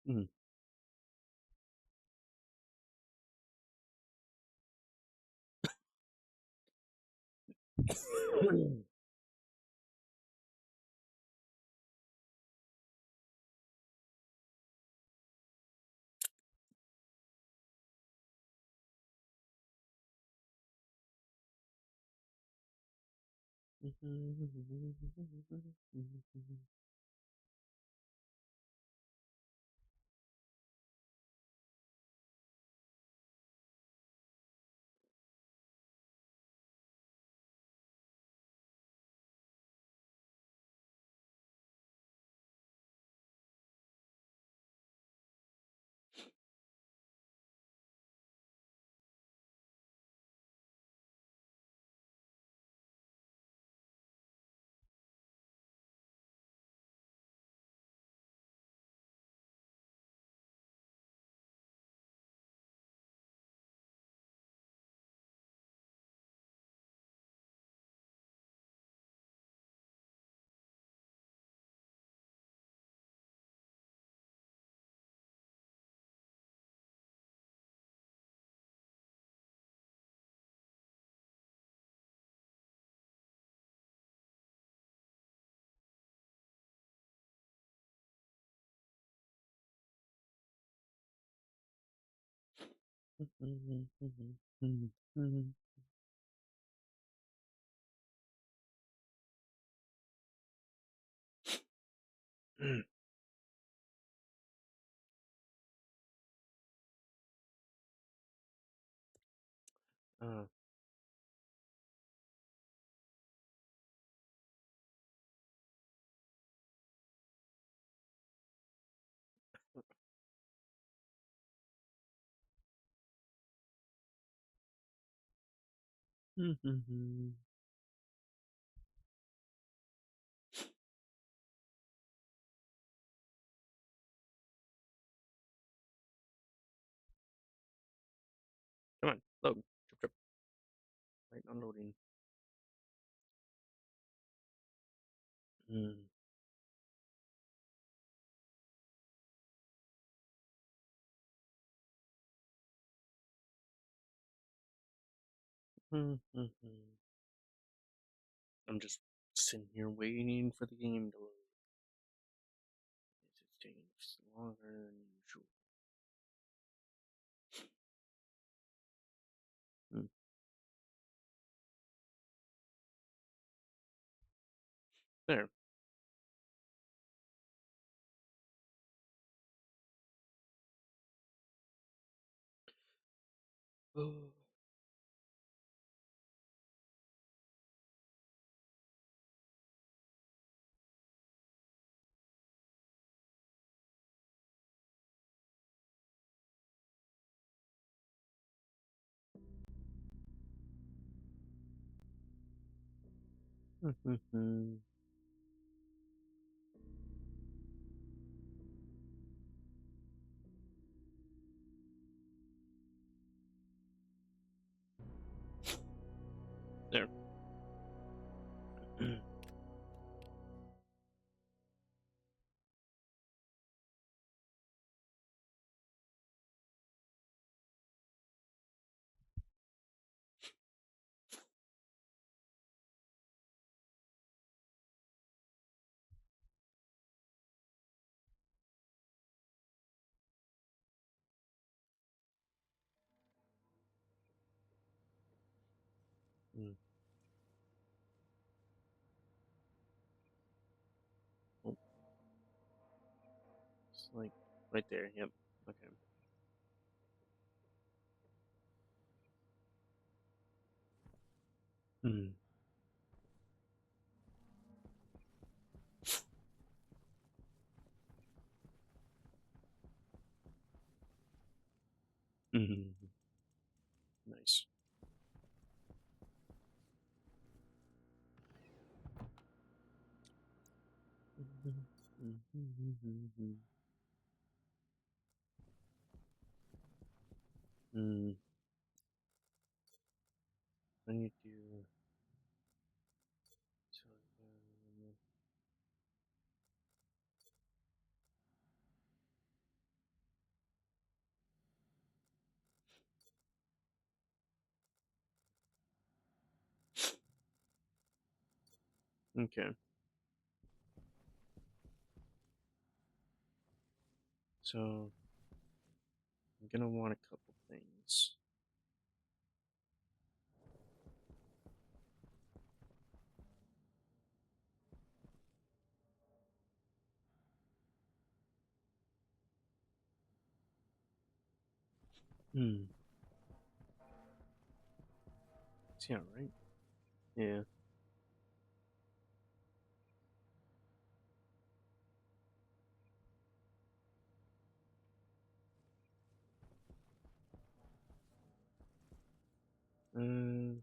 Mm. uh, Come on, load. Trip, trip. Right on loading. Mm. I'm just sitting here waiting for the game to load. It's taking longer than usual. Mm. There. Oh. There. Mm. Oh, it's like right there. Yep. Okay. Mm. Mm. Nice. Mm. I need to. So, Okay. So I'm gonna want a couple things. Hmm. Yeah, right? Yeah. Uh,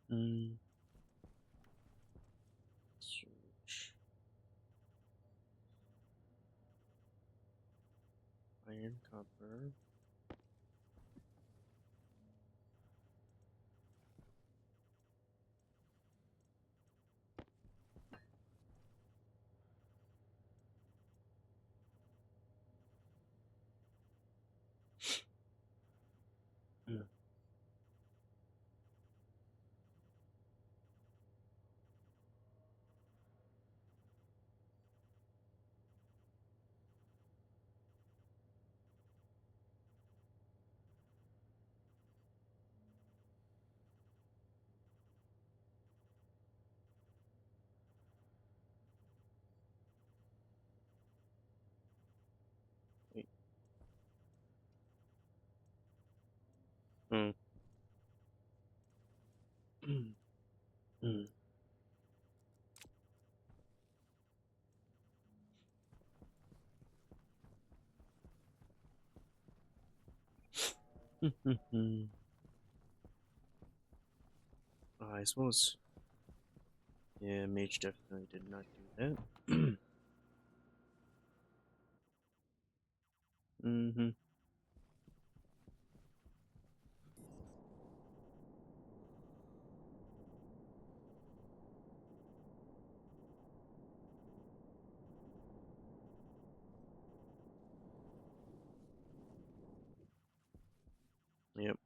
mm, search iron, copper. Mm, wait. Mm, mm, mm, mm. I suppose. Yeah, mage definitely did not do that. Mm-hmm. Yep.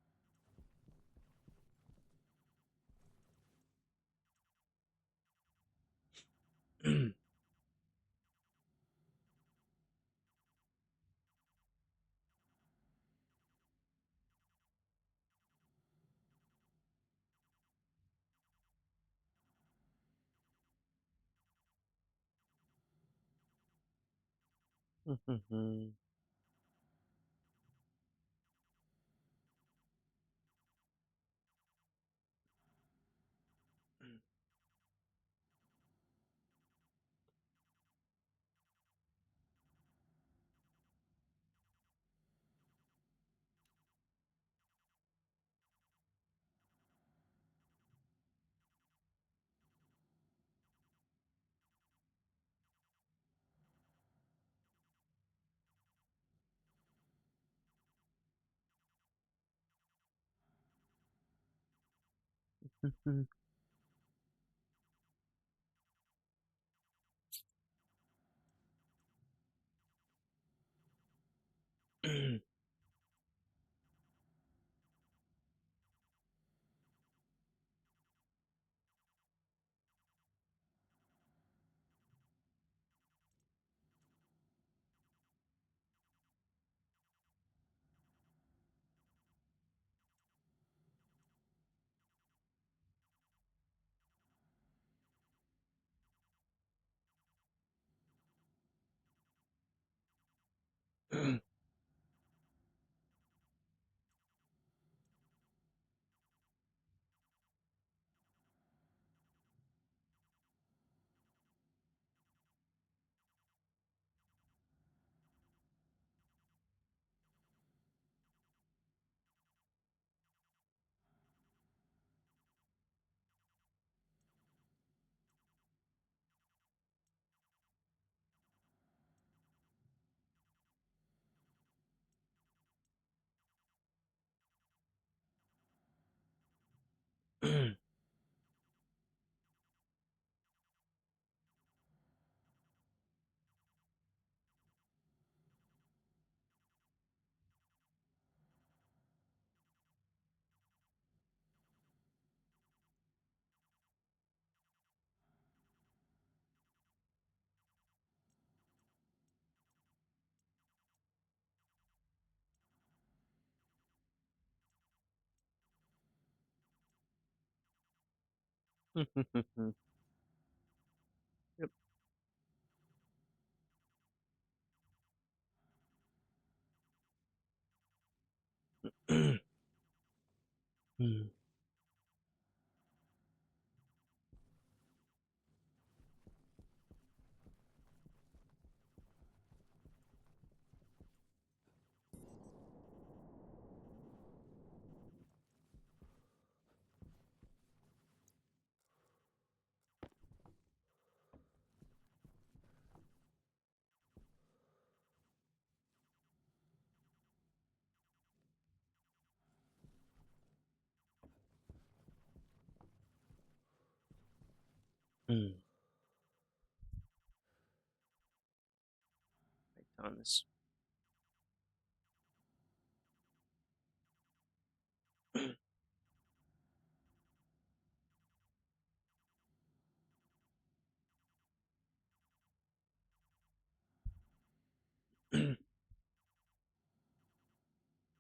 Yep. Hmm. Hmm. Right, Thomas.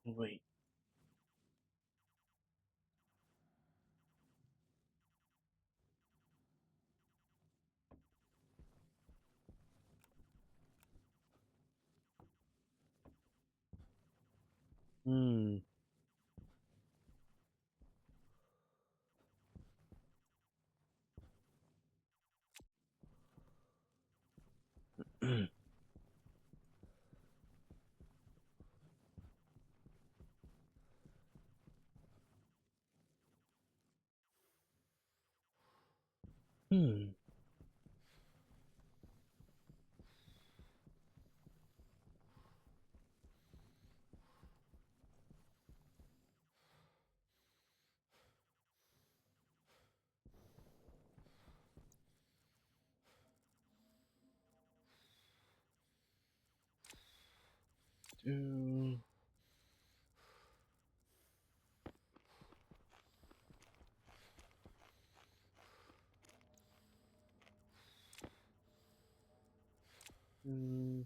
Wait. Hmm. Hmm. Do. Hmm.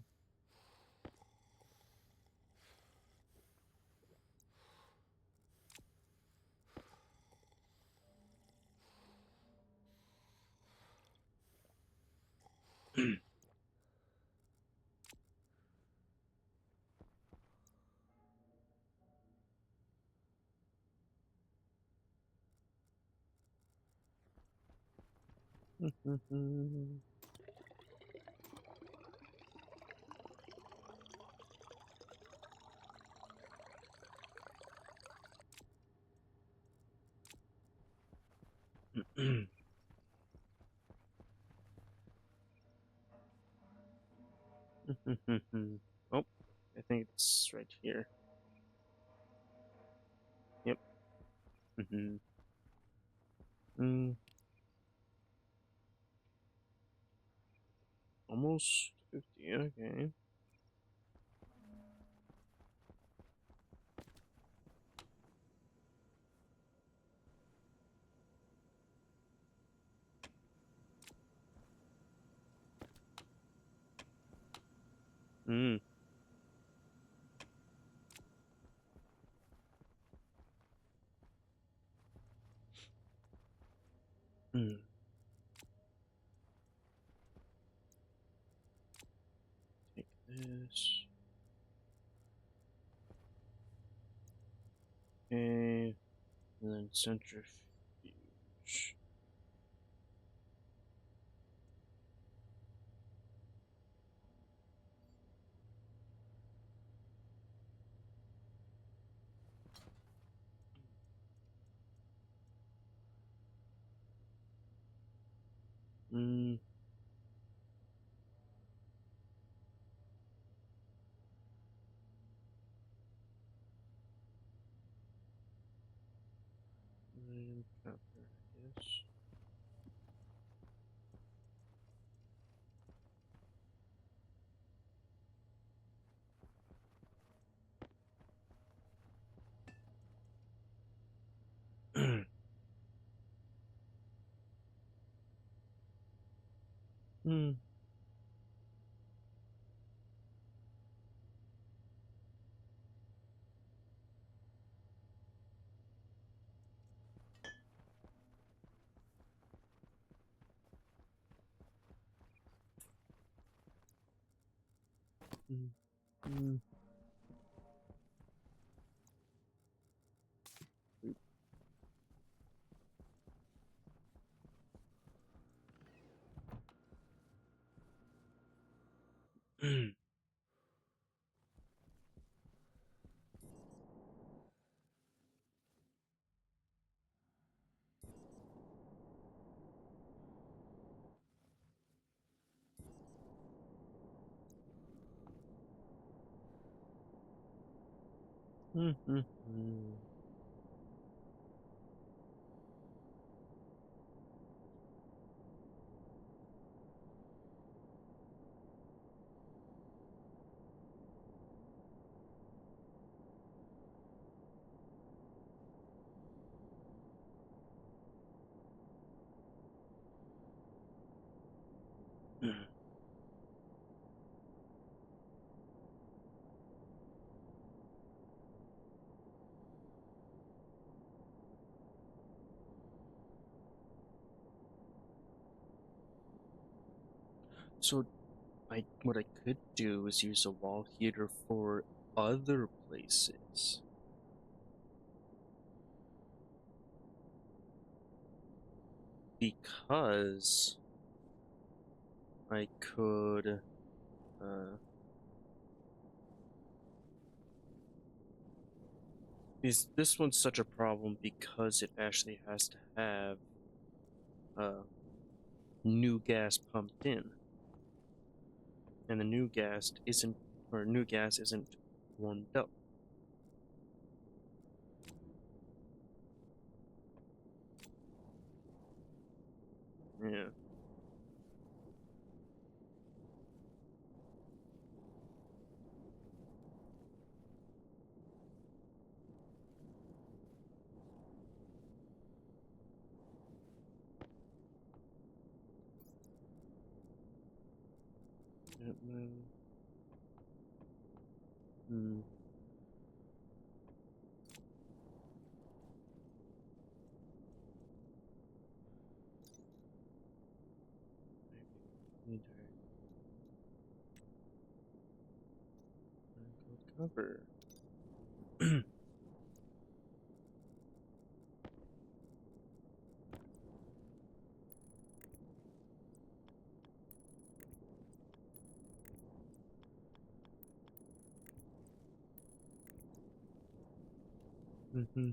Oh, I think it's right here. Yep. Mm, almost 50. Okay. Mm. Mm. Take this. Okay. And then centrifuge. Mm. And copper. this. Hmm. Hmm. Hmm. Hmm. Hmm. Hmm. So what I could do is use a wall heater for other places. Because I could uh this one's such a problem because it actually has to have uh new gas pumped in. And the new gas isn't warmed up. Yeah. Hmm. Maybe cover. Mm-hmm.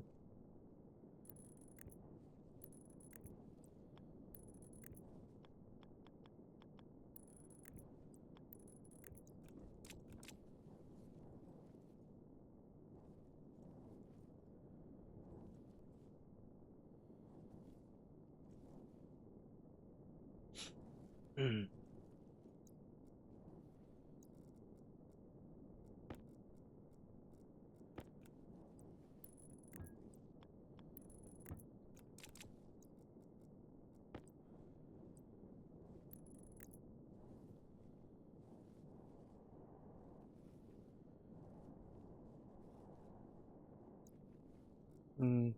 Mm.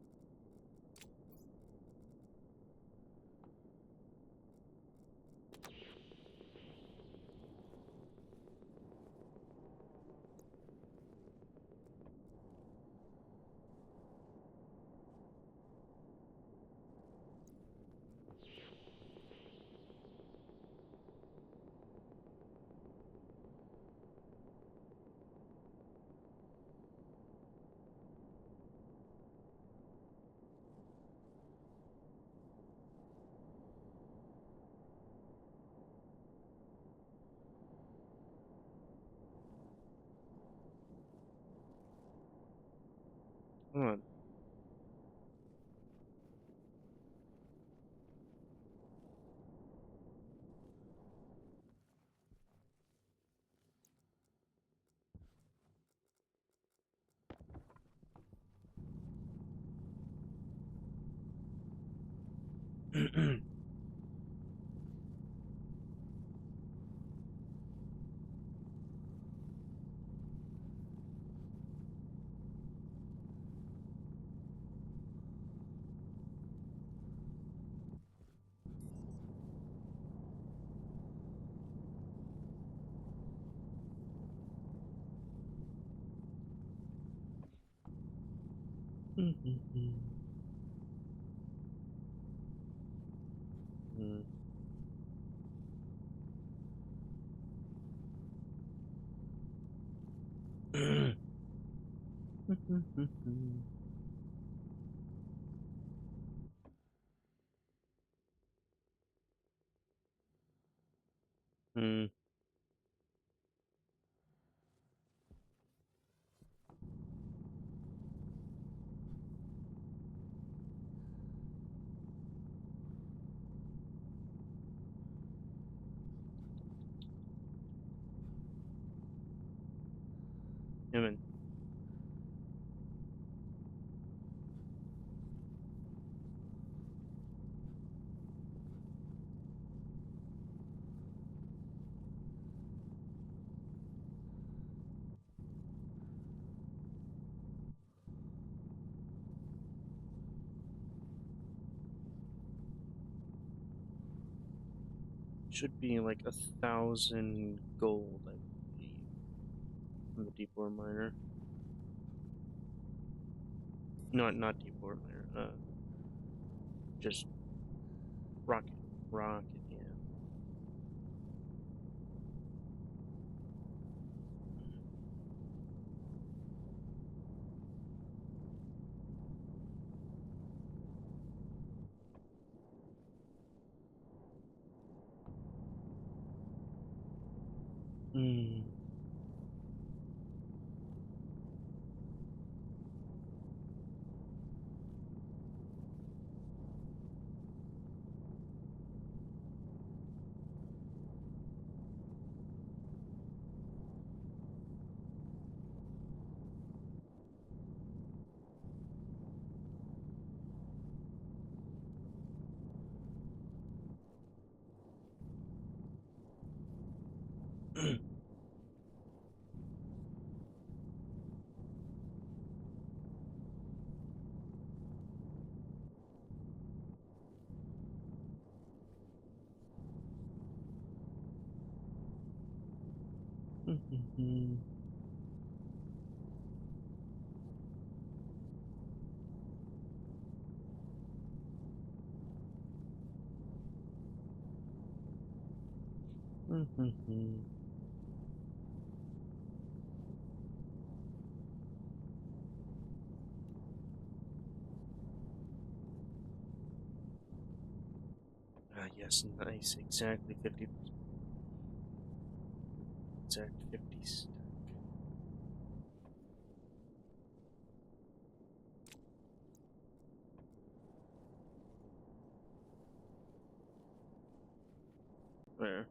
Hold on. Hmm. I mean, should be like 1,000 gold, I believe, from the deep ore miner. No, not deep ore miner. Just rocket, rocket. Yeah. Mm. Yes, nice. Exactly 50. Exact 50 stack. There.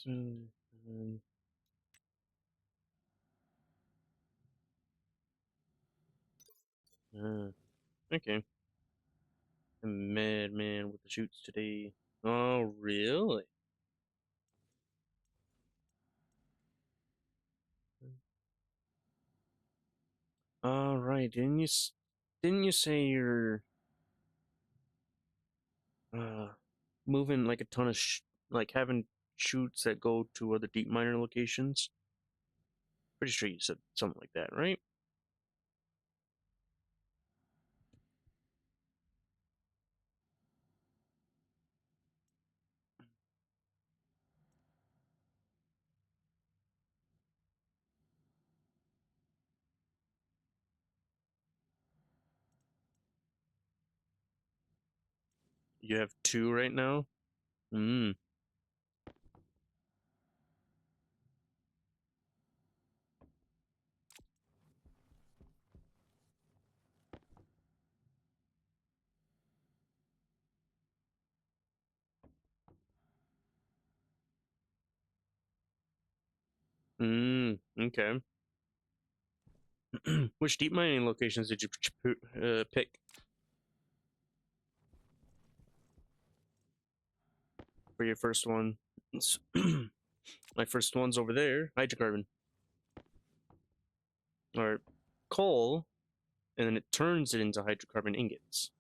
So, um, okay. A madman with the shoots today. Oh, really? All right. Didn't you say you're uh moving like a ton of like having shoots that go to other deep miner locations? Pretty sure you said something like that, right? You have two right now? Hmm. Hmm. Okay. Which deep mining locations did you pick for your first one? My first one's over there, hydrocarbon or coal, and then it turns it into hydrocarbon ingots.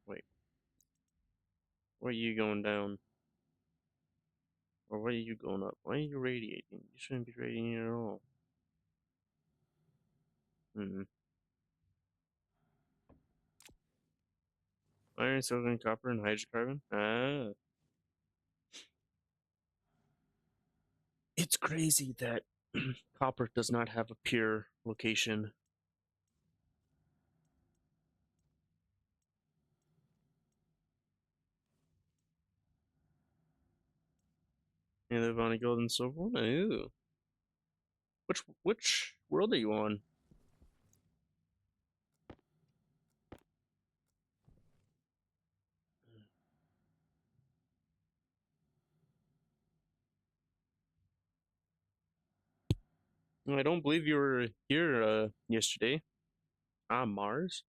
Wait, why are you going down? Or why are you going up? Why are you radiating? You shouldn't be radiating at all. Hmm. Iron, silver, and copper, and hydrocarbon? Ah. It's crazy that copper does not have a pure location. You live on a gold and silver one? Ooh. Which world are you on? I don't believe you were here yesterday. Ah, Mars?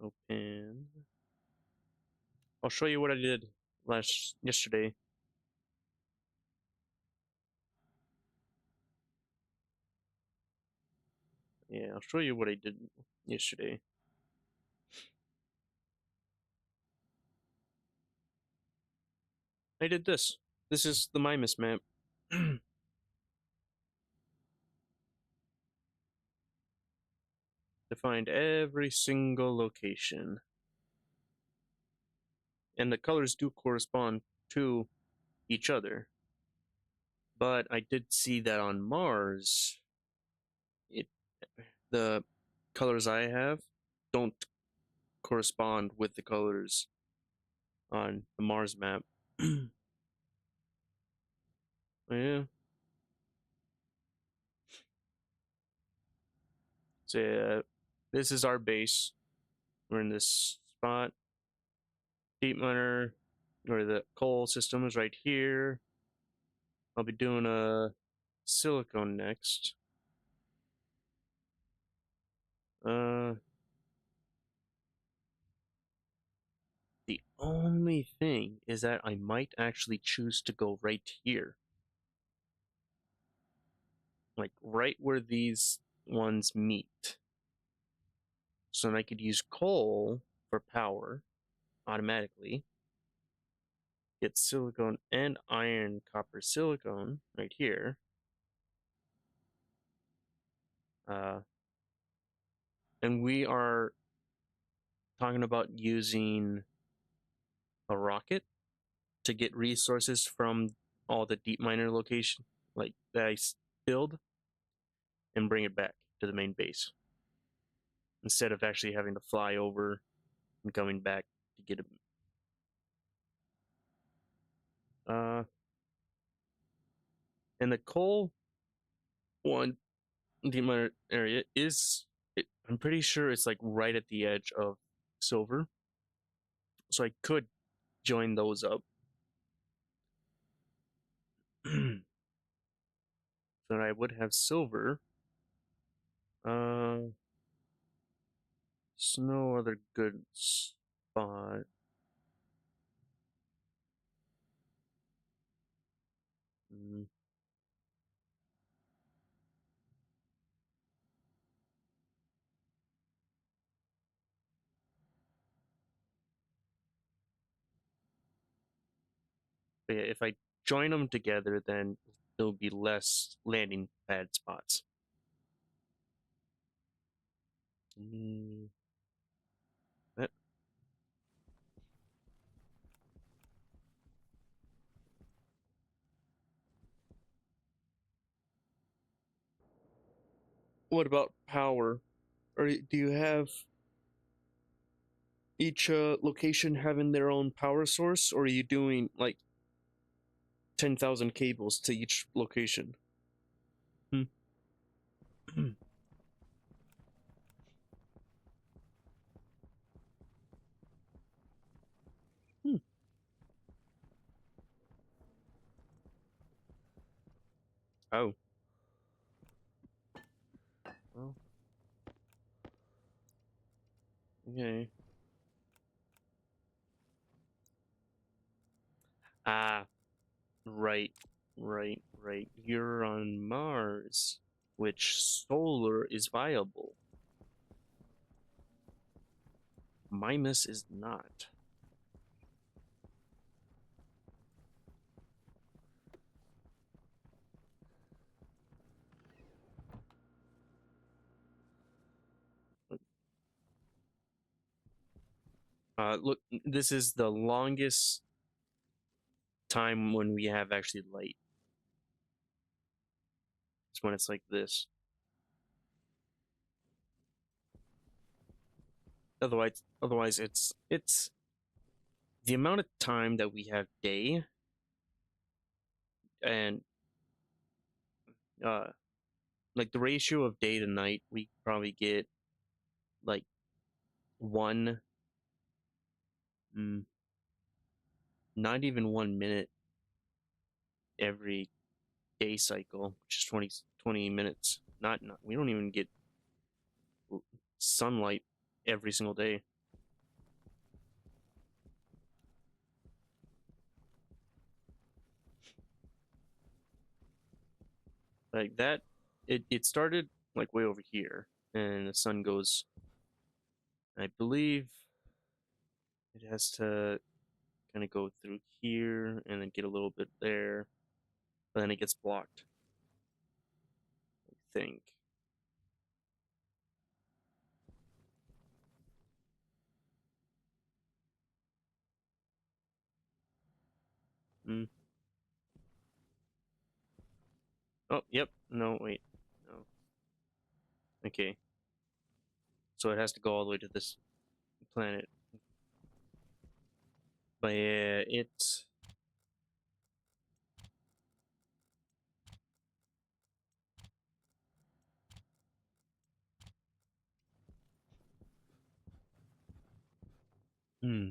Open. I'll show you what I did yesterday. Yeah, I'll show you what I did yesterday. I did this. This is the Mimas map. Defined every single location. And the colors do correspond to each other. But I did see that on Mars, it the colors I have don't correspond with the colors on the Mars map. Yeah. So yeah, this is our base. We're in this spot. Deep miner, or the coal system is right here. I'll be doing a silicone next. Uh, the only thing is that I might actually choose to go right here. Like right where these ones meet. So then I could use coal for power automatically. Get silicone and iron, copper, silicone right here. Uh, and we are talking about using a rocket to get resources from all the deep miner location like that I build and bring it back to the main base instead of actually having to fly over and coming back to get it. Uh, and the coal one, the minor area is. I'm pretty sure it's like right at the edge of silver, so I could join those up. So I would have silver. There's no other good spot. Mm, but yeah, if I join them together, then there'll be less landing pad spots. Mm, that, what about power? Or do you have each location having their own power source, or are you doing like 10,000 cables to each location? Hmm. Hmm. Oh, well, okay. Ah, right, right. You're on Mars, which solar is viable. Mimas is not. Look, this is the longest time when we have actually light. It's when it's like this. Otherwise, it's the amount of time that we have day and uh like the ratio of day to night. We probably get like one, mm, not even 1 minute every day cycle, which is 20 minutes. Not we don't even get sunlight every single day. Like that, it started like way over here, and the sun goes. I believe it has to kind of go through here and then get a little bit there, but then it gets blocked. I think. Mm. Oh, yep. No, wait. No. Okay. So it has to go all the way to this planet. But yeah, it's. Hmm.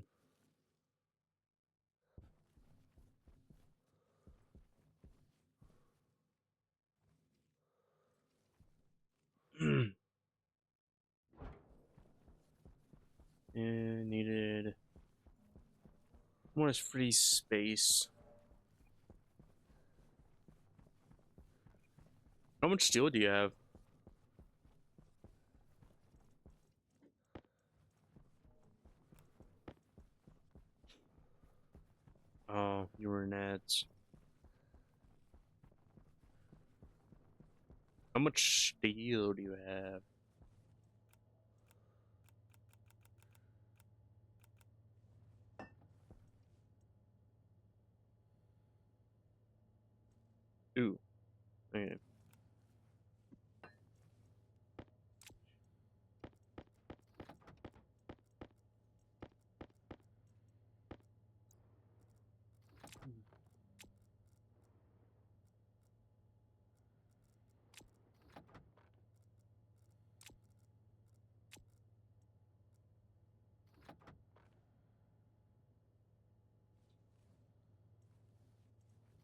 And needed more free space. How much steel do you have? Oh, you were in ads. How much steel do you have? Ooh. Okay.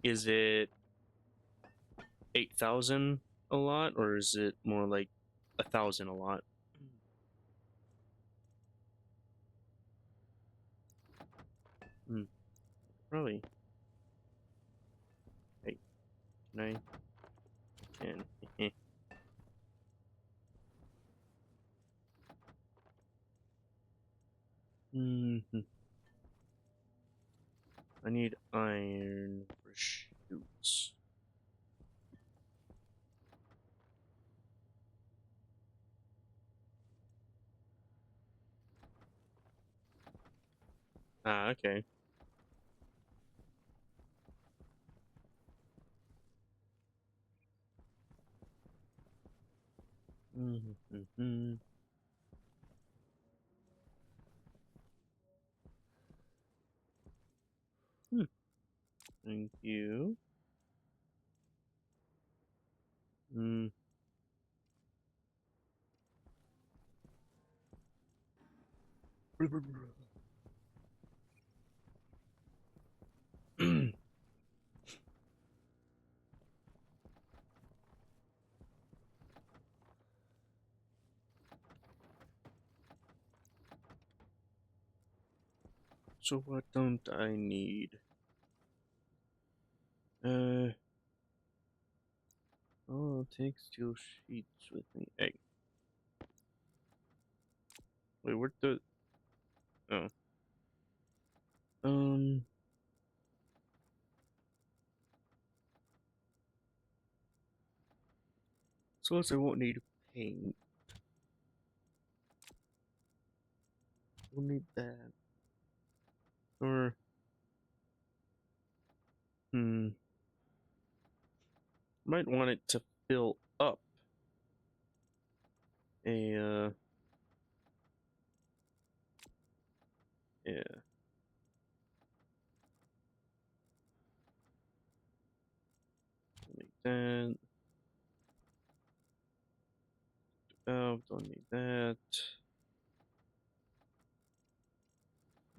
is it 8,000 a lot, or is it more like 1,000 a lot? Hmm. Probably. Hey, can I? Can. Hmm. I need iron for shoots. Ah, okay. Mm-hmm. Hmm. Thank you. Mm. So what don't I need? Uh, I'll take steel sheets with me. Hey, wait, where'd the? Oh, um, so I won't need paint. We'll need that. Or, might want it to fill up a, yeah, like that. Oh, don't need that.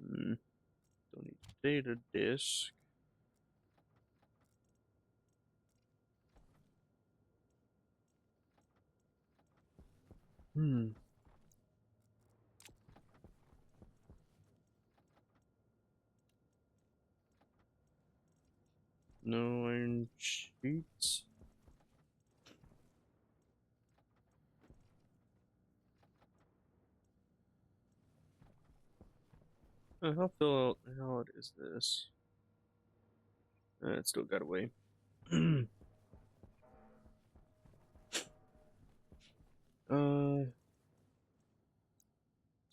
Hmm, don't need data disk. Hmm, no iron sheets. How fill out, how is this? It still got away.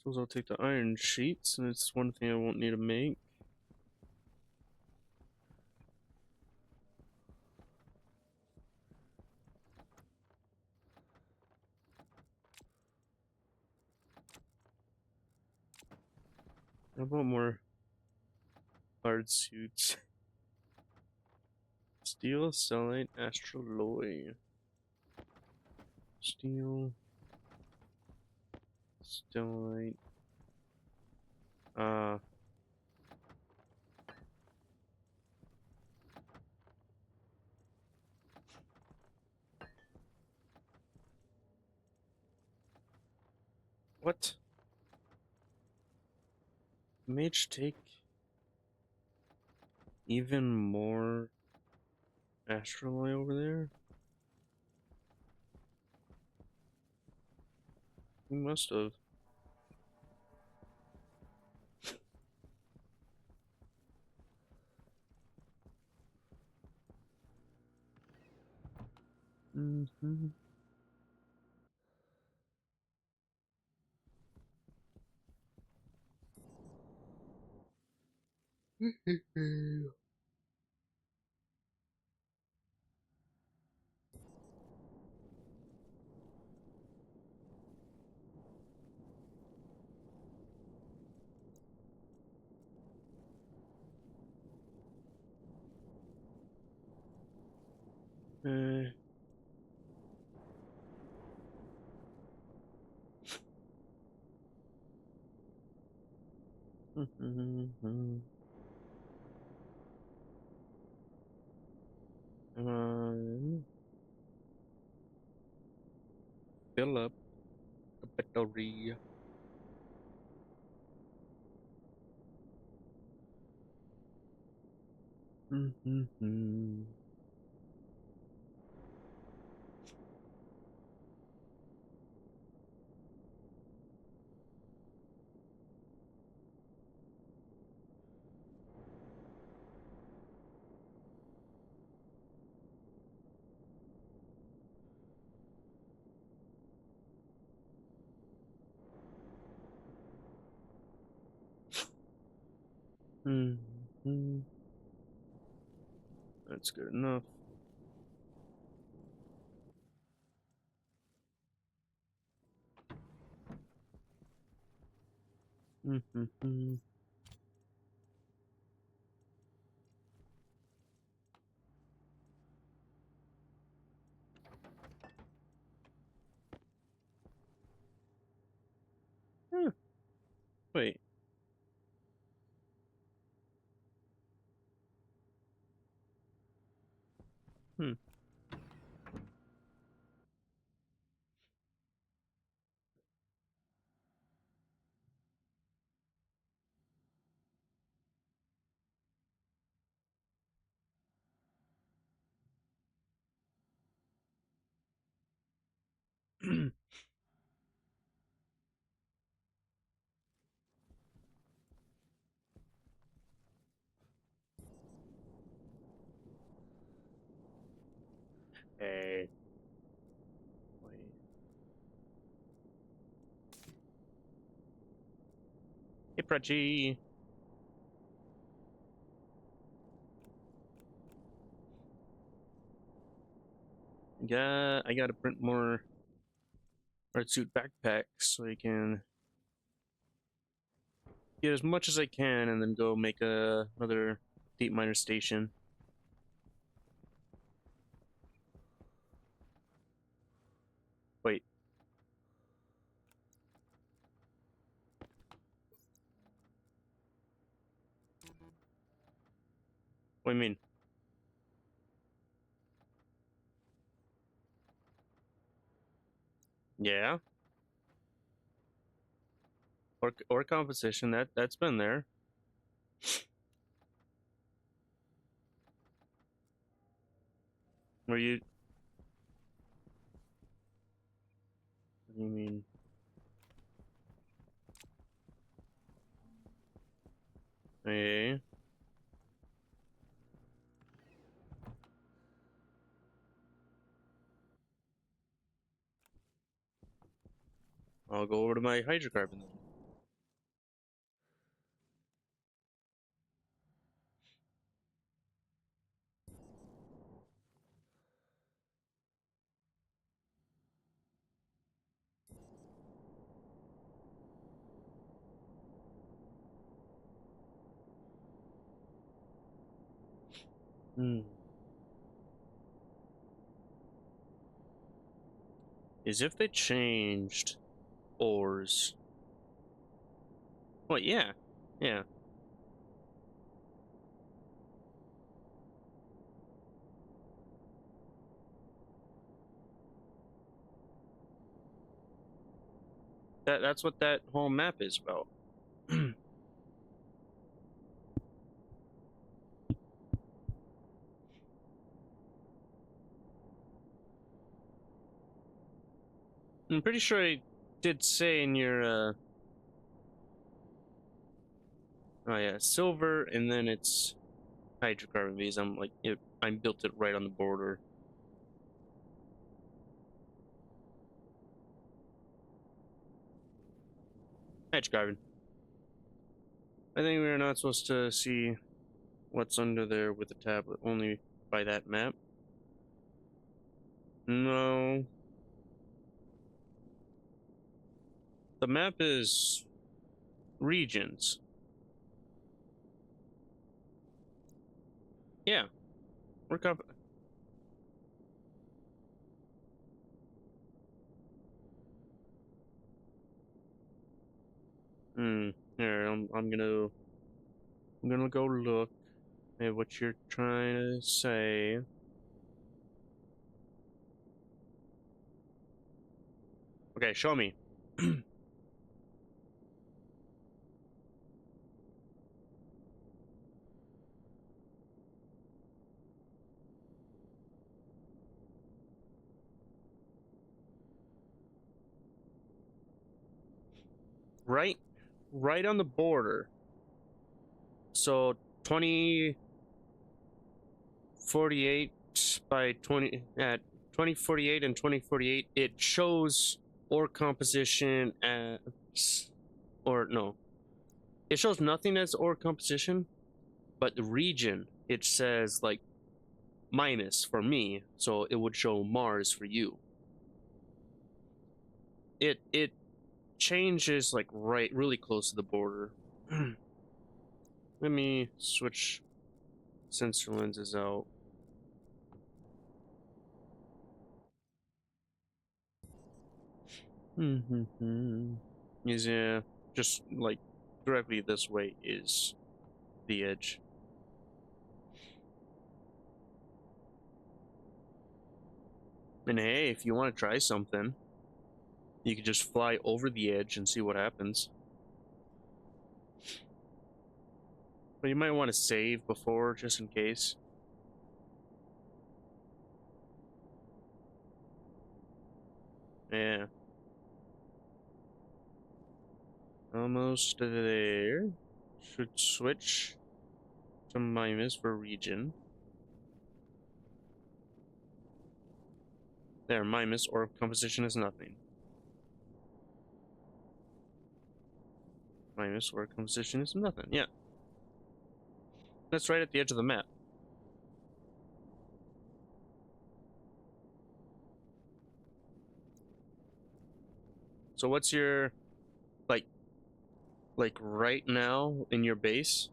Suppose I'll take the iron sheets, and it's one thing I won't need to make. How about more hard suits? Steel, stellite, astroloy. Steel, stellite. Uh, what? Mage take even more astroloy over there? He must have. Mm-hmm. uh, fill up the battery. Mm-hmm. Mm-hmm. That's good enough. Mm-hmm. Wait. Hmm. Hey. Wait. Hey, Prachi. Yeah, I gotta print more art suit backpacks so I can get as much as I can and then go make another deep miner station. Wait, what do you mean? Yeah, or composition that's been there. Where you? What do you mean? Hey, I'll go over to my hydrocarbon then. Hmm. Is if they changed ores. Well, yeah, yeah. That's what that whole map is about. I'm pretty sure I did say in your oh yeah, silver, and then it's hydrocarbon because I'm like I built it right on the border. Hydrocarbon. I think we're not supposed to see what's under there with the tablet, only by that map. No. The map is regions. Yeah, we're comp- Hmm. Here, I'm gonna go look at what you're trying to say. Okay, show me. Right, right on the border. So 2048 by 20 at 2048 and 2048, it shows ore composition as, or no, it shows nothing as ore composition, but the region it says like minus for me, so it would show Mars for you. It changes like right really close to the border. Let me switch sensor lenses out. Is just like directly this way is the edge. And hey, if you want to try something, you could just fly over the edge and see what happens. But you might want to save before, just in case. Yeah. Almost there. Should switch to Miamas for region. There, Miamas or composition is nothing. Miamas or composition is nothing. Yeah. That's right at the edge of the map. So what's your like right now in your base?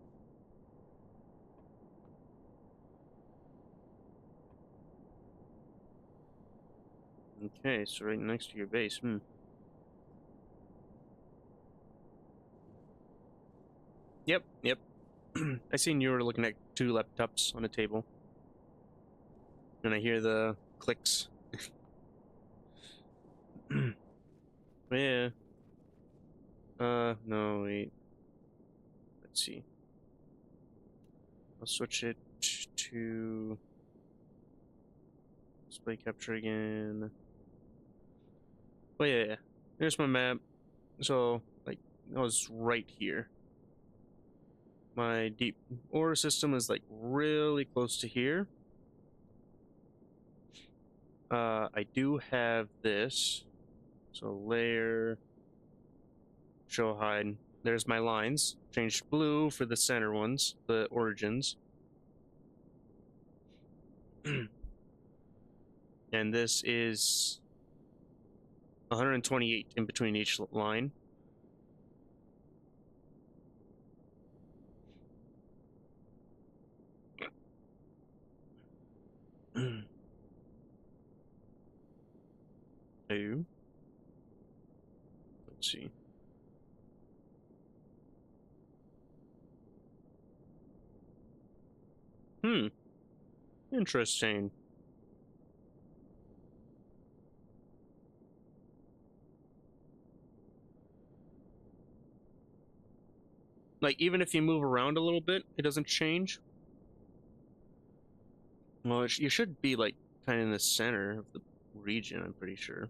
Okay, so right next to your base. Yep. I seen you were looking at two laptops on a table. And I hear the clicks. Yeah. No, wait. Let's see. I'll switch it to display capture again. Oh yeah. Here's my map. So, like, I was right here. My deep ore system is like really close to here. I do have this. So layer, show hide. There's my lines. Changed blue for the center ones, the origins. And this is 128 in between each line. Oh. Let's see. Interesting. Like, even if you move around a little bit, it doesn't change? Well, you should be, like, kind of in the center of the region, I'm pretty sure.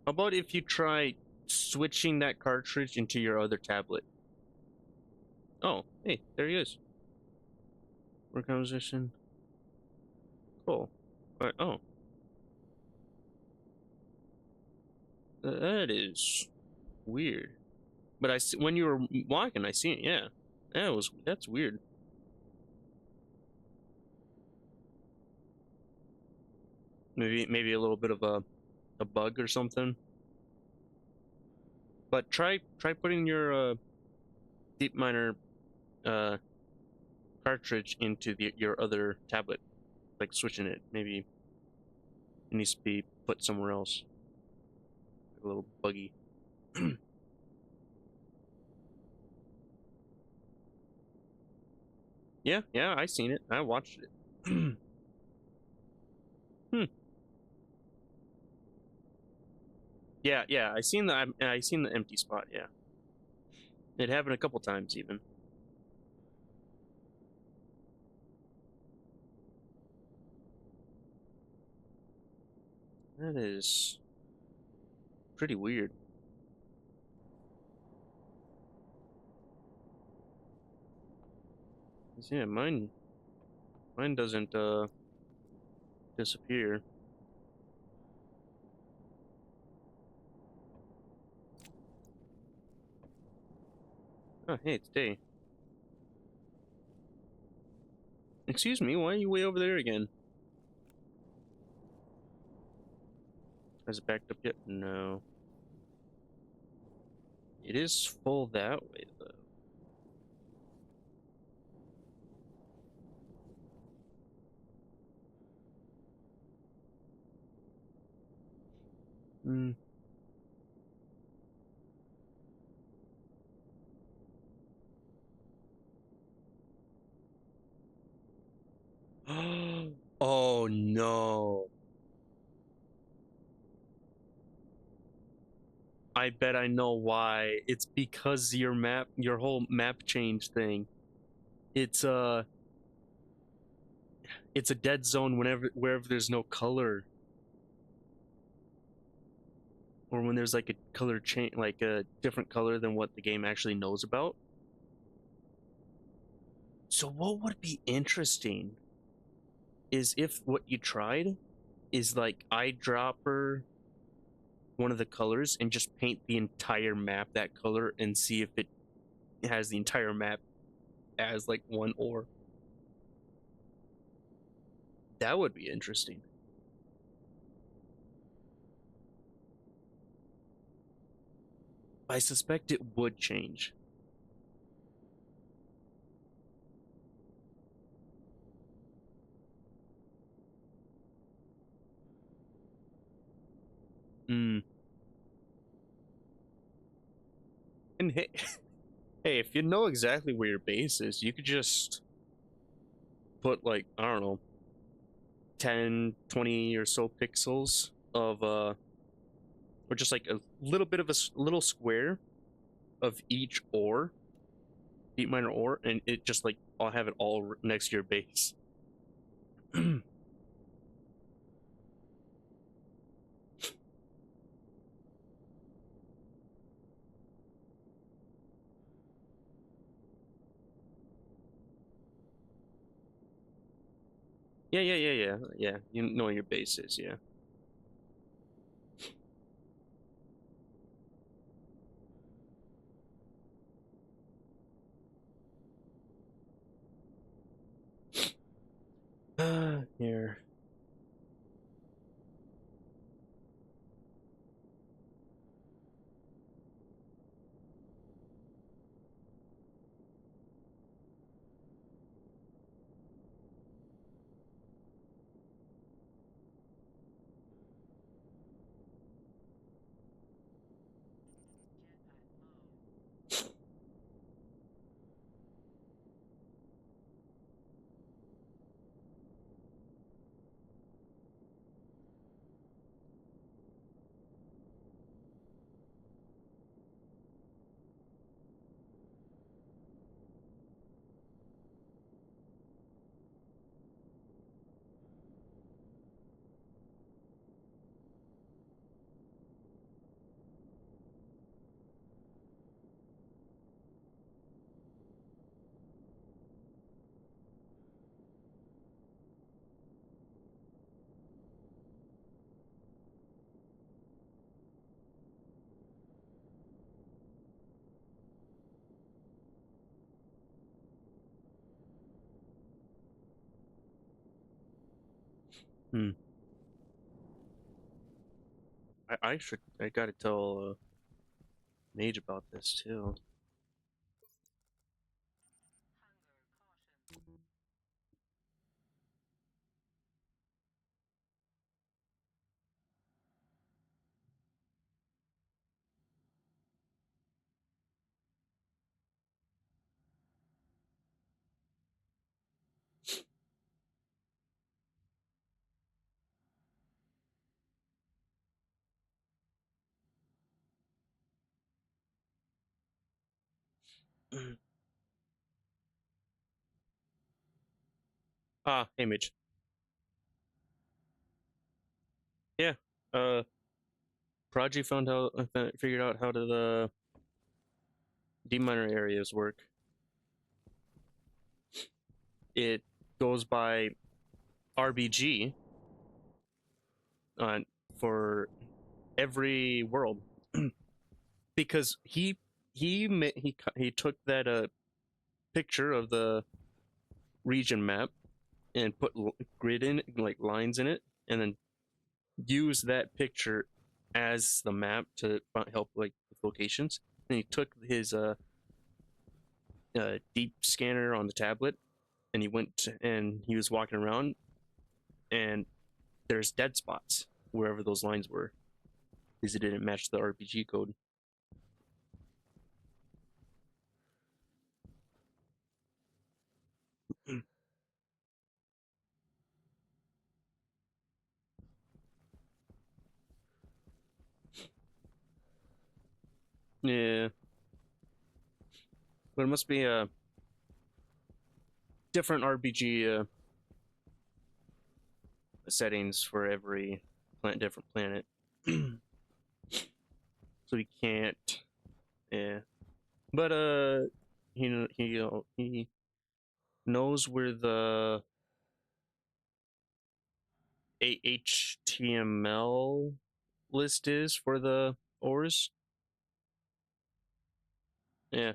How about if you try switching that cartridge into your other tablet? Oh, hey, there he is. Work composition. Cool. Oh. That is weird. But I see, when you were walking, I see it, yeah. That's weird. Maybe a little bit of a bug or something. But try putting your deep miner cartridge into your other tablet, like switching it. Maybe it needs to be put somewhere else. A little buggy. Yeah, I seen it. I watched it. Hmm. Yeah. I seen the empty spot. Yeah, it happened a couple times even. That is pretty weird. 'Cause, yeah, mine doesn't disappear. Oh, hey, it's day. Excuse me, why are you way over there again? Has it backed up yet? No. It is full that way, though. Hmm. Oh no. I bet I know why. It's because your whole map change thing. It's it's a dead zone wherever there's no color, or when there's like a color change, like a different color than what the game actually knows about. So what would be interesting is if what you tried is like eyedropper one of the colors and just paint the entire map that color and see if it has the entire map as like one ore. That would be interesting. I suspect it would change. Mm. And hey, hey, if you know exactly where your base is, you could just put like, I don't know, 10, 20 or so pixels of or just like a little bit of a little square of each ore, deep miner ore, and it just like I'll have it all next to your base. Yeah. You know your base is, yeah. Here. Hmm. I gotta tell Mage about this too. Ah, image. Yeah. Prodigy found out, figured out how to the deep miner areas work. It goes by RBG on for every world because he took that picture of the region map and put grid in like lines in it, and then use that picture as the map to help like with locations. And he took his deep scanner on the tablet, and he was walking around, and there's dead spots wherever those lines were because it didn't match the RPG code. Yeah, but it must be a different RPG settings for every different planet. So he can't. Yeah, but he knows where the HTML list is for the ores. Yeah.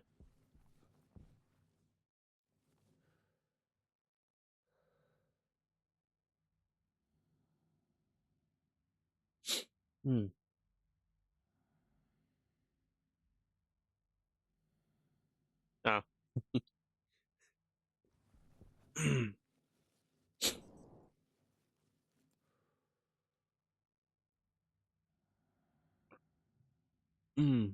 Hmm. Ah. Hmm.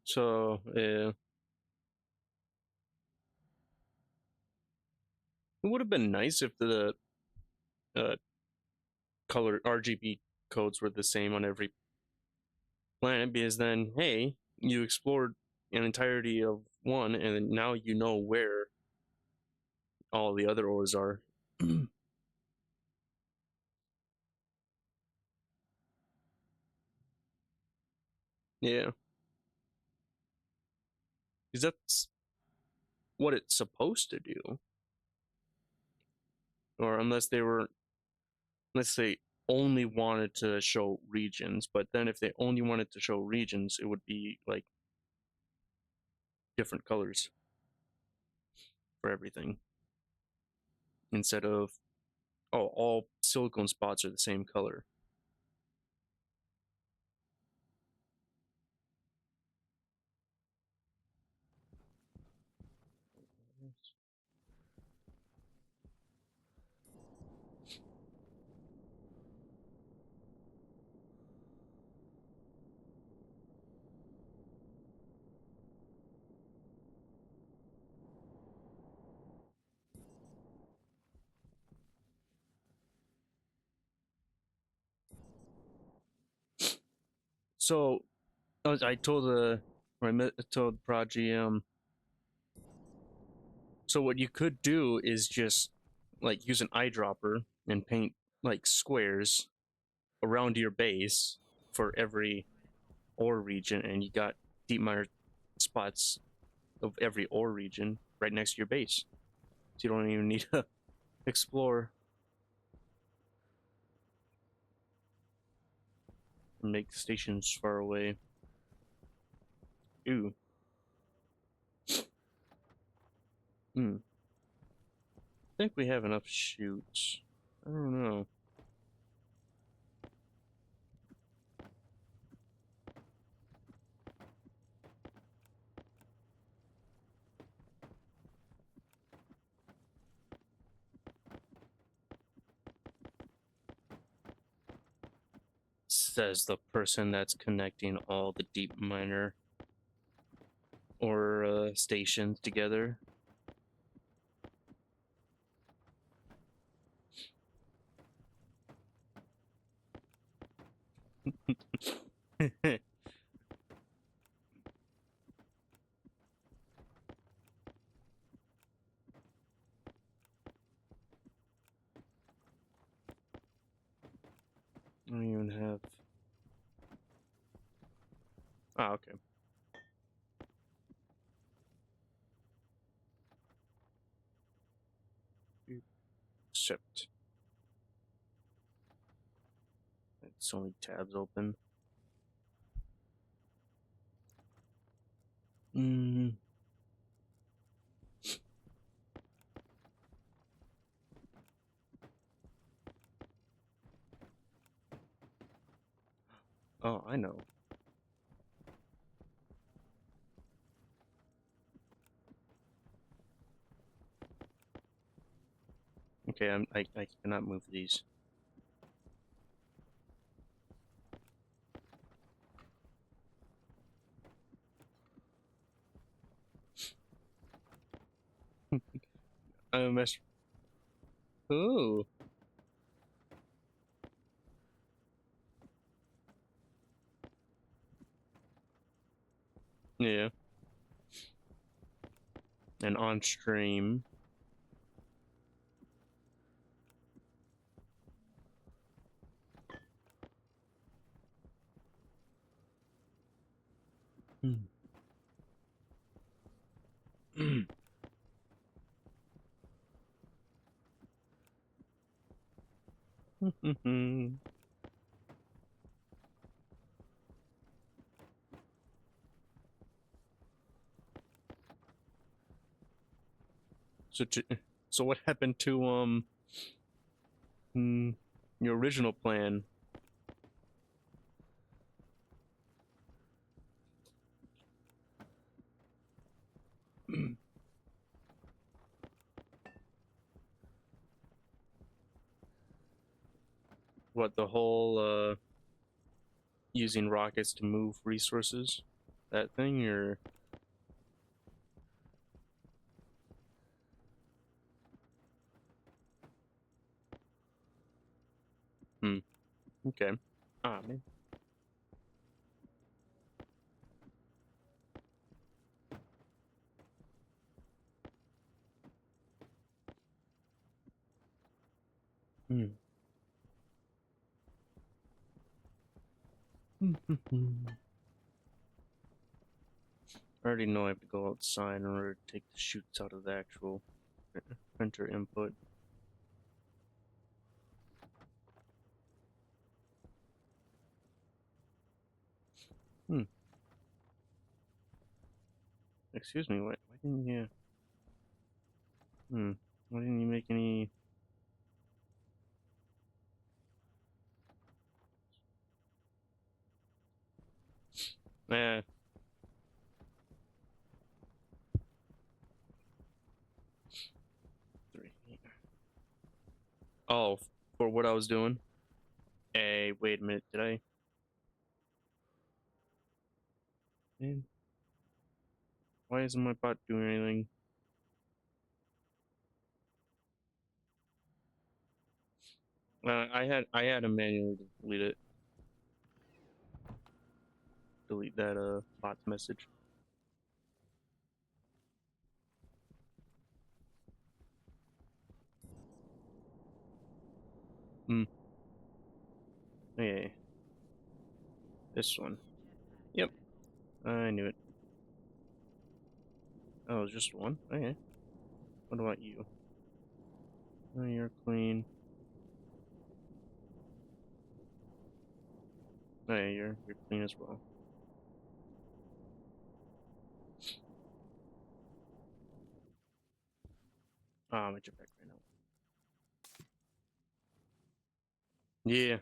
So yeah, it would have been nice if the uh, color RGB codes were the same on every planet, because then hey, you explored an entirety of one, and then now you know where all the other ores are. Yeah, because that's what it's supposed to do. Or unless they only wanted to show regions, but then if they only wanted to show regions, it would be like different colors for everything instead of all silicone spots are the same color. So I told told Prodigy so what you could do is just like use an eyedropper and paint like squares around your base for every ore region, and you got deep miner spots of every ore region right next to your base. So you don't even need to explore and make stations far away. Ooh. Hmm. I think we have enough shoots. I don't know. Says the person that's connecting all the deep miner stations together. I don't even have. Ah, okay. Shipped. It's only tabs open. Mm. Oh, I know. Okay, I cannot move these. I messed. Ooh. Yeah. And on stream. So, so what happened to your original plan? What, the whole using rockets to move resources? That thing, or okay. Ah, man. Hmm. I already know I have to go outside in order to take the shoots out of the actual printer input. Hmm. Excuse me, why didn't you... Why didn't you make any... Eh. Three. Oh, for what I was doing? Hey, wait a minute, did I... Man, why isn't my bot doing anything? I had to manually delete it. Delete that bot's message. Hmm. Okay. This one. Yep. I knew it. Oh, it's just one? Okay. What about you? Oh, you're clean. Oh, yeah, you're clean as well. Ah, I'm at your back right now. Yeah.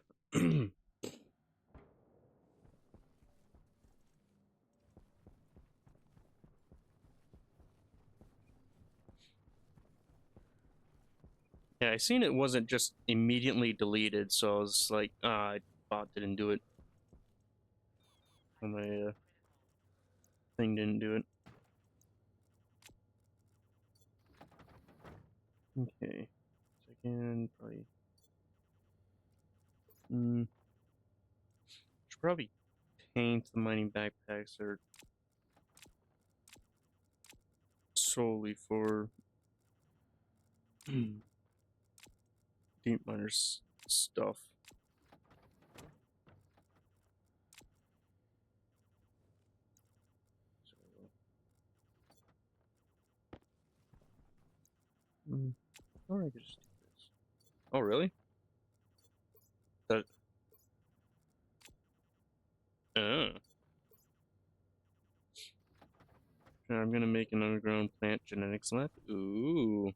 Yeah, I seen it wasn't just immediately deleted, so I was like, I bot didn't do it. Or my thing didn't do it. Okay. Second, probably. Should probably paint the mining backpacks or solely for deep miners stuff. Or I could just do this. Oh, really? That. I'm gonna make an underground plant genetics lab. Ooh.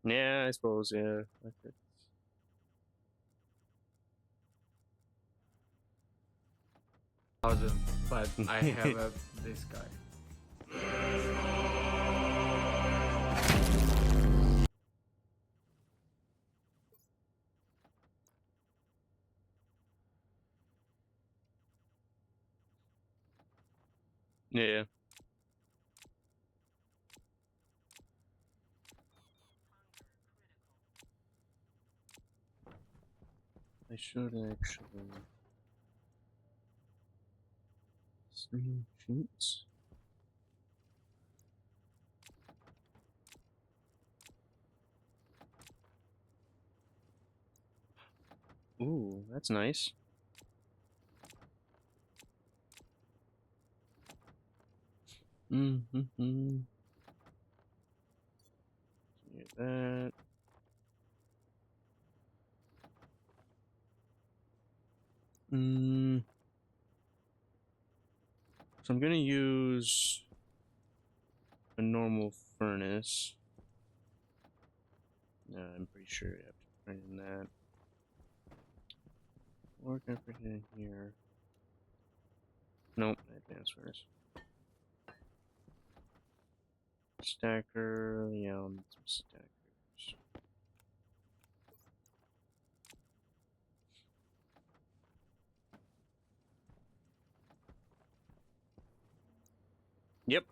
Yeah, I suppose, yeah. Okay. But I have this guy. Yeah. I should actually stream sheets. Ooh, that's nice. Mm-hmm. Get that. So I'm gonna use a normal furnace. I'm pretty sure you have to turn in that. Or can I put it in here? Nope, advanced furnace. Stacker, yeah, I'll need some stackers. Yep.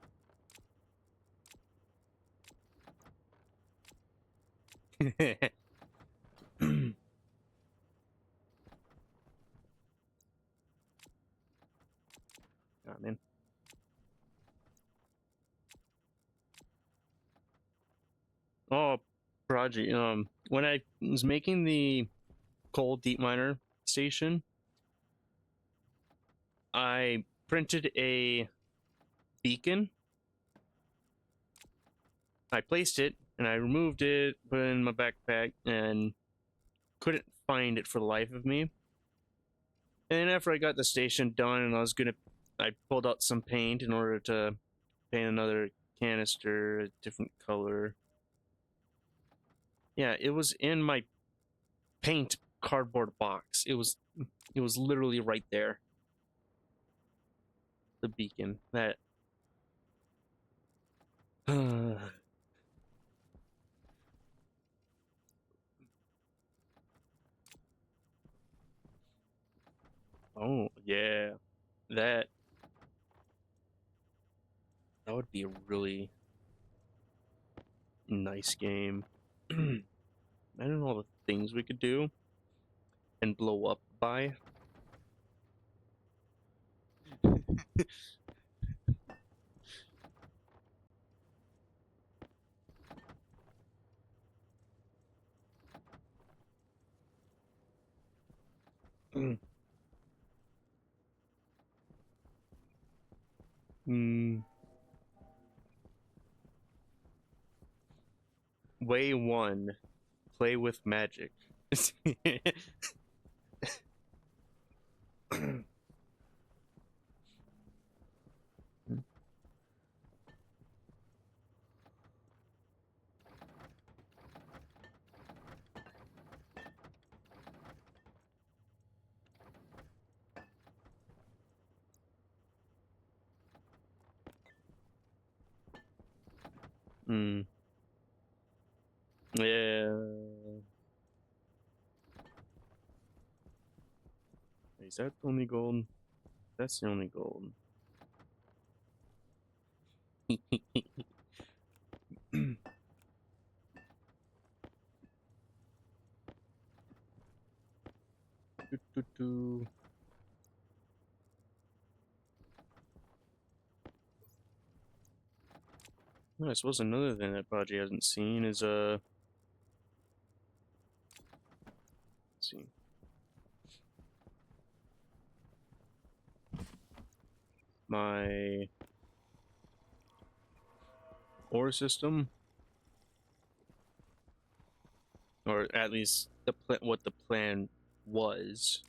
Oh, man. Oh, project. When I was making the coal deep miner station, I printed a beacon. I placed it and I removed it, put it in my backpack, and couldn't find it for the life of me. And after I got the station done, and I pulled out some paint in order to paint another canister, a different color. Yeah, it was in my paint cardboard box. It was literally right there. The beacon. That oh yeah. That that would be a really nice game. Imagine all the things we could do and blow up by. Mm, way one. Play with magic. Hmm. Yeah. Is that the only gold? That's the only gold. Do, do, do. Well, I suppose another thing that Baji hasn't seen is let's see, my ore system, or at least what the plan was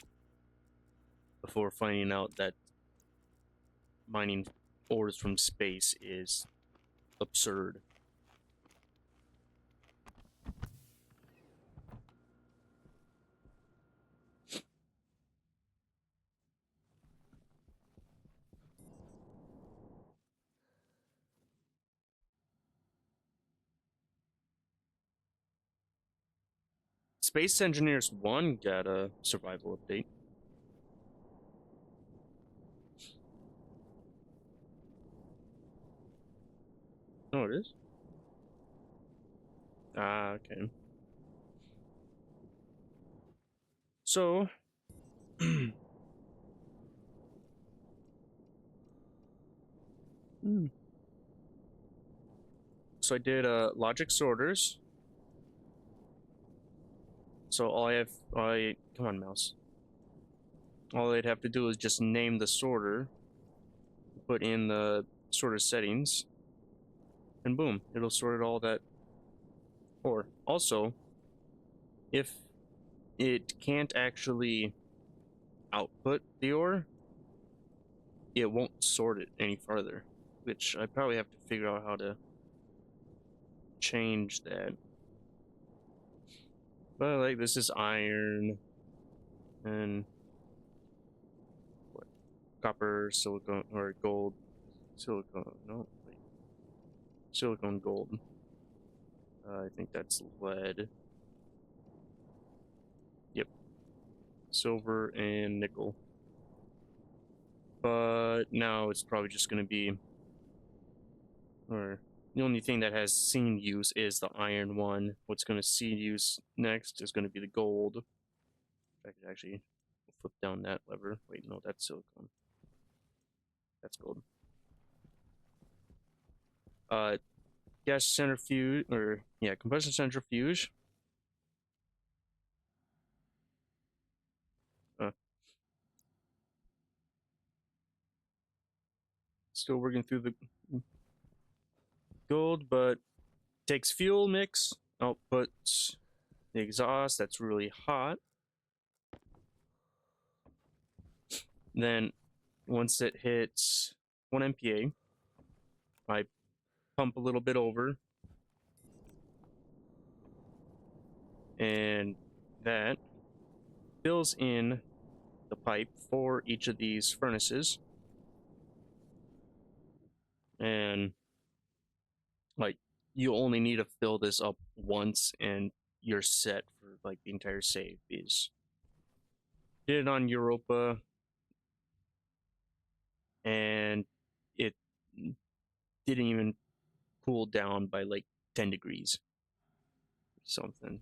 before finding out that mining ores from space is absurd. Space Engineers 1 got a survival update. Oh, it is? Ah, okay. So, so I did logic sorters. So come on, mouse. All they'd have to do is just name the sorter, put in the sorter settings, and boom, it'll sort all that ore. Also, if it can't actually output the ore, it won't sort it any farther, which I probably have to figure out how to change that. But like, this is iron and what, copper, silicone, or gold, silicone. No, wait, silicone gold. I think that's lead. Yep, silver and nickel. But now it's probably just going to be, or the only thing that has seen use is the iron one. What's going to see use next is going to be the gold. I could actually flip down that lever. Wait, no, that's silicone. That's gold. Gas centrifuge, or yeah, combustion centrifuge. Uh, Still working through the gold, but takes fuel mix, outputs the exhaust that's really hot. Then once it hits 1 MPa, I pump a little bit over, and that fills in the pipe for each of these furnaces. And like, you only need to fill this up once and you're set for like the entire save. Is did it on Europa, and it didn't even cool down by like 10 degrees something.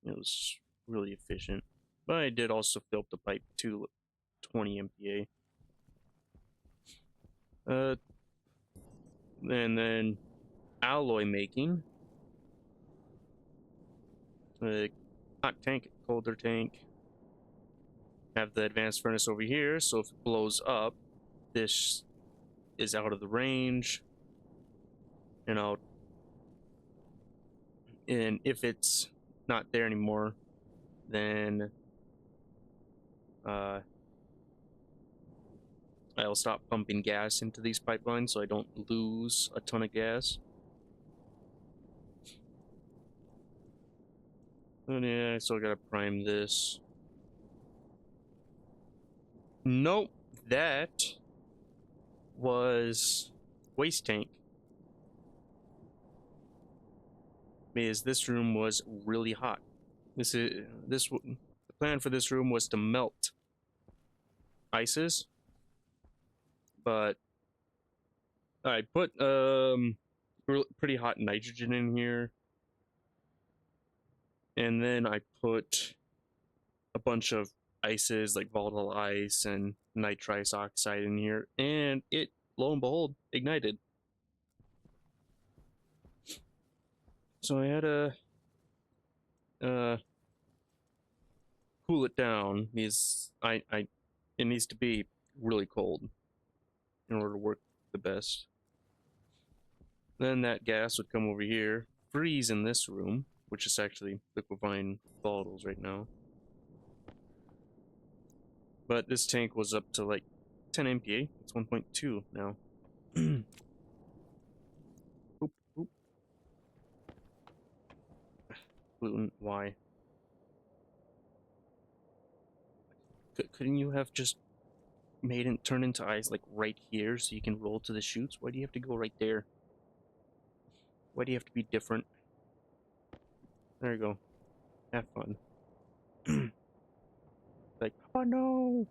It was really efficient. But I did also fill up the pipe to 20 MPa. And then alloy making. Hot tank, colder tank. Have the advanced furnace over here, so if it blows up, this is out of the range. And if it's not there anymore, then I'll stop pumping gas into these pipelines so I don't lose a ton of gas. And yeah, I still gotta prime this. Nope, that was waste tank. is this room was really hot. The plan for this room was to melt ices, but I put pretty hot nitrogen in here, and then I put a bunch of ices like volatile ice and nitrous oxide in here, and it, lo and behold, ignited. So I had to cool it down because it needs to be really cold in order to work the best. Then that gas would come over here, freeze in this room, which is actually liquefying volatiles right now. But this tank was up to like 10 MPa. It's 1.2 now. Oop, oop. Gluten, why? Couldn't you have just made it turn into ice like right here so you can roll to the chutes? Why do you have to go right there? Why do you have to be different? There you go. Have fun. Like, oh no!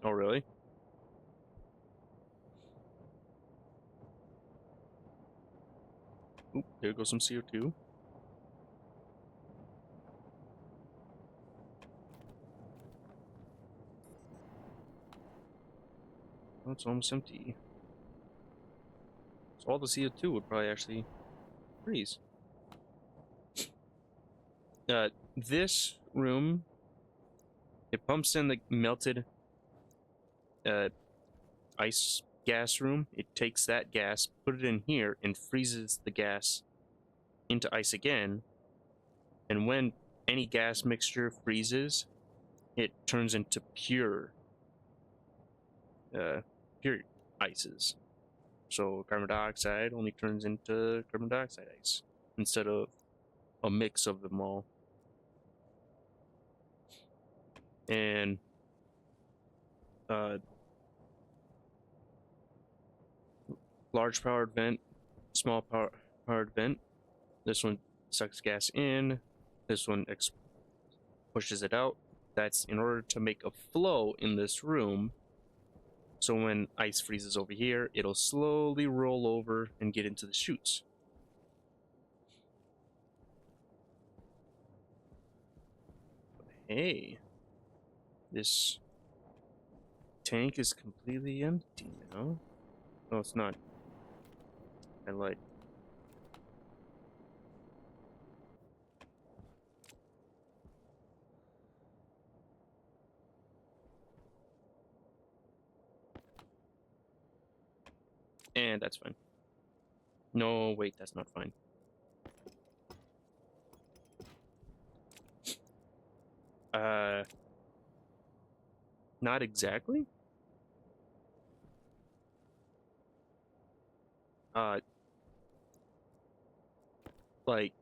Oh, really? Oop, there goes some CO2. Oh, it's almost empty. So all the CO2 would probably actually freeze. This room, it pumps in the melted ice gas room. It takes that gas, put it in here, and freezes the gas into ice again. And when any gas mixture freezes, it turns into pure ices. So carbon dioxide only turns into carbon dioxide ice instead of a mix of them all. And large powered vent, small powered vent. This one sucks gas in. This one pushes it out. That's in order to make a flow in this room. So when ice freezes over here, it'll slowly roll over and get into the chutes. Hey, this tank is completely empty now. No, it's not. I lied. And that's fine. No, wait, that's not fine. Not exactly. Like,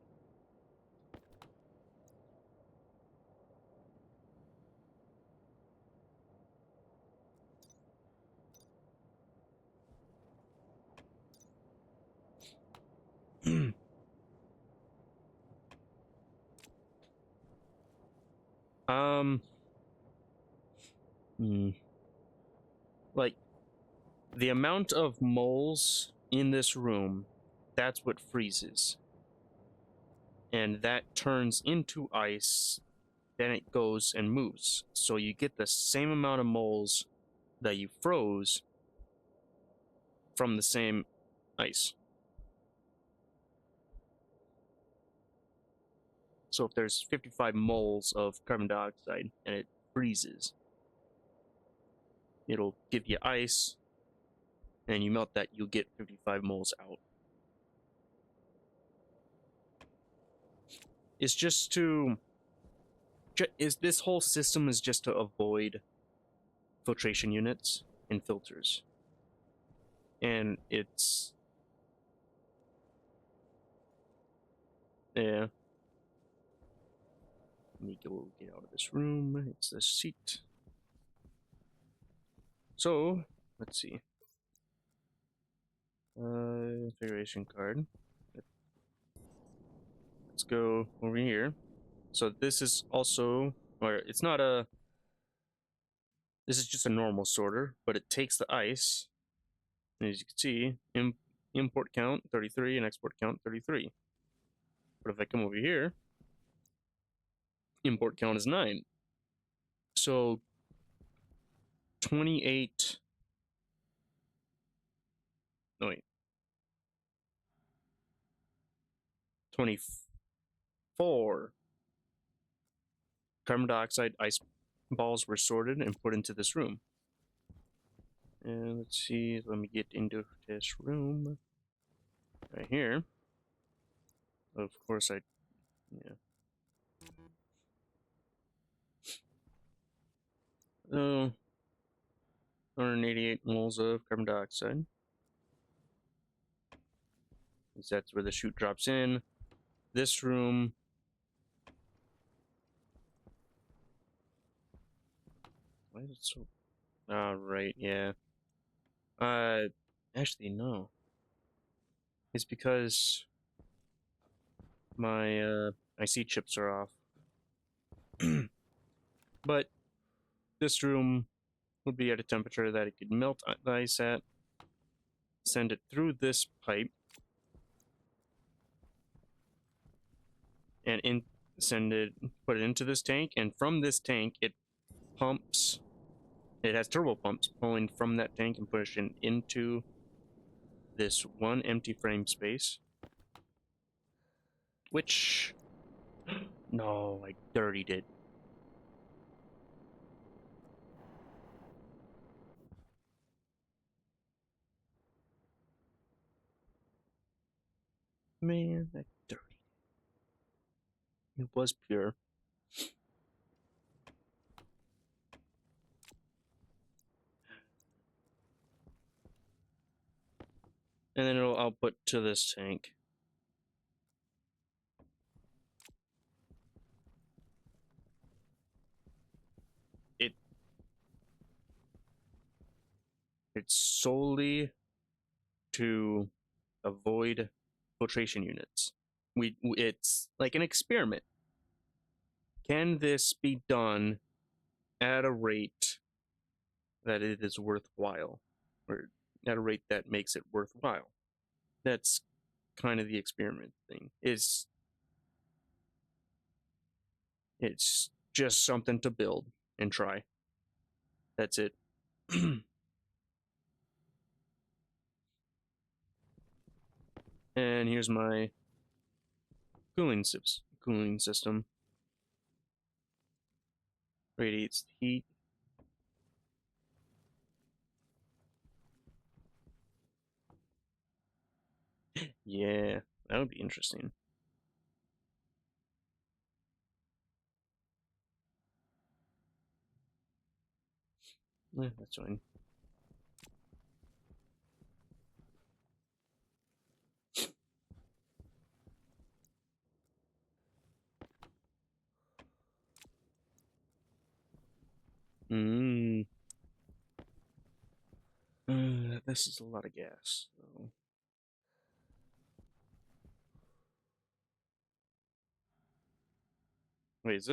um, like, the amount of moles in this room, that's what freezes. And that turns into ice, then it goes and moves. So you get the same amount of moles that you froze from the same ice. So if there's 55 moles of carbon dioxide and it freezes, it'll give you ice, and you melt that, you'll get 55 moles out. It's just to... this whole system is just to avoid filtration units and filters. And it's... yeah. me go get out of this room. It's this seat. So, let's see. Configuration card. Let's go over here. So this is also, or it's not a, this is just a normal sorter, but it takes the ice, and as you can see, import count 33 and export count 33. But if I come over here, import count is 9. So 28, no wait, 24 carbon dioxide ice balls were sorted and put into this room. And let's see, let me get into this room right here. Of course, yeah. Oh, 188 moles of carbon dioxide. That's where the chute drops in. This room. Why is it so? Ah, right, yeah. Actually, no. It's because my IC chips are off. But this room would be at a temperature that it could melt the ice at, send it through this pipe, and put it into this tank, and from this tank it pumps. It has turbo pumps pulling from that tank and pushing into this one empty frame space. Which, no, I dirtied it. Man, that dirty. It was pure. And then it'll output to this tank. It's solely to avoid filtration units. It's like an experiment. Can this be done at a rate that it is worthwhile, or at a rate that makes it worthwhile? That's kind of the experiment thing. It's just something to build and try. That's it. And here's my cooling system. Radiates heat. Yeah, that would be interesting. That's fine. Mm. This is a lot of gas. So. Wait, is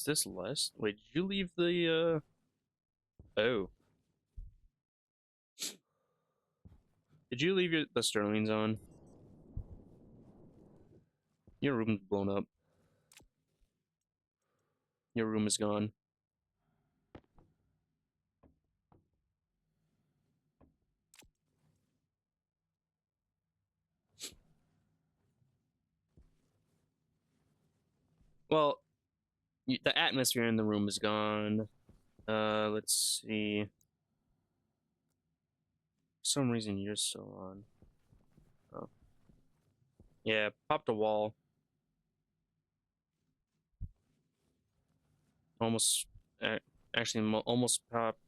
this less? Wait, did you leave the oh. Did you leave the Sterlings on? Your room's blown up. Your room is gone. Well, the atmosphere in the room is gone. Let's see. For some reason you're still on. Oh. Yeah, popped a wall. Almost, actually, almost popped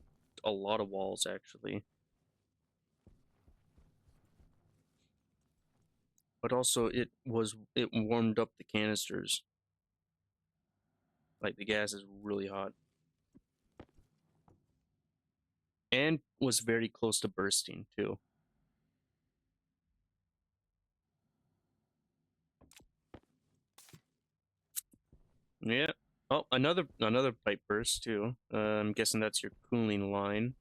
a lot of walls, actually. But also, it warmed up the canisters. Like the gas is really hot. And was very close to bursting too. Yeah. Oh, another pipe burst too. I'm guessing that's your cooling line.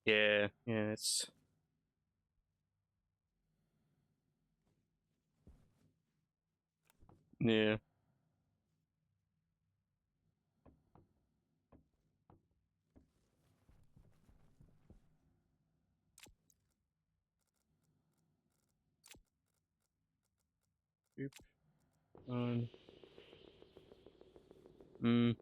Yeah, yeah, it's yeah. Oop, on. Mm.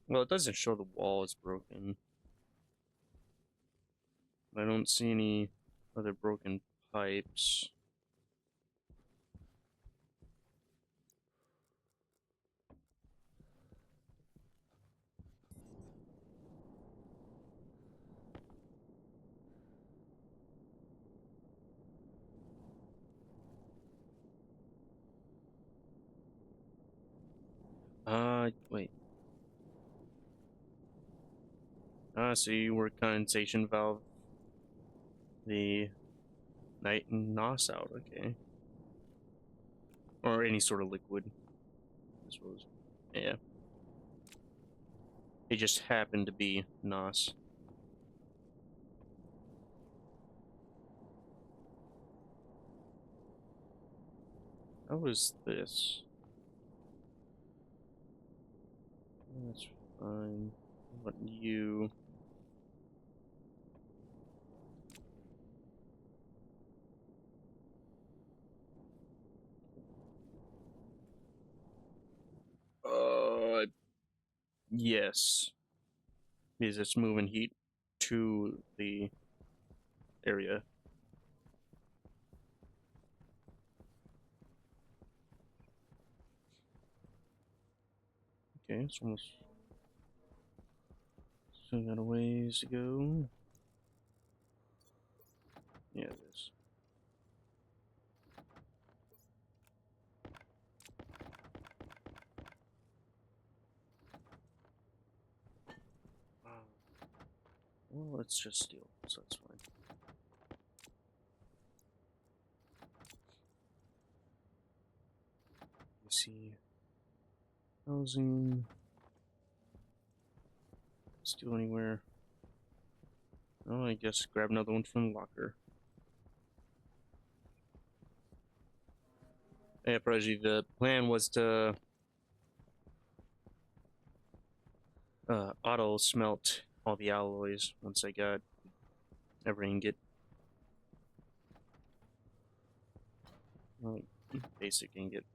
Well, it doesn't show the wall is broken. I don't see any other broken pipes. Wait. So you were condensation valve the night NOS out, okay. Or any sort of liquid, I suppose. Yeah. It just happened to be NOS. How was this? That's fine. What you? Yes. Because it's moving heat to the area. Okay, it's almost still got a ways to go. Yeah, it is. Well, it's just steel, so that's fine. You see, housing, steel anywhere. Oh, I guess grab another one from the locker. Yeah, Prodigy, the plan was to auto smelt all the alloys once I got everything get basic ingot.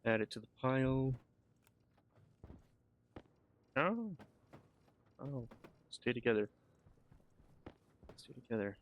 Add it to the pile. Oh, oh, stay together. Stay together.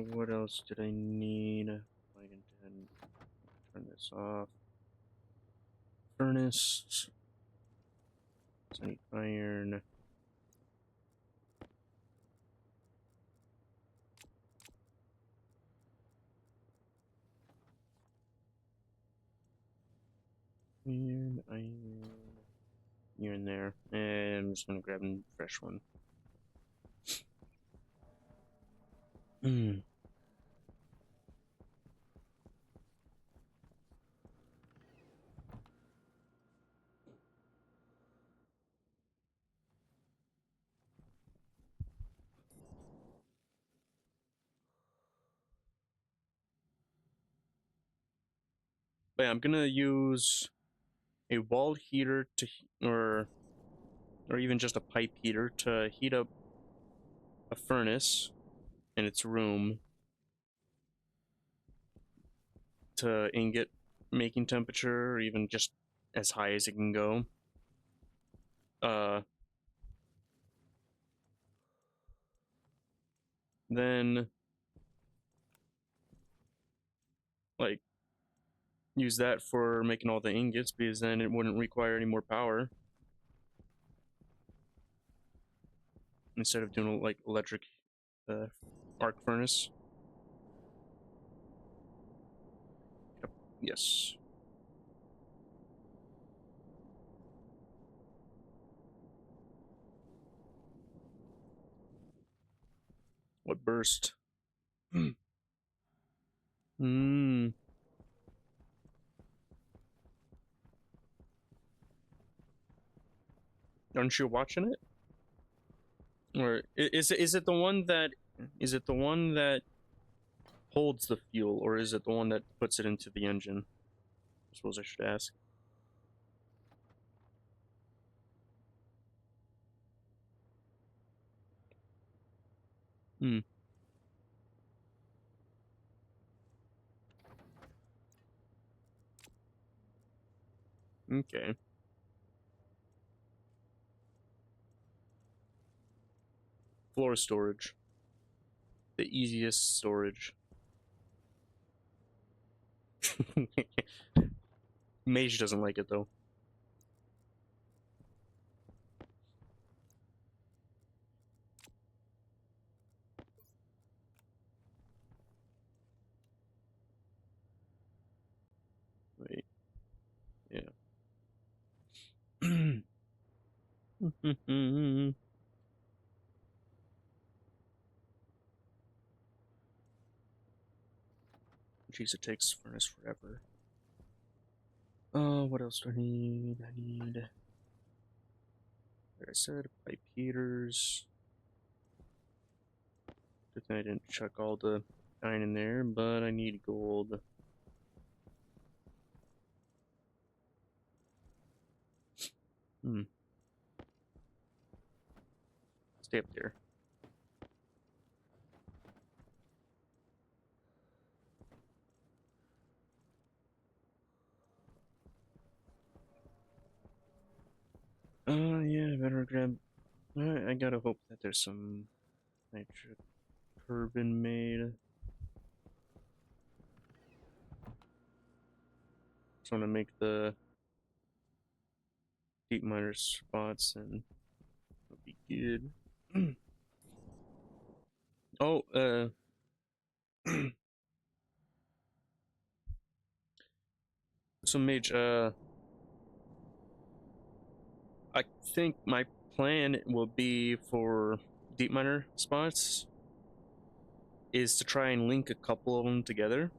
What else did I need? I can turn this off. Furnace. So I need iron. Iron. You're in there. And I'm just gonna grab a fresh one. Hmm. But yeah, I'm gonna use a wall heater to, or even just a pipe heater to heat up a furnace in its room to ingot making temperature, or even just as high as it can go. Uh, then like use that for making all the ingots because then it wouldn't require any more power instead of doing like electric uh, arc furnace. Yep. Yes. What burst? Hmm. Aren't you watching it? Or is it the one that holds the fuel, or is it the one that puts it into the engine? I suppose I should ask. Hmm. Okay. Floor storage. The easiest storage. Mage doesn't like it though. Wait. Yeah. Jeez, it takes furnace forever. What else do I need? I need, like I said, pipe heaters. Good thing I didn't chuck all the iron in there, but I need gold. Hmm. Stay up there. Yeah, I better grab. I gotta hope that there's some nitric carbon made. Just want to make the deep miner spots and it'll be good. Oh, so Mage, I think my plan will be for deep miner spots is to try and link a couple of them together.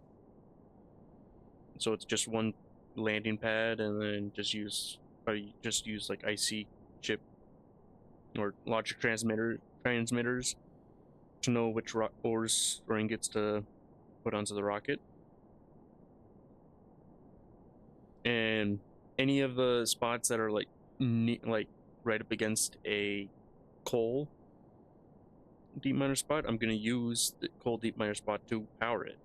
So it's just one landing pad, and then probably just use like IC chip or logic transmitters to know which ores or ingots to put onto the rocket. And any of the spots that are like right up against a coal deep miner spot, I'm gonna use the coal deep miner spot to power it.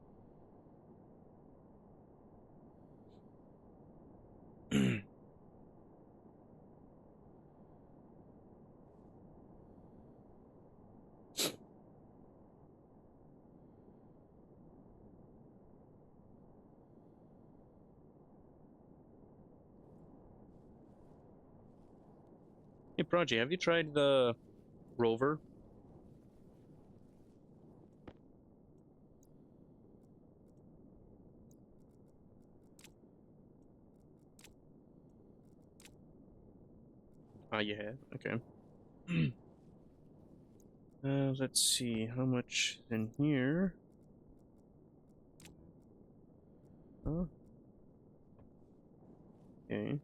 Hey, Prodigy, have you tried the rover? Ah, you have? Okay. Let's see, how much is in here? Oh, okay.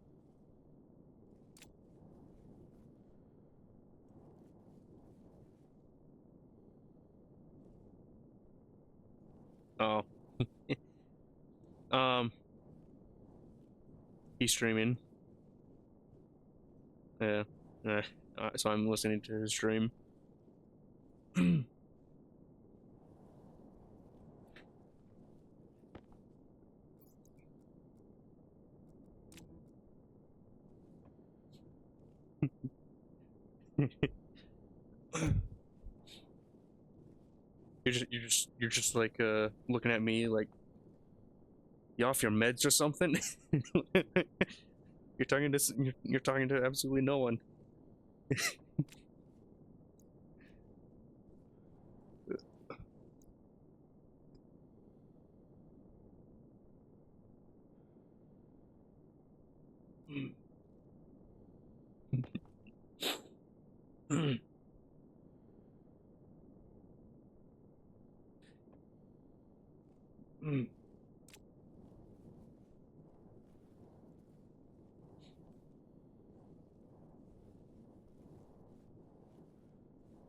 Oh. um, he's streaming. Yeah. So I'm listening to his stream. You're just like looking at me like you off your meds or something. You're talking to absolutely no one.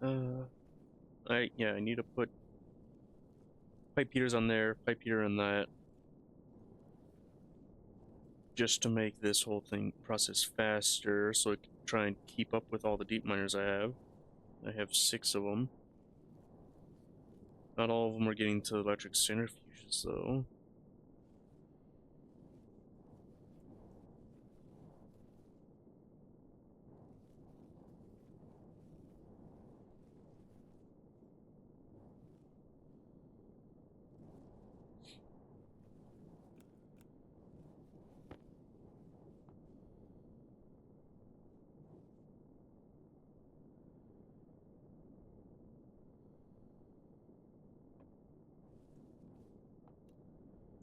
uh, I need to put pipe heaters on there, pipe heater on that, just to make this whole thing process faster, so it can try and keep up with all the deep miners I have. I have 6 of them. Not all of them are getting to electric centrifuges though.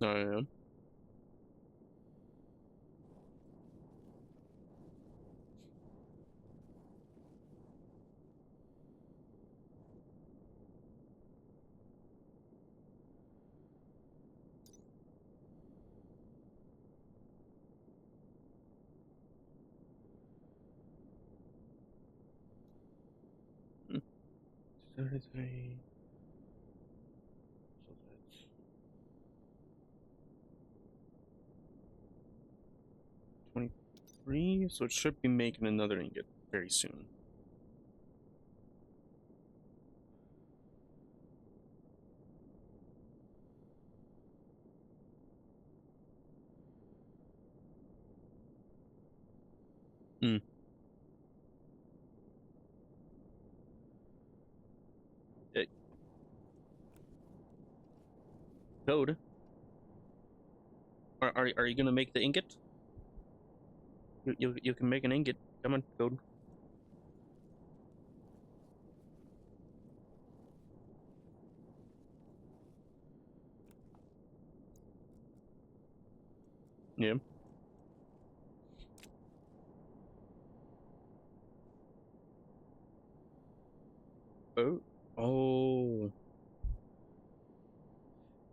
I am. Hmm. 33. So that's 23. So it should be making another ingot very soon. Hmm. Eh, Code. Are you gonna make the ingot? You can make an ingot. Come on, Code. Yeah. Oh. Oh.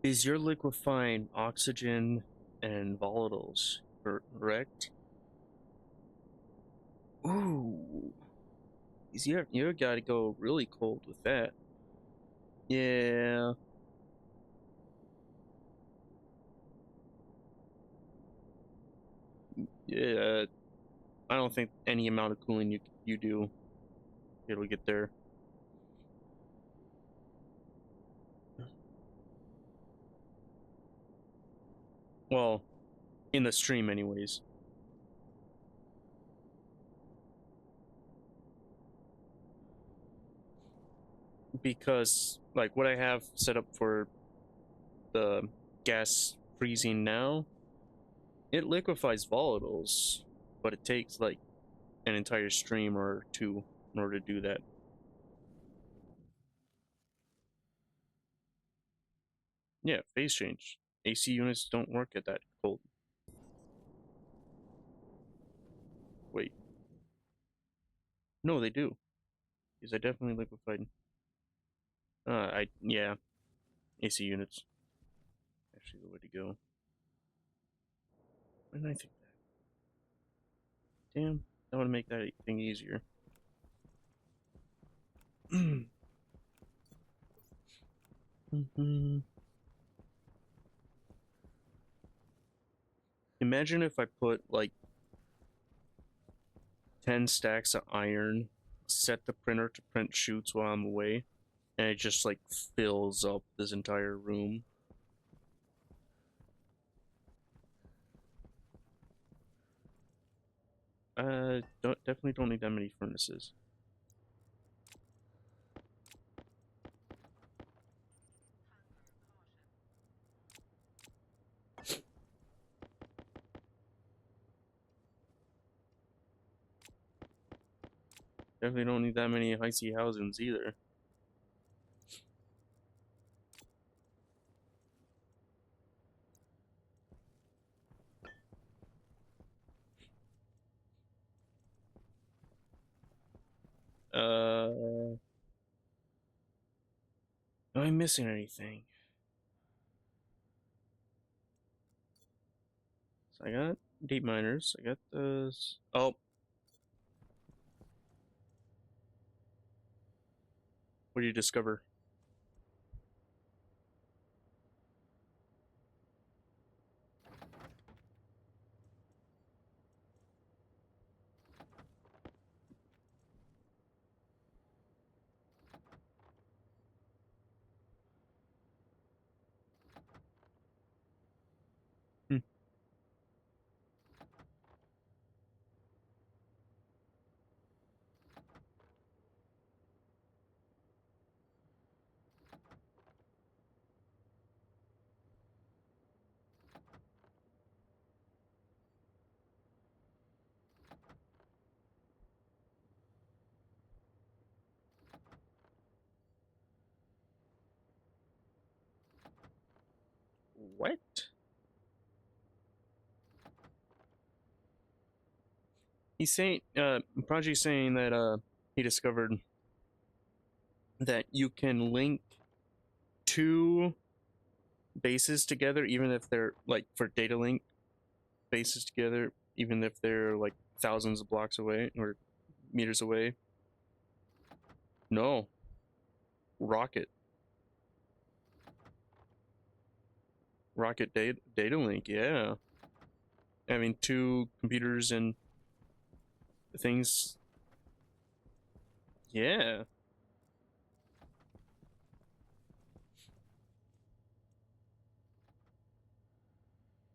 Is your liquefying oxygen and volatiles correct? Ooh. You gotta go really cold with that. Yeah. Yeah. I don't think any amount of cooling you do, it'll get there. Well, in the stream anyways. Because like what I have set up for the gas freezing now, it liquefies volatiles, but it takes like an entire stream or two in order to do that. Yeah, phase change. AC units don't work at that cold. Wait. No, they do. Because I definitely liquefied. Yeah, AC units. Actually, the way to go. Why didn't I think that? Damn, that would make that thing easier. Imagine if I put like 10 stacks of iron, set the printer to print shoots while I'm away, and it just like fills up this entire room. Definitely don't need that many furnaces. Definitely don't need that many icy housings either. Am I missing anything? So I got deep miners. I got those. Oh, what do you discover? Hmm. What? He's saying, Prodigy's saying that, he discovered that you can link two bases together, even if they're, like, for data link bases together, even if they're, like, thousands of blocks away, or meters away. No. Rocket. Rocket data link, yeah. I mean, two computers and things. Yeah.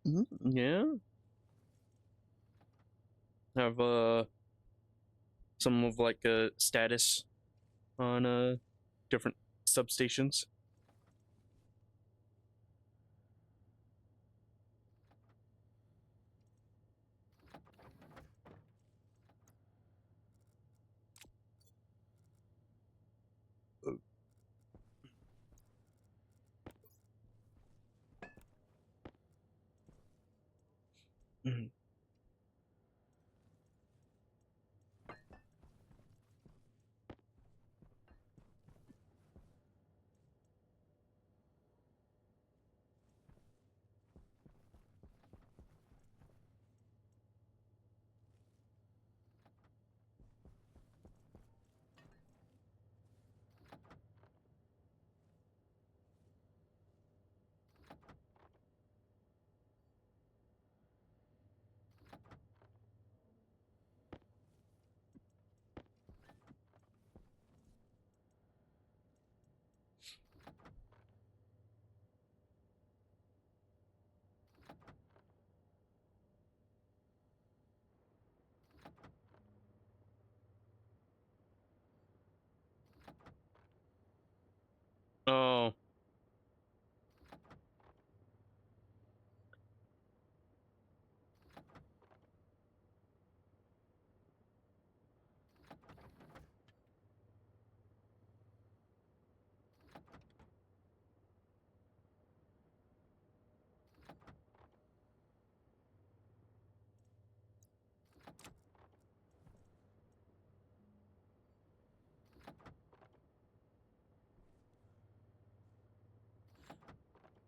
Yeah. Have some of like a status on different substations. Mhm.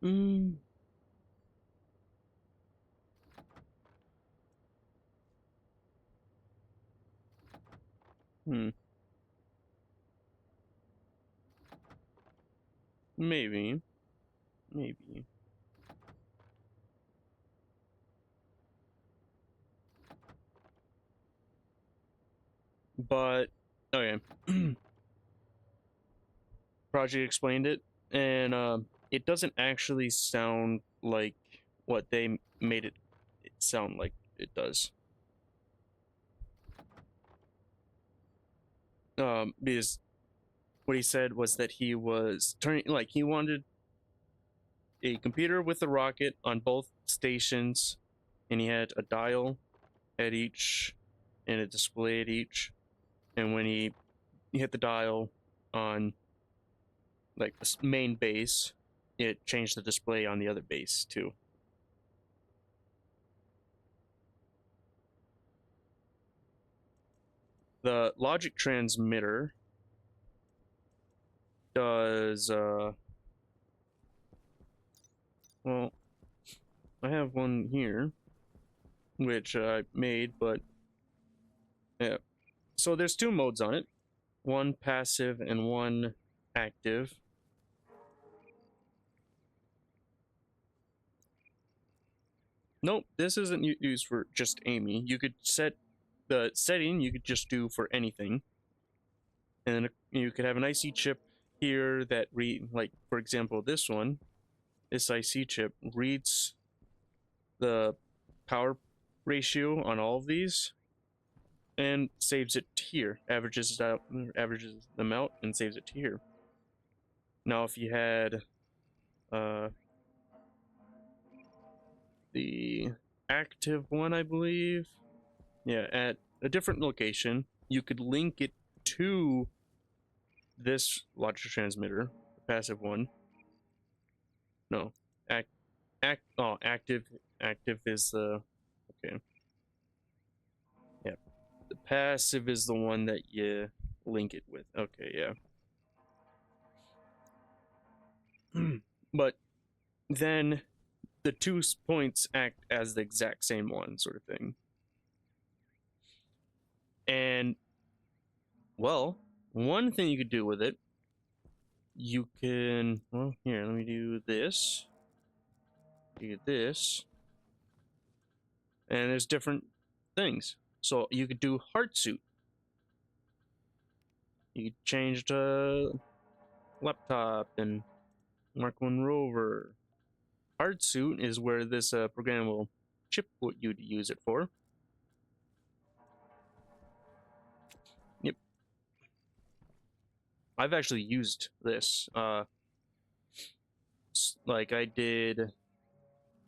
Mm. Hmm. Maybe. Maybe. But okay. Project explained it, and it doesn't actually sound like what they made it sound like it does. Because what he said was that he was turning, like, he wanted a computer with a rocket on both stations, and he had a dial at each and a display at each. And when he hit the dial on like the main base, it changed the display on the other base too. The logic transmitter does well, I have one here which I made, but yeah. So there's two modes on it, one passive and one active. Nope, this isn't used for just Amy. You could set the setting, you could just do for anything. And then you could have an IC chip here that like, for example, this one, this IC chip reads the power ratio on all of these and saves it here, averages them out and saves it to here. Now if you had uh the active one, I believe, yeah, at a different location, you could link it to this logic transmitter, the passive one. No, active is the okay. Yeah, the passive is the one that you link it with. Okay, yeah. But then the two points act as the exact same one, sort of thing. And well, one thing you could do with it, you can, well, here, let me do this. Do this. And there's different things. So you could do heart suit. You could change to laptop and Mark One rover. Heart suit is where this programmable chip you'd use it for. Yep. I've actually used this. Like I did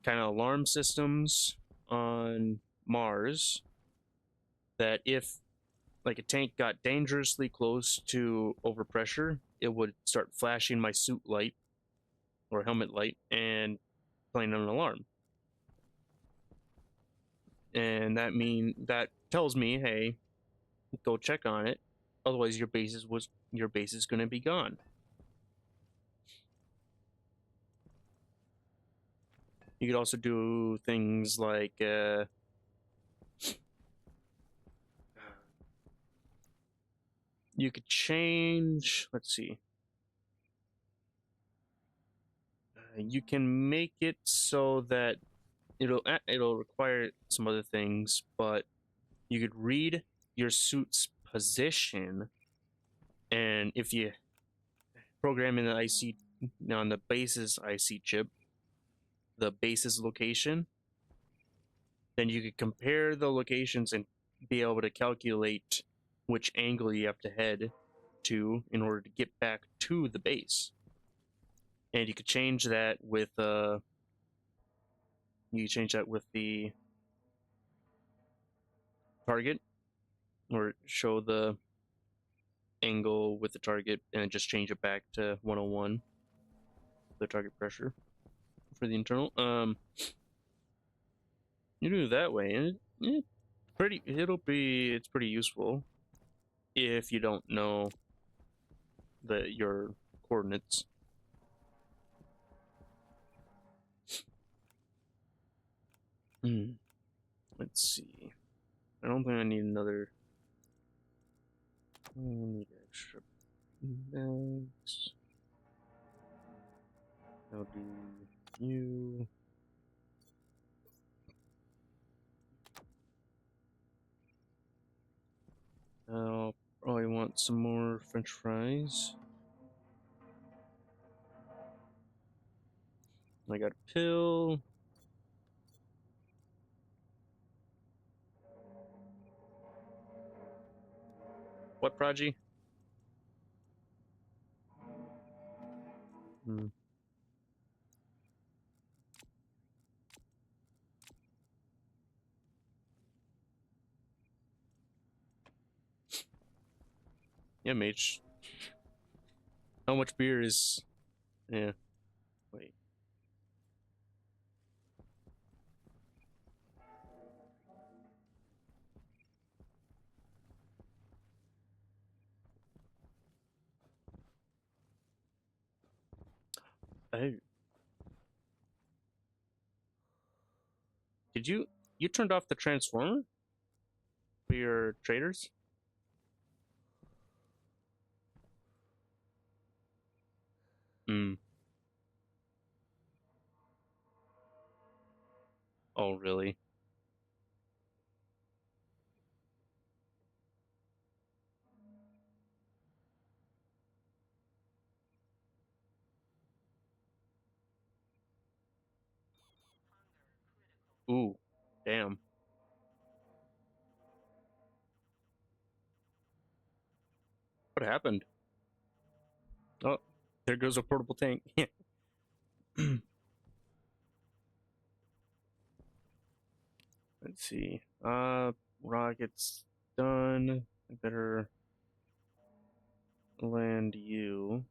kind of alarm systems on Mars that if like a tank got dangerously close to overpressure, it would start flashing my suit light or helmet light and playing an alarm. And that tells me, hey, go check on it. Otherwise your base is gonna be gone. You could also do things like you could change, let's see. You can make it so that it'll require some other things, but you could read your suit's position, and if you program in the IC on the base's IC chip, the base's location, then you could compare the locations and be able to calculate which angle you have to head to in order to get back to the base. And you could change that with the target, or show the angle with the target and just change it back to 101, the target pressure for the internal. You do it that way, and it's pretty useful if you don't know your coordinates. Hmm. Let's see. I don't think I need another. I need extra bags. I'll do you. I'll probably want some more French fries. I got a pill. What, Prodigy? Hmm. Yeah, mage. How much beer is. Yeah. Wait. Oh. Did you. You turned off the transformer for your traders? Hmm. Oh, really? Ooh. Damn. What happened? Oh, there goes a portable tank. Let's see. Rocket's done. I better land you.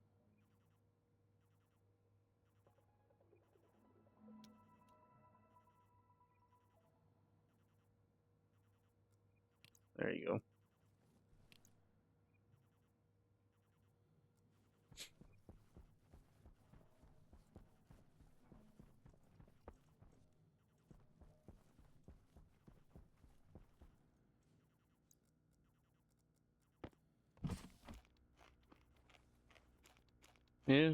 There you go. Yeah.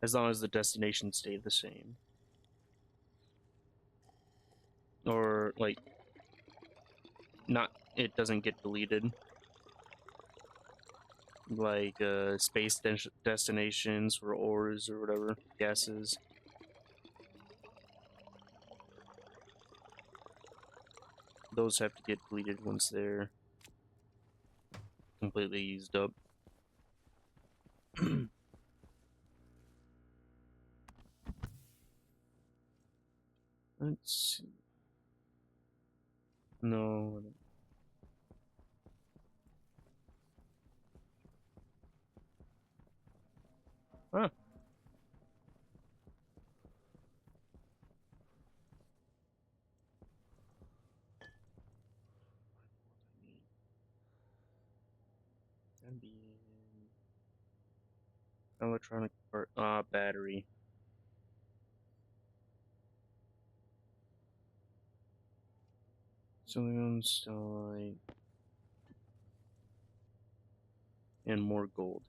As long as the destination stayed the same. Or, like, not, it doesn't get deleted. Like, space destinations for ores or whatever, gases. Those have to get deleted once they're completely used up. Let's see. No. Huh. That'd be electronic part. Battery. Silicon, starlight, and more gold.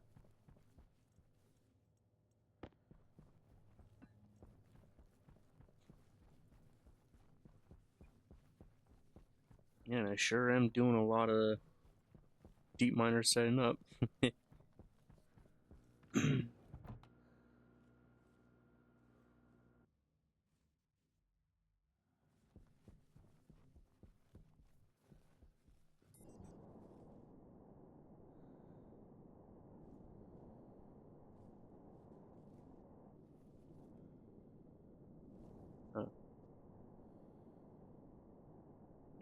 Yeah, and I sure am doing a lot of deep miner setting up. Uh,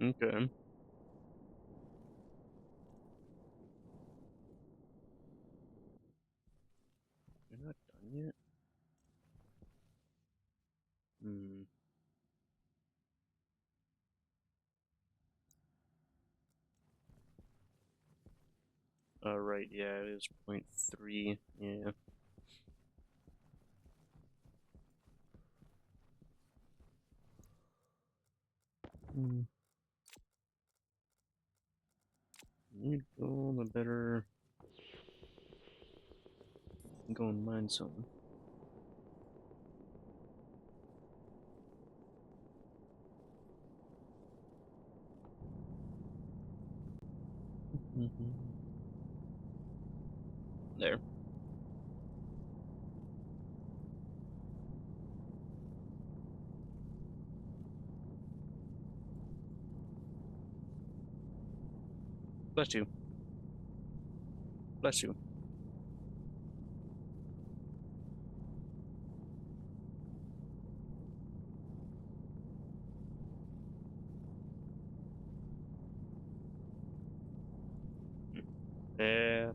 okay. You're not done yet? Hmm. Right, yeah, it is 0.3. Yeah. You go, the better. Go and mine some. There. Bless you. Bless you. Yeah.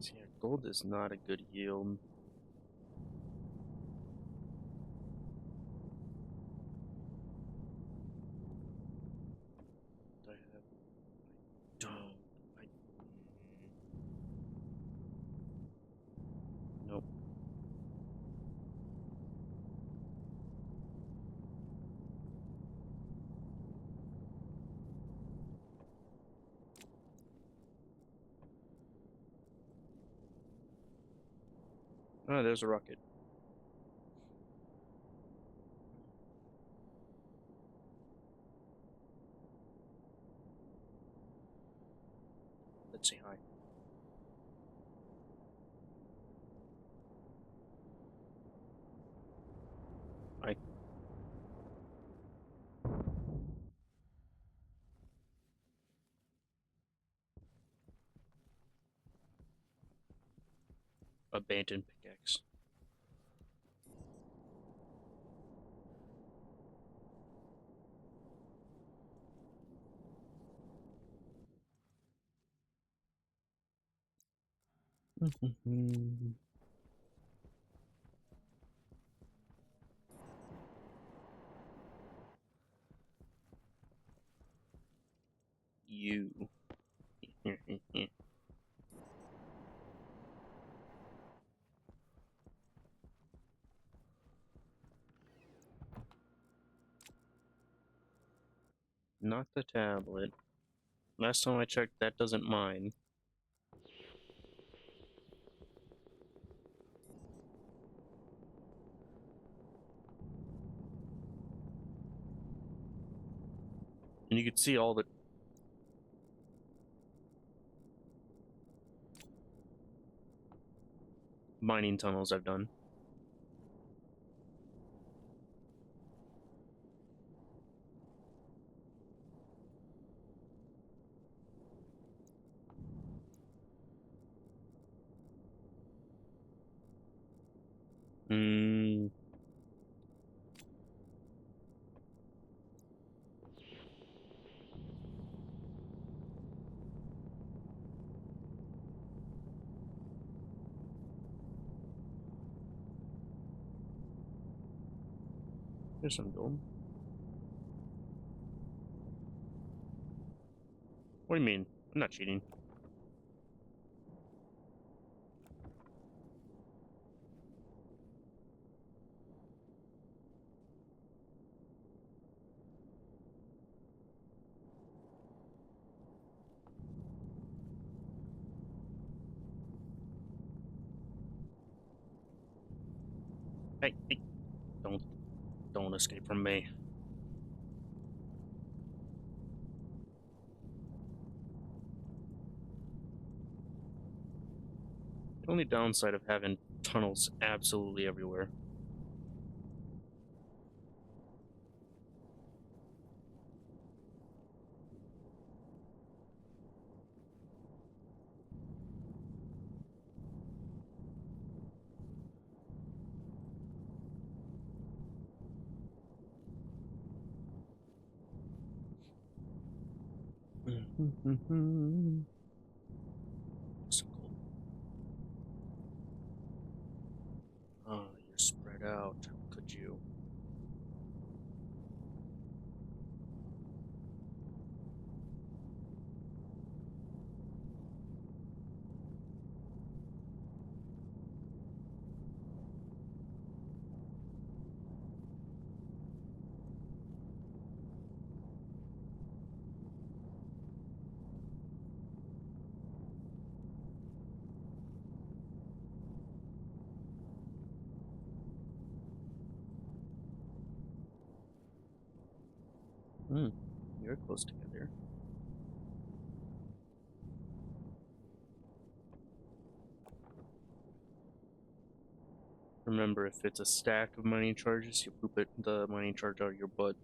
See, yeah, gold is not a good yield. I have. I don't. I. Nope. Oh, there's a rocket. Let's say hi. Hi. Abandoned pickaxe. You. Not the tablet. Last time I checked, that doesn't mine. And you can see all the mining tunnels I've done. Hmm. There's some gold. What do you mean? I'm not cheating. Hey, hey, don't escape from me. The only downside of having tunnels absolutely everywhere. Some gold. Oh, you're spread out. Hmm, you're close together. Remember, if it's a stack of mining charges, you poop the mining charge out of your butt.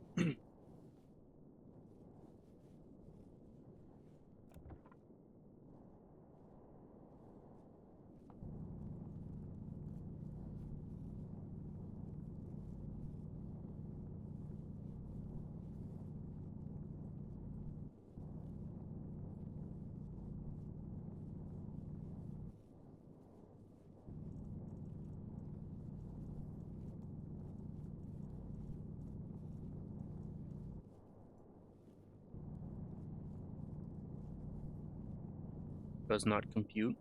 Does not compute.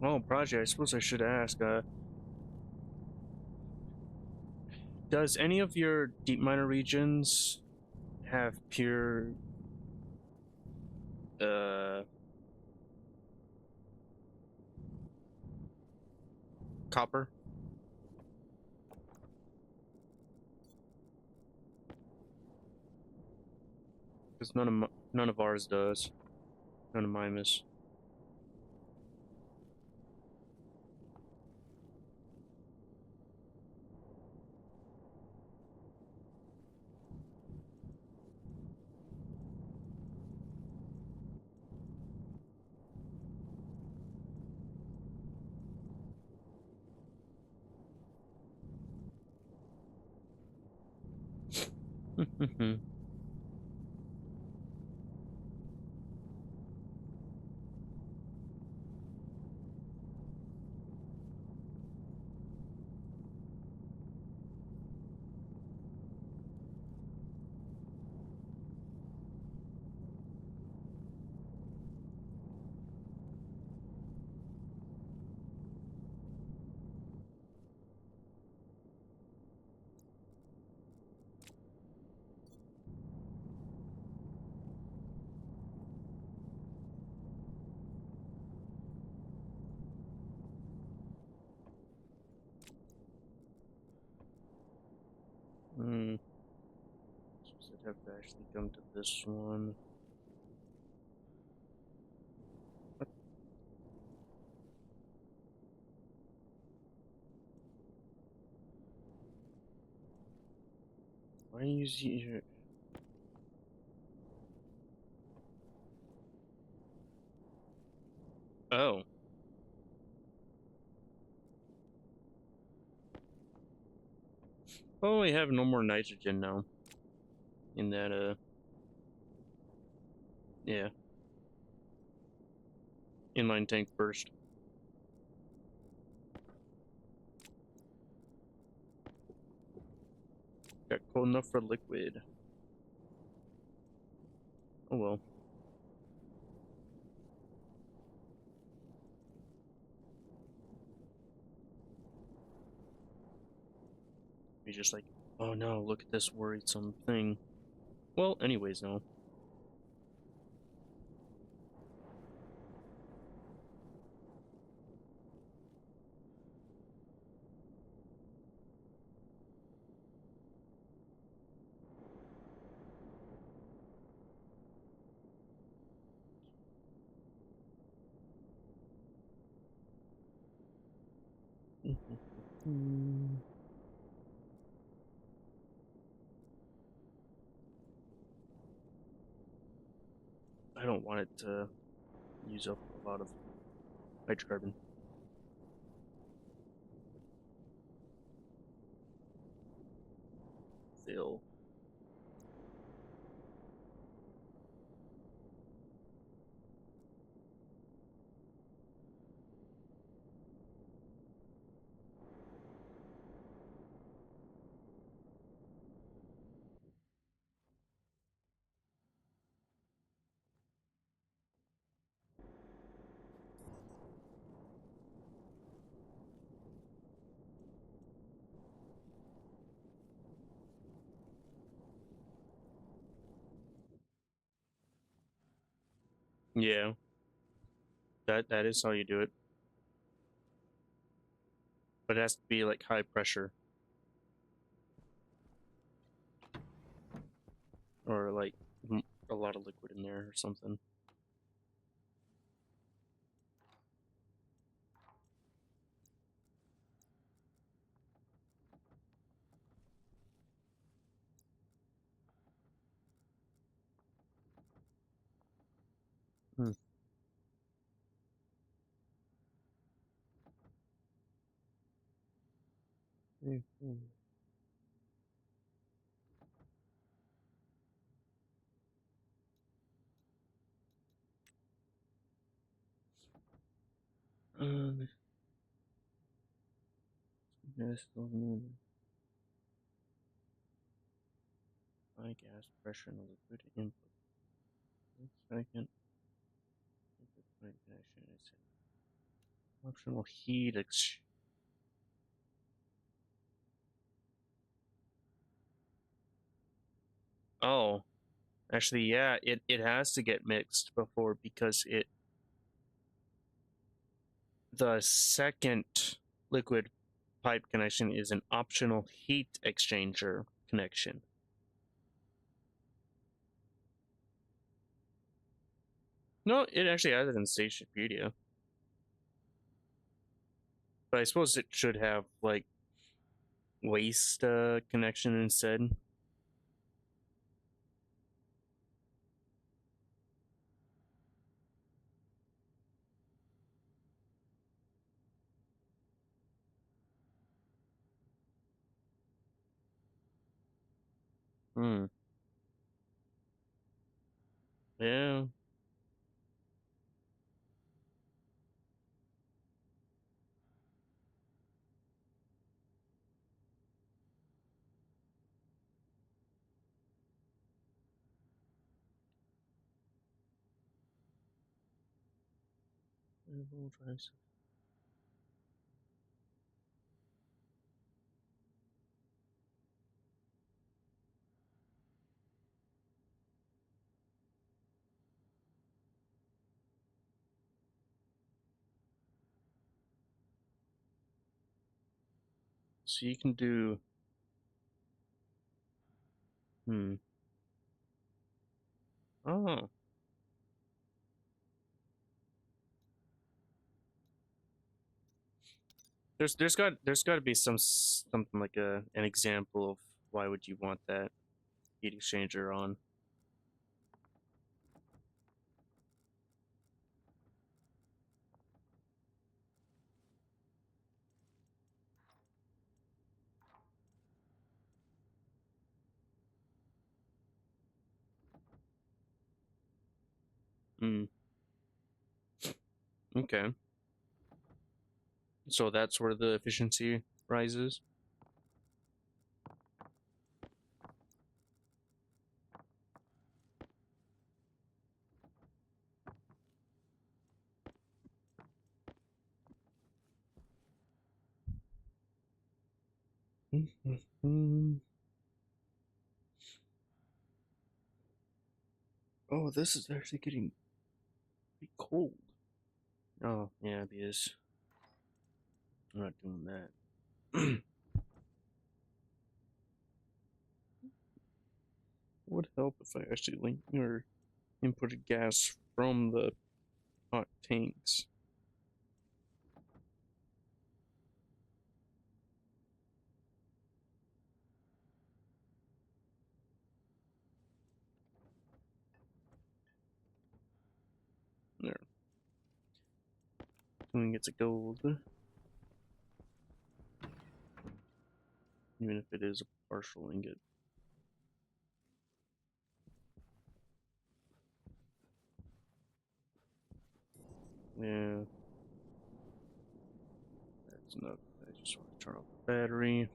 Oh, Project, I suppose I should ask, does any of your deep miner regions have pure, uh, copper? Because none of ours does. None of Miamas. Hmm. Suppose I'd have to actually come to this one. What? Why use your... Oh. Oh, we have no more nitrogen now. In that, yeah. Inline tank burst. Got cold enough for liquid. Oh well. He's just like, oh no, look at this worrisome thing. Well, anyways, no. I don't want it to use up a lot of hydrocarbon. fill. Yeah, that is how you do it. But it has to be like high pressure. Or like a lot of liquid in there or something. Hmm. Um, yes, high gas pressure and liquid input. Second, liquid pipe connection is optional heat Oh, actually, yeah, it has to get mixed before because the second liquid pipe connection is an optional heat exchanger connection. No, it actually has it in Stationpedia. But I suppose it should have like waste connection instead. Hmm. Yeah. So you can do. Hmm. Oh. There's got to be something like an example of why would you want that heat exchanger on. Hmm. Okay. So that's where the efficiency rises. Mhm. Oh, this is actually getting pretty cold. Oh, yeah, it is. I'm not doing that. Would help if I actually link or inputted gas from the hot tanks. There. Assuming it's a gold. Even if it is a partial ingot. Yeah. That's enough. I just want to turn off the battery.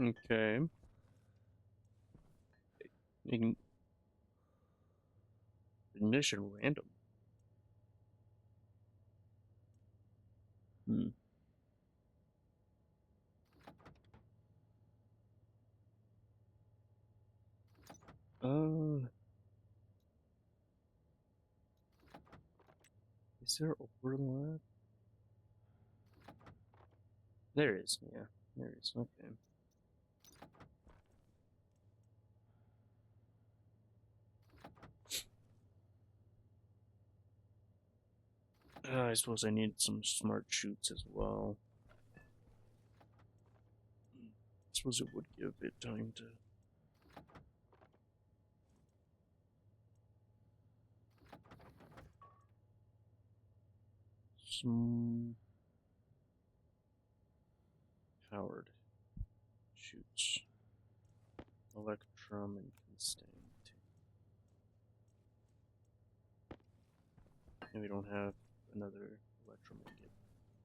Okay. Ignition random. Hmm. Uh, is there overlap? There is, yeah. There is, okay. I suppose I need some smart shoots as well. I suppose it would give it time to. Some powered shoots. Electrum and Constant. And we don't have another Electrum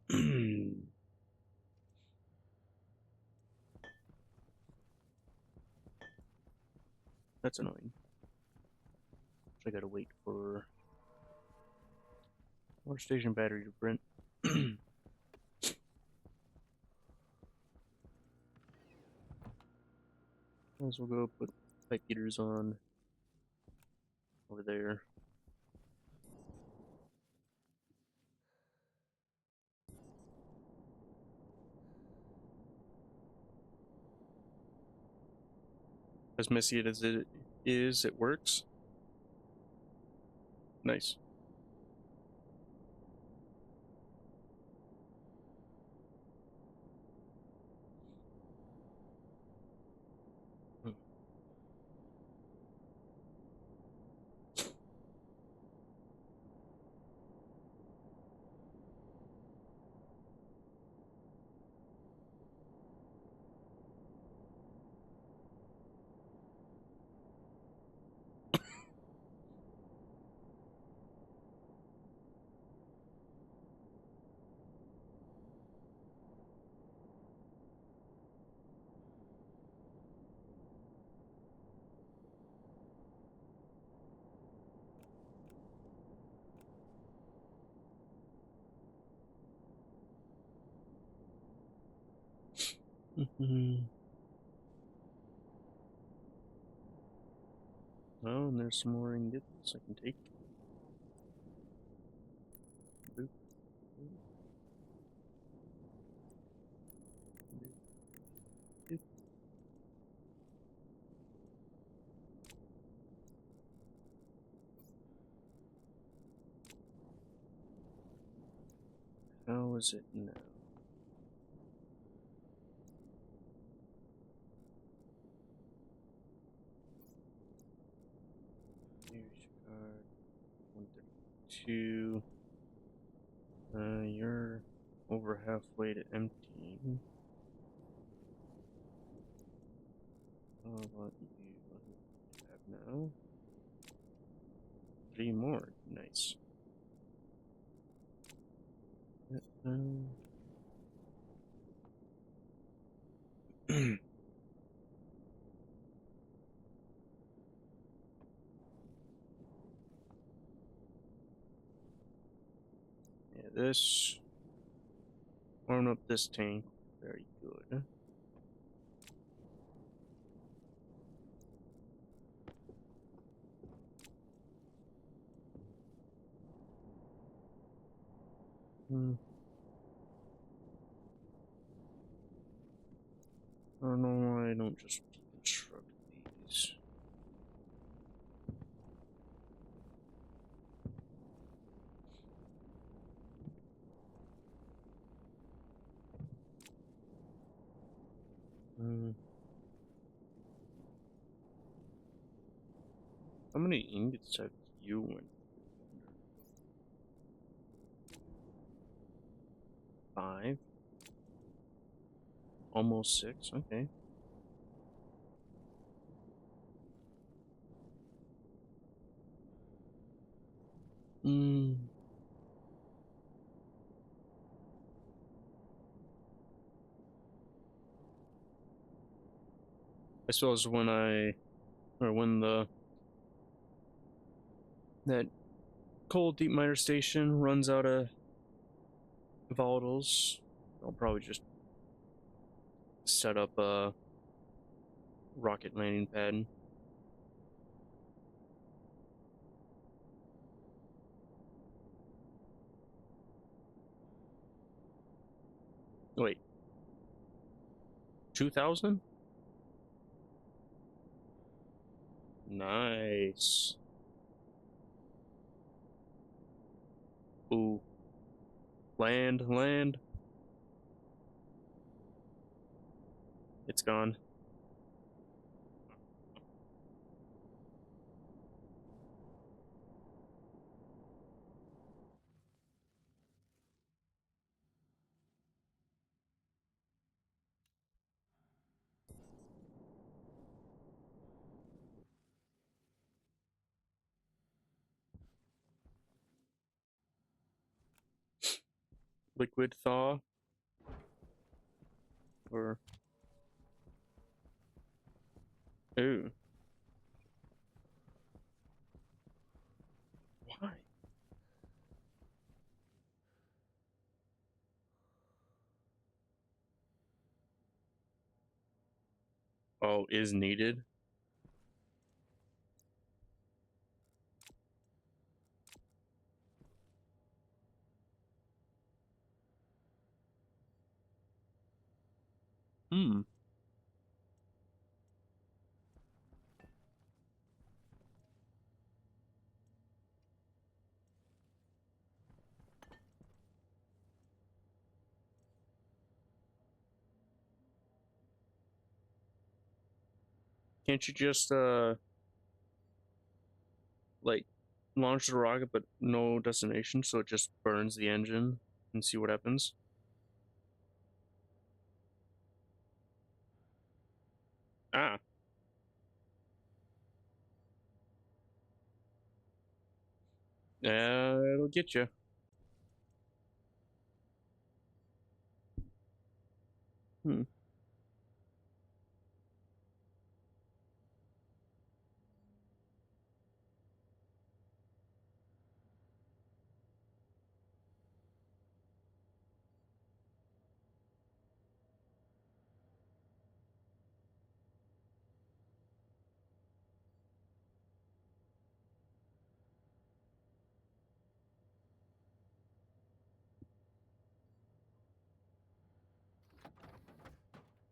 ingot. That's annoying. So I gotta wait for more station battery to print. Might as well go put pipe heaters on over there. As messy as it is, it works. Nice. Oh, and there's some more ingots I can take. Boop, boop, boop, boop. How is it now? Here's your card. 132. You're over halfway to empty. How about you have now? 3 more. Nice. Yeah, this. Warm up this tank. Very good. Hmm. I don't know why I don't just deconstruct these. How many ingots have you went? 5? Almost 6, okay. I suppose when that cold deep miner station runs out of volatiles, I'll probably just set up a rocket landing pad. Wait, 2,000? Nice. Ooh. Land. It's gone. Liquid thaw? Or... Ooh. Why? Oh, is needed? Hmm. Can't you just, like, launch the rocket but no destination, so it just burns the engine and see what happens? Ah. It'll get you. Hmm.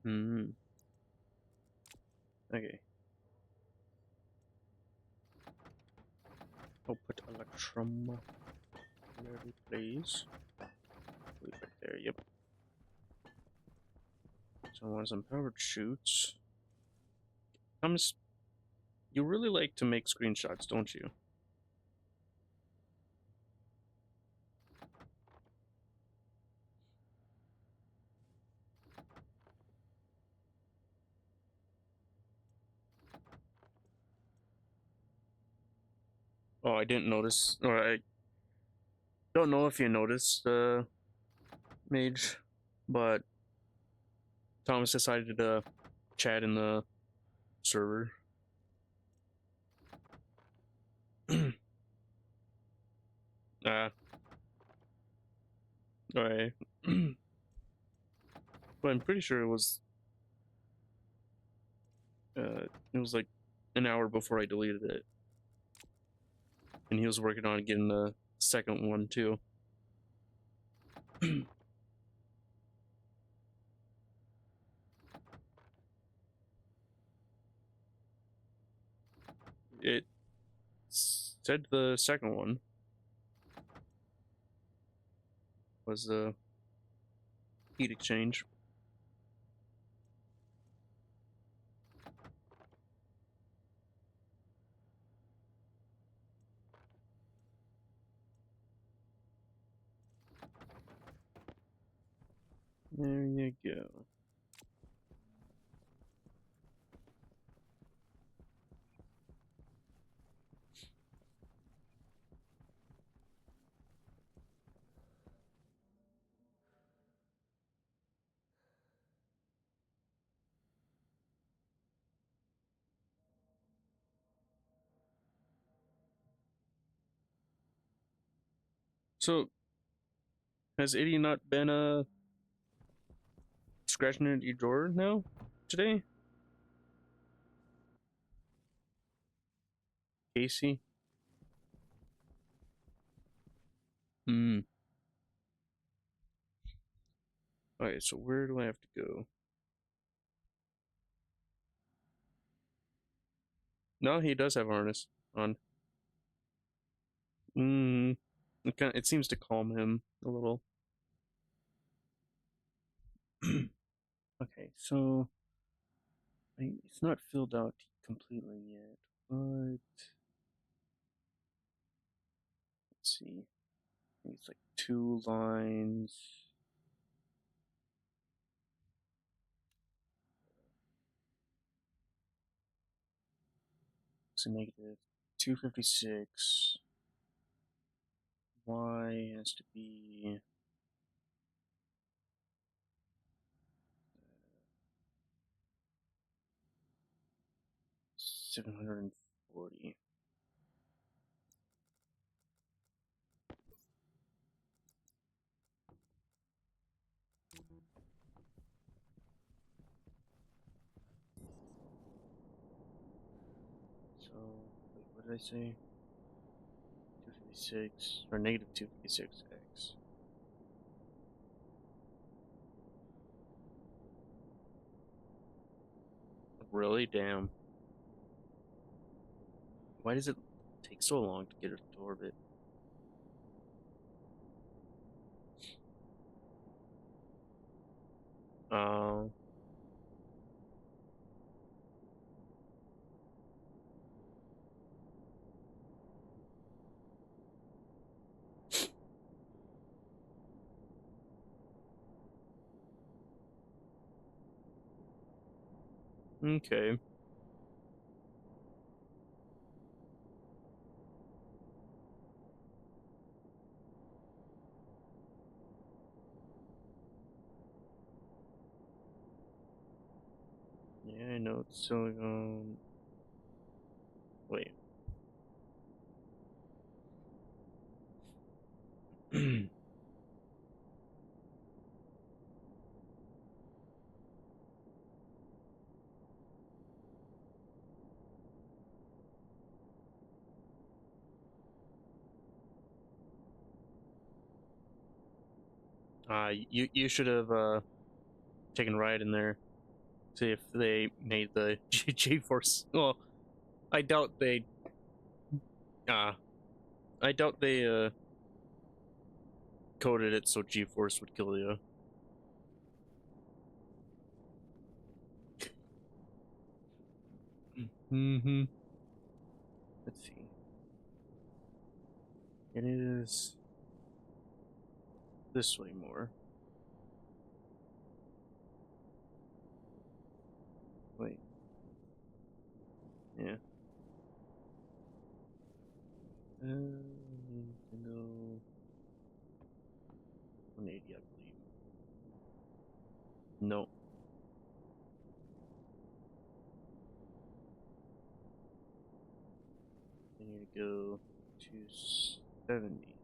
Hmm. Okay. I'll put electrum where we please. Leave it there, yep. So I want some powered chutes. Thomas, you really like to make screenshots, don't you? Oh, I didn't notice, or I don't know if you noticed, Mage, but Thomas decided to chat in the server. Alright. But I'm pretty sure it was like an hour before I deleted it. And he was working on getting the second one too. It said the second one was the heat exchange. There you go. So, has Eddie not been scratching at your door now today, Casey? Hmm. Alright, so where do I have to go? No, he does have harness on. Hmm. It seems to calm him a little. Okay, so it's not filled out completely yet, but let's see. I think it's like 2 lines. So negative 256. Y has to be 740. So, wait, what did I say? 256, or negative 256x. Really? Damn. Why does it take so long to get it to orbit? Uh, okay. Yeah, I know it's silicone. Wait. You should have taken a ride in there. See if they made the G-force. Well, I doubt they. Uh, I doubt they coded it so G-force would kill you. Mm-hmm. Let's see. It is this way more. Wait. Yeah. Nintendo 180, I believe. No. I need to go to 70.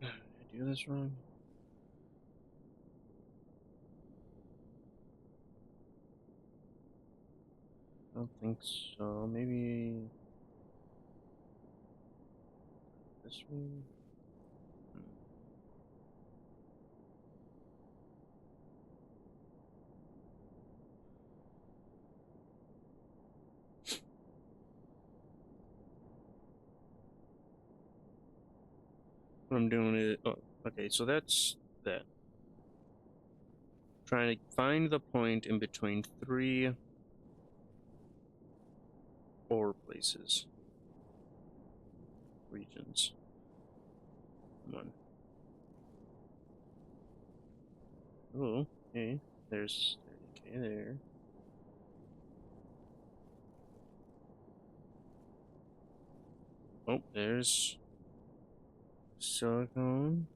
Did I do this wrong? I don't think so. Maybe this one? Hmm. I'm doing is, oh, okay, so that's that. Trying to find the point in between 4 places. Regions. Come on. Oh, okay. There's 30k there. Oh, there's silicone.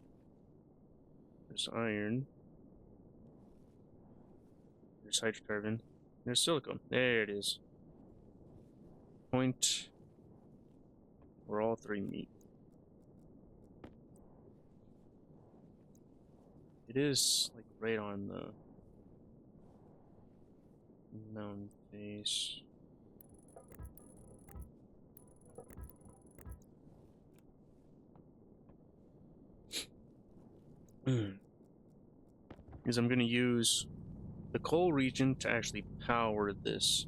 There's iron. There's hydrocarbon. There's silicone. There it is. Point where all 3 meet. It is like right on the mountain face. Because I'm going to use the coal region to actually power this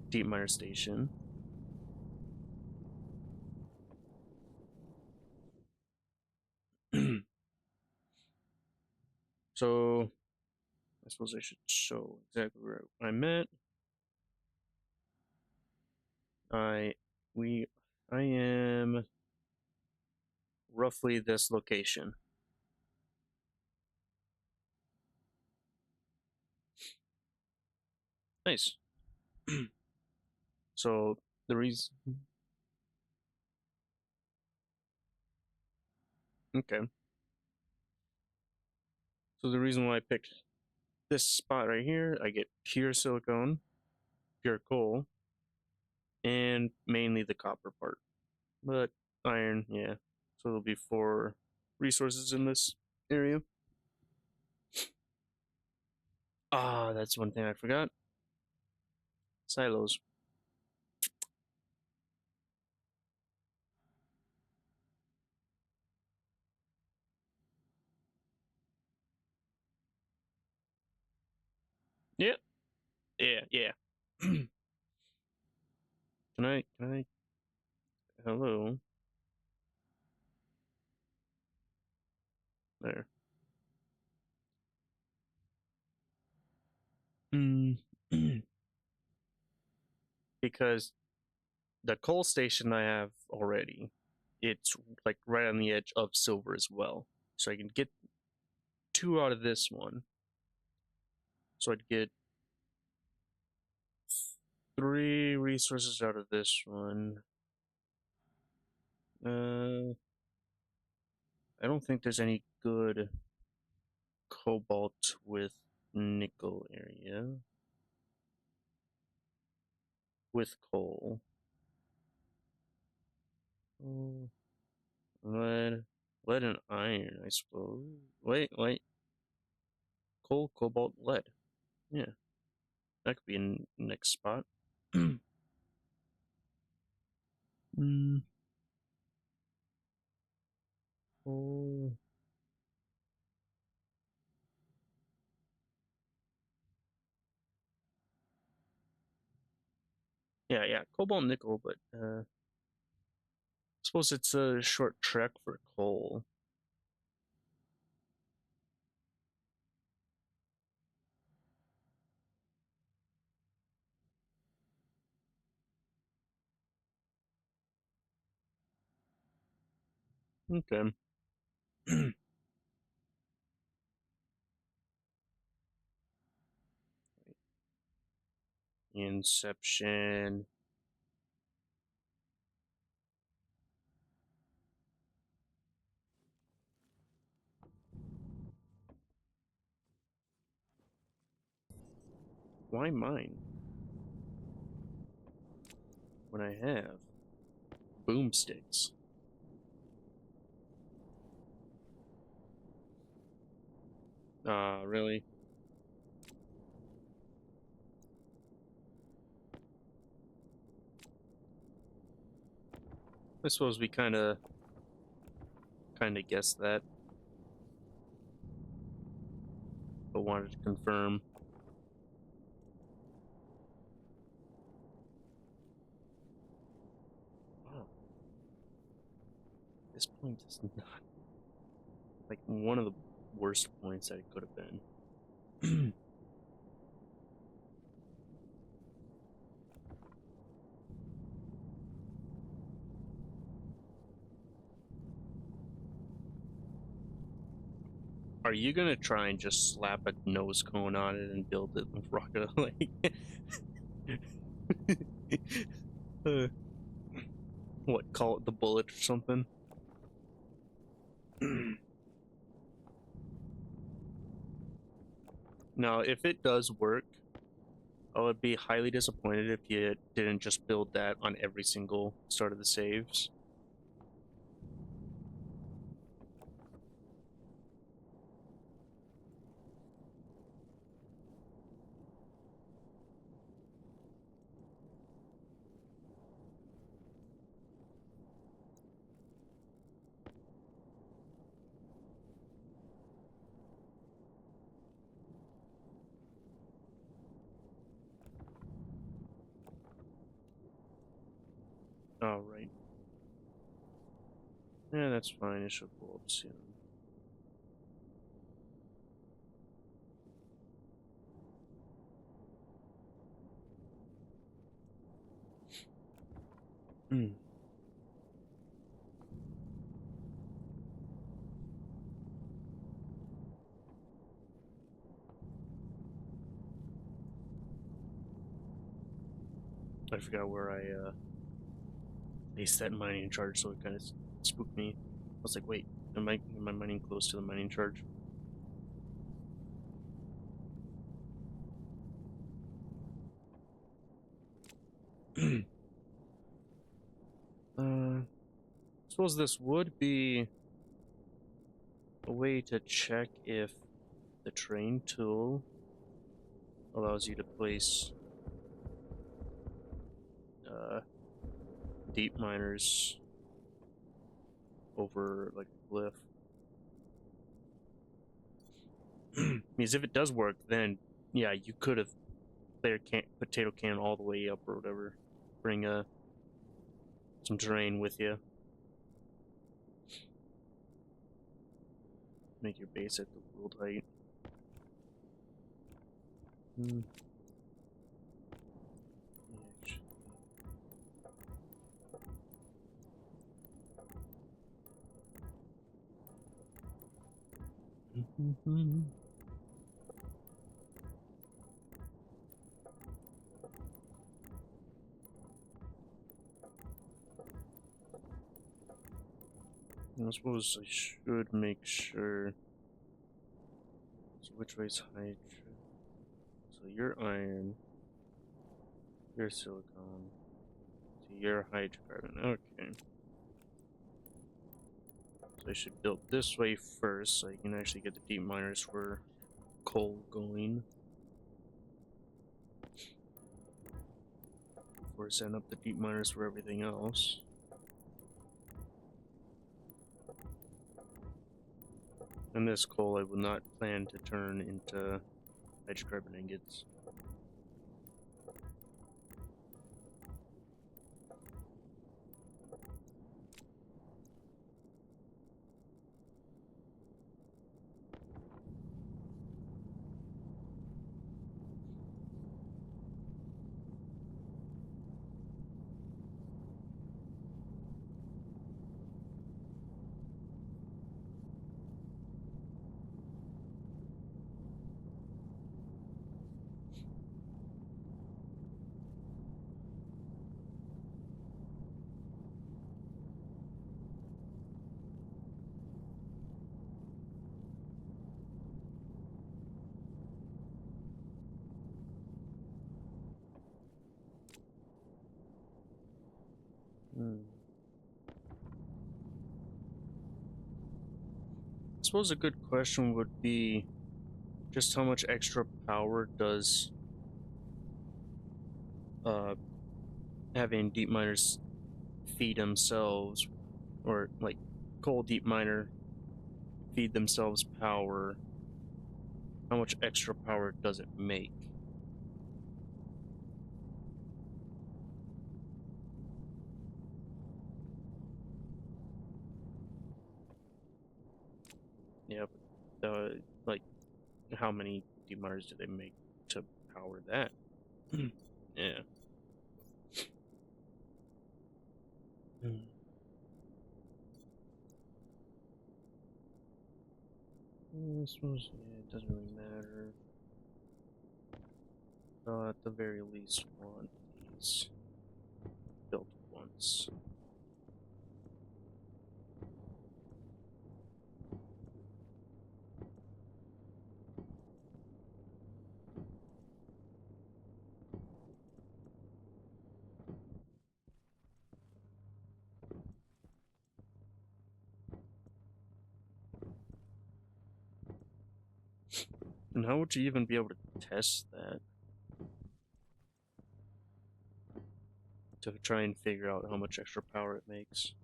deep miner station. So I suppose I should show exactly where I'm at. I am roughly this location. Nice. So the reason, okay. So the reason why I picked this spot right here, I get pure silicone, pure coal, and mainly the copper part. But iron, yeah. So there'll be 4 resources in this area. Ah, that's one thing I forgot. Silos. Yeah, yeah. Can I, hello? There. Mm. Because the coal station I have already, it's like right on the edge of silver as well. So I can get 2 out of this one. So I'd get 3 resources out of this one. I don't think there's any good cobalt with nickel area with coal. Oh, lead and iron, I suppose. Wait. Coal, cobalt, lead. Yeah, that could be in next spot. mm. Oh. Yeah, cobalt, nickel, but I suppose it's a short trek for coal. Okay. Inception. Why mine? When I have boomsticks. Really? I suppose we kinda guessed that, but wanted to confirm. Oh. This Point is not like one of the worst points that it could have been. Are you gonna try and just slap a nose cone on it and build it with rocket like uh, what, call it the bullet or something? Now, if it does work, I would be highly disappointed if you didn't just build that on every single start of the saves. Oh, right. Yeah, that's fine. It should blow up soon. Hmm. I forgot where I placed that mining charge, so it kind of spooked me. I was like, wait, am I mining close to the mining charge? I suppose this would be a way to check if the train tool allows you to place deep miners over like a cliff. Because if it does work, then yeah, you could have potato can all the way up or whatever. Bring some terrain with you. Make your base at the world height. Hmm. I suppose I should make sure. So which way's hydra? So you're iron. You're silicon. So you're hydrocarbon. Okay. So I should build this way first so you can actually get the deep miners for coal going. Before setting up the deep miners for everything else. And this coal I will not plan to turn into hydrocarbon ingots. I suppose a good question would be just how much extra power does having deep miners feed themselves, or like coal deep miner feed themselves power, how much extra power does it make? Yeah, but like, how many deep miners do they make to power that? Yeah. I suppose, yeah, it doesn't really matter. At the very least, want these built once. And how would you even be able to test that? To try and figure out how much extra power it makes.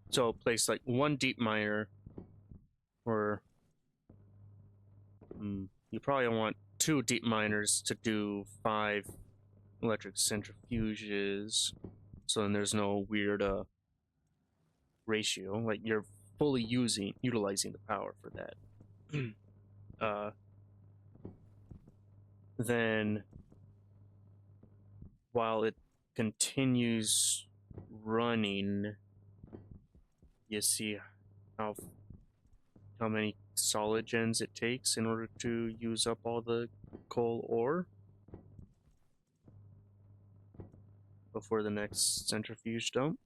So place like one deep miner, or you probably want 2 deep miners to do 5 electric centrifuges. So then there's no weird ratio. Like you're fully utilizing the power for that. uh, then while it continues running, you see how how many solid gens it takes in order to use up all the coal ore before the next centrifuge dump.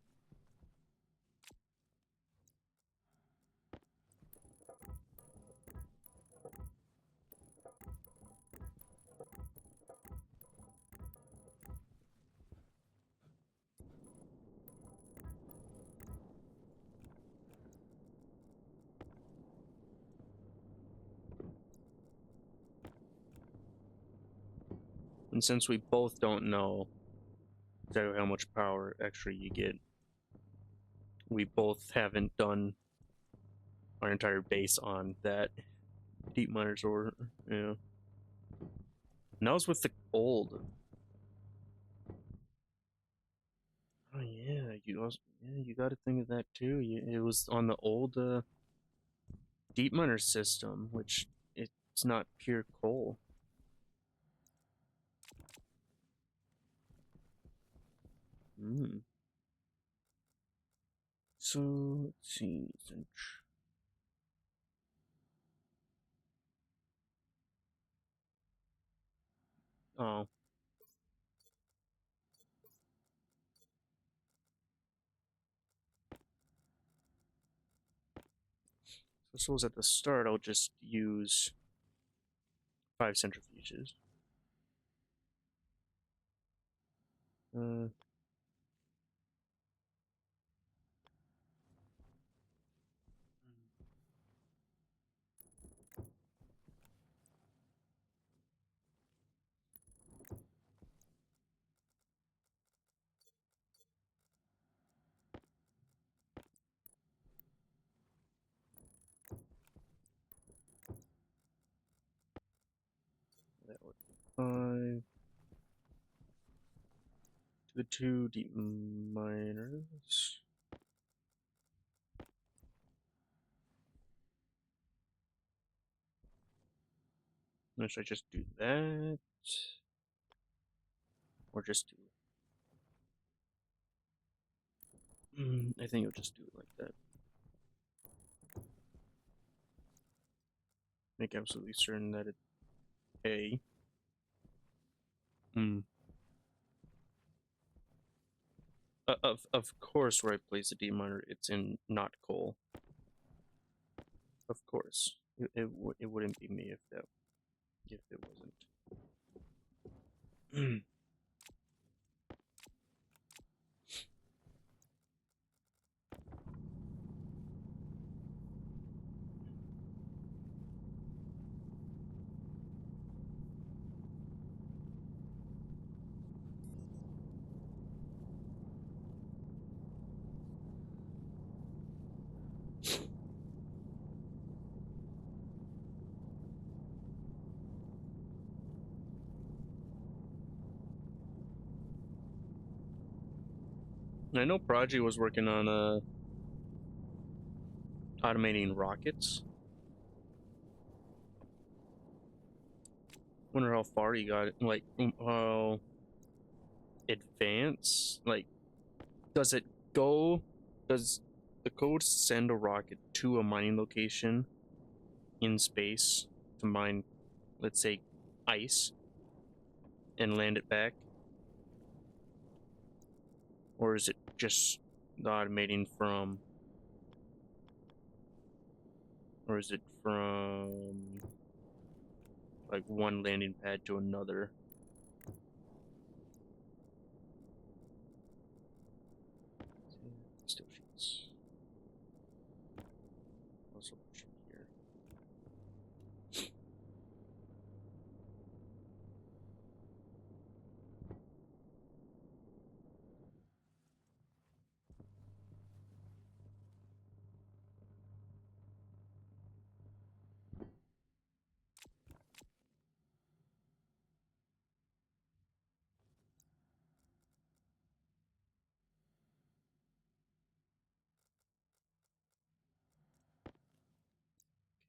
And since we both don't know exactly how much power extra you get, we both haven't done our entire base on that deep miners ore. Yeah. And that was with the old. Oh yeah, you got to think of that too. It was on the old deep miner system, which it's not pure coal. Hmm. So let's see. Oh, so suppose at the start I'll just use 5 centrifuges. Uh, that would be 5 to the 2 deep miners. Or should I just do that? Or just do. I think I'll just do it like that. Make absolutely certain that it A. Of course, where I place the D miner, it's in not coal. Of course, it wouldn't be me if it wasn't. I know Prodigy was working on automating rockets. Wonder how far he got it. Like, how advanced? Like, does it go? Does the code send a rocket to a mining location in space to mine, let's say, ice and land it back? Or is it just the automating from, or is it from like one landing pad to another? Steel sheets. Also here.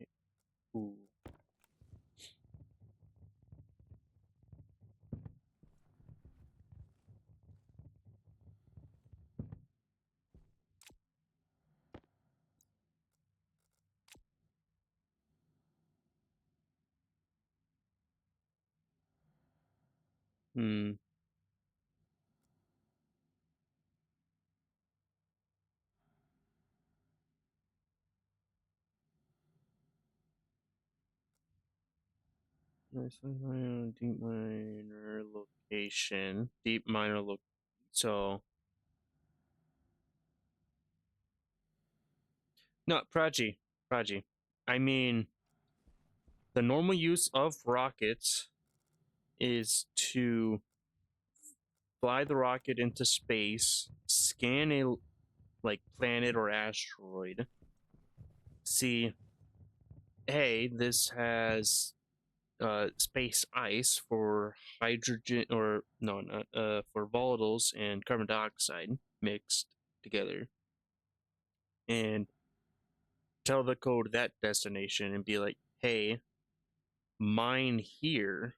Okay. Ooh. Hmm. Nice miner, deep miner location. Deep miner look. So no, Praji. I mean, the normal use of rockets is to fly the rocket into space, scan a like planet or asteroid, see, hey, this has space ice for hydrogen or no, not for volatiles and carbon dioxide mixed together, and tell the code that destination and be like, hey, mine here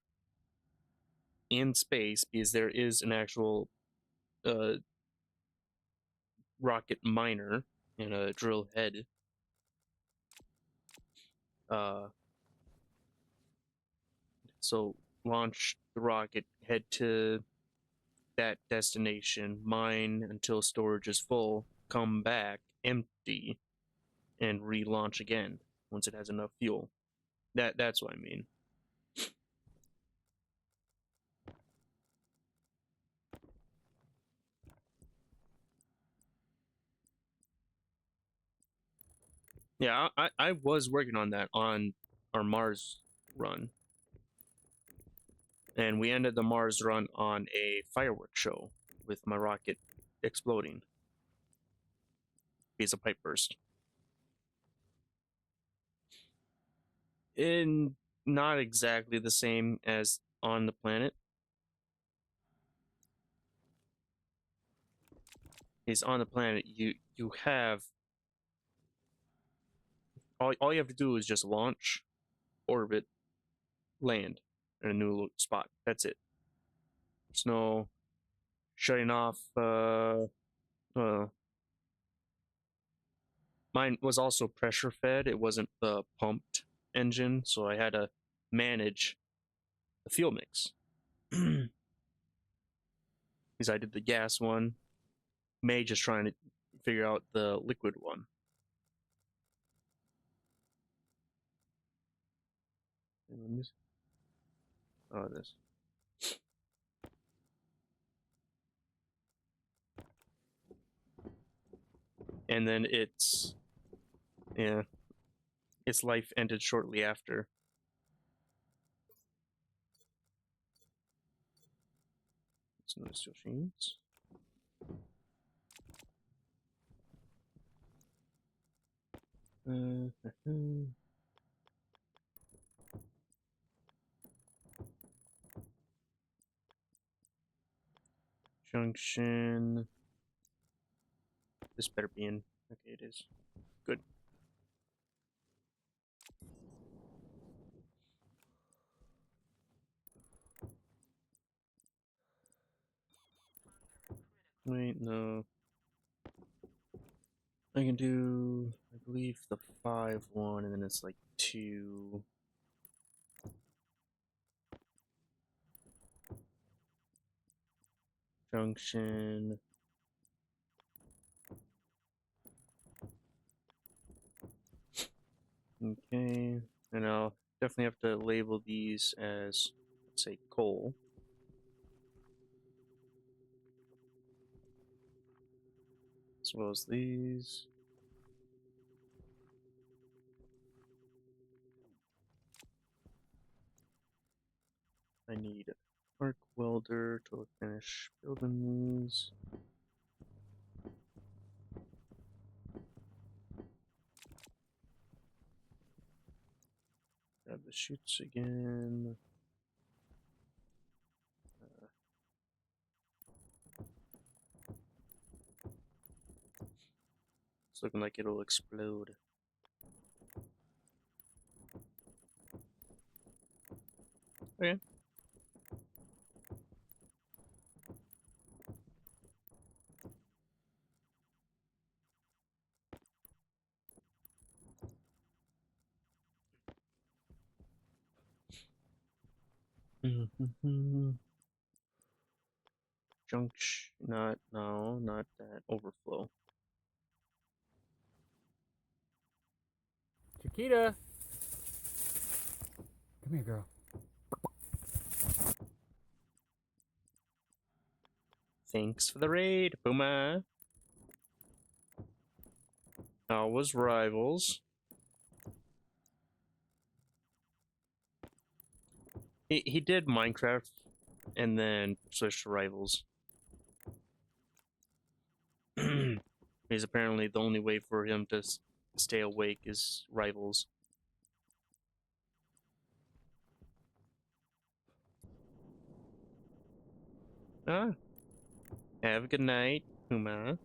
in space because there is an actual uh, rocket miner and a drill head. Uh, so launch the rocket, head to that destination, mine until storage is full, come back empty, and relaunch again once it has enough fuel. That's what I mean. Yeah, I was working on that on our Mars run, and we ended the Mars run on a fireworks show with my rocket exploding because of pipe burst. In not exactly the same as on the planet. Is on the planet you have all you have to do is just launch, orbit, land in a new spot. That's it. There's no shutting off. Mine was also pressure fed. It wasn't the pumped engine, so I had to manage the fuel mix. Because I did the gas one. May just trying to figure out the liquid one. Oh, this. And then its life ended shortly after. It's notice machines. Junction. This better be in. Okay, it is. Good. Wait, no. I can do, I believe, the 5-1, and then it's like 2. Junction. Okay. And I'll definitely have to label these as, let's say, coal. As well as these. I need arc welder to finish building these. Grab the chutes again. It's looking like it'll explode. Okay. Junction, not that. Overflow. Chiquita! Come here, girl. Thanks for the raid, Puma. How was Rivals? He did Minecraft and then switched to Rivals. Because apparently the only way for him to stay awake is Rivals. Ah. Have a good night, Puma.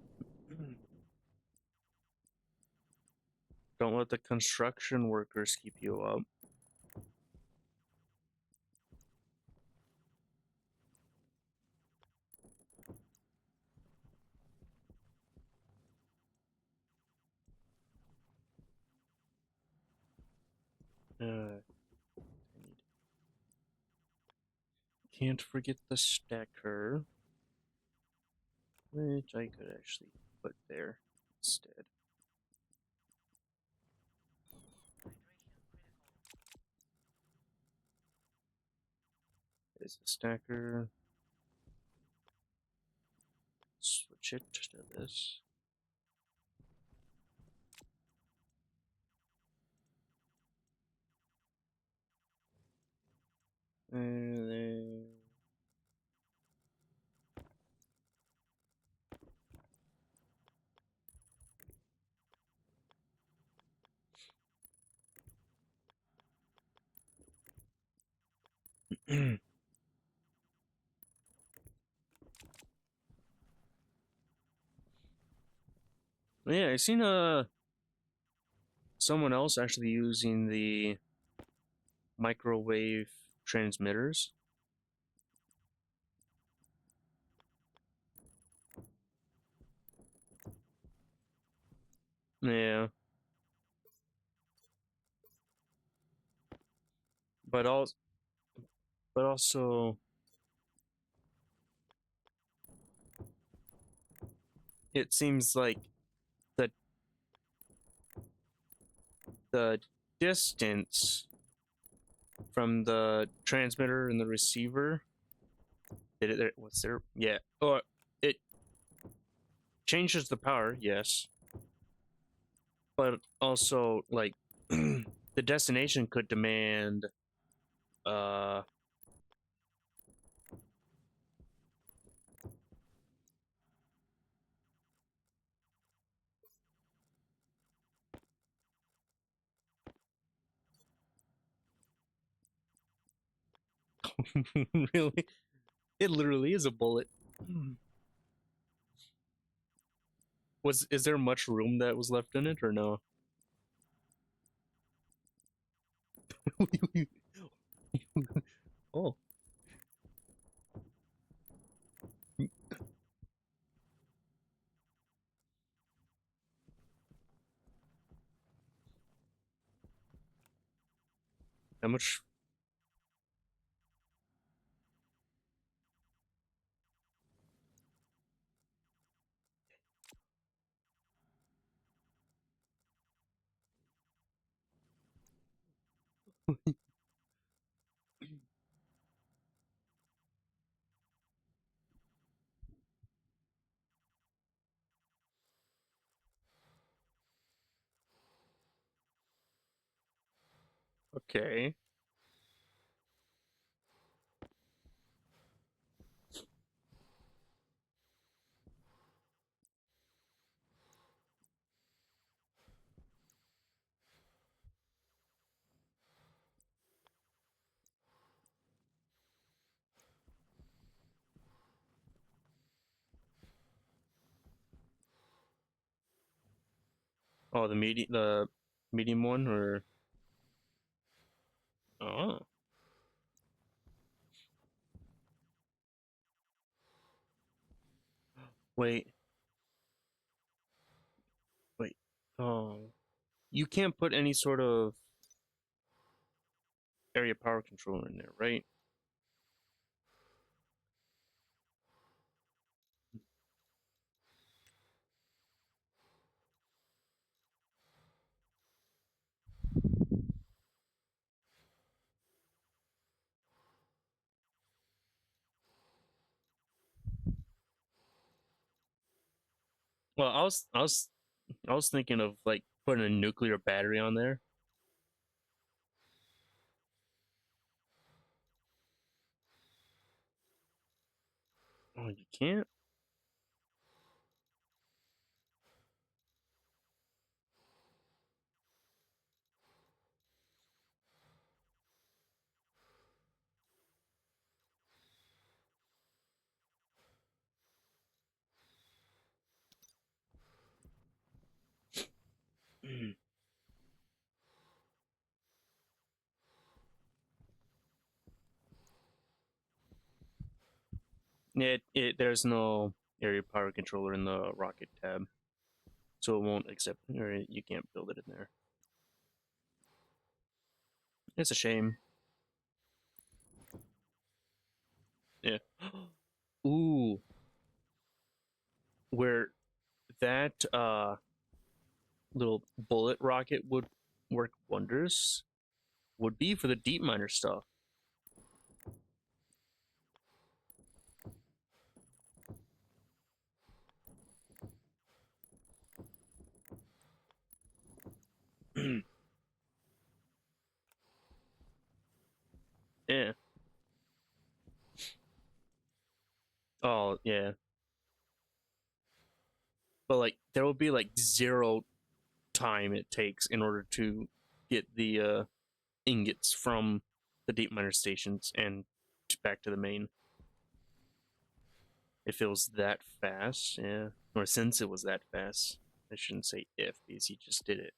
Don't let the construction workers keep you up. Can't forget the stacker, which I could actually put there instead. There's the stacker. Switch it to this. And then yeah, I seen someone else actually using the microwave transmitters. Yeah, but also, but also, it seems like the the distance from the transmitter and the receiver. What's there? Yeah. Or it changes the power, yes. But also, like, the destination could demand, uh, really, it literally is a bullet. is there much room that was left in it or no? Oh, how much? Okay. Oh, the medium one, or oh, wait, wait. Oh, you can't put any sort of area power controller in there, right? Well, I was thinking of like putting a nuclear battery on there. Oh, you can't. It there's no area power controller in the rocket tab, so it won't accept or you can't build it in there. It's a shame. Yeah. Ooh, where that little bullet rocket would work wonders would be for the deep miner stuff. Yeah. Oh, yeah. But like there will be like zero time it takes in order to get the ingots from the deep miner stations and back to the main. If it was that fast, yeah. Or since it was that fast. I shouldn't say if because he just did it.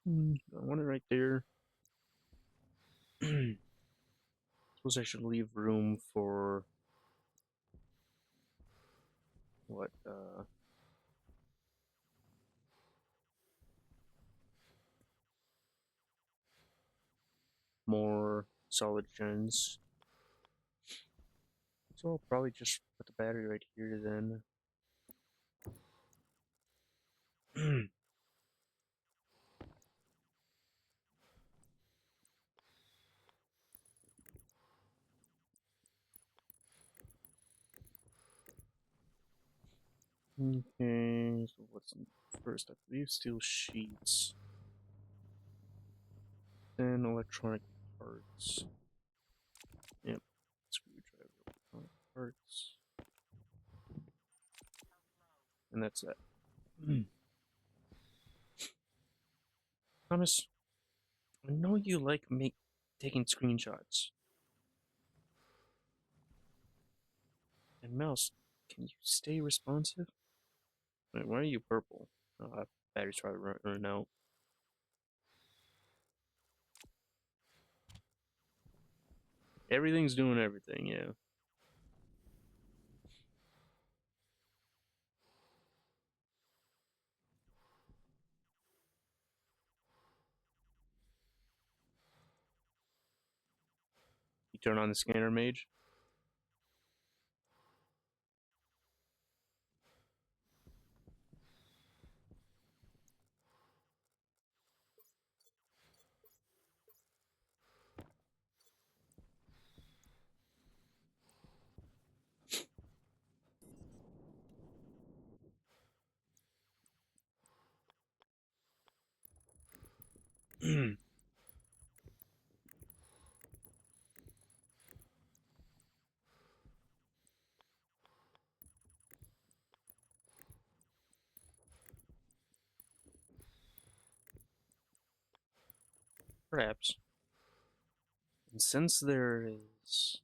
I want it right there. Suppose I should leave room for what more solid gens. So I'll probably just put the battery right here then. Okay, so what's first? I believe steel sheets, then electronic parts. Yep, screwdriver, electronic parts, and that's that. Thomas, I know you like make taking screenshots. And mouse, can you stay responsive? Wait, why are you purple? Battery's probably running out. Everything's doing everything, yeah. You turn on the scanner, mage. Perhaps. And since there is...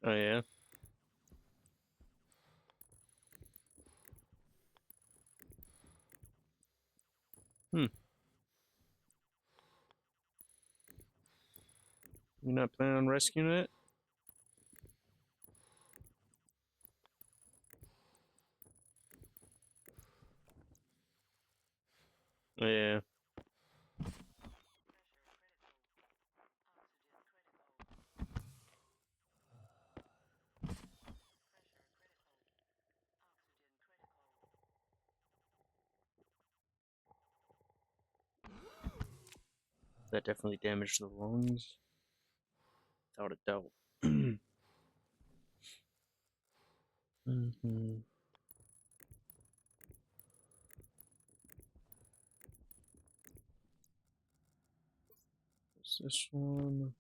Oh, yeah? Hmm. You're not planning on rescuing it? Oh, yeah. That definitely damaged the lungs. Without a doubt. Mm-hmm. What's this one?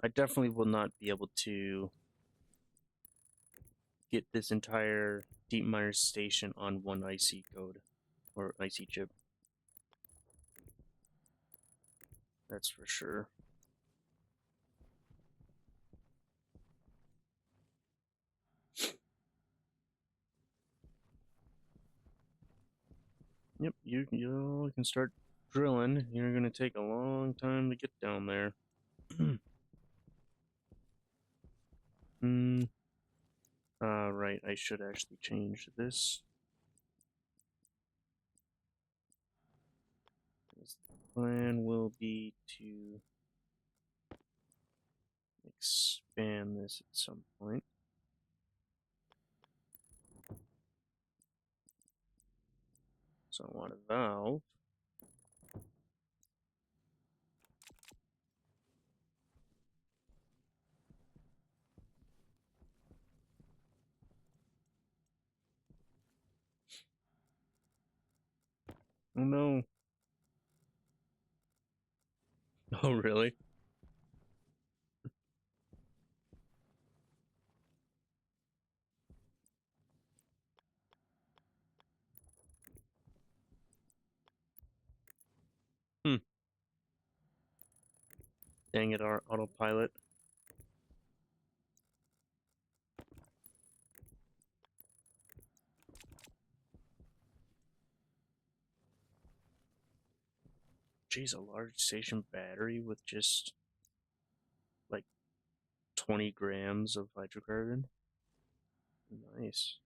I definitely will not be able to get this entire deep miner station on one IC code or IC chip. That's for sure. Yep, you can start drilling. You're gonna take a long time to get down there. Hmm. Right. I should actually change this. The plan will be to expand this at some point. So I want a valve. Oh no. Oh really? Hmm. Dang it, our autopilot. Geez, a large station battery with just like 20 grams of hydrocarbon. Nice.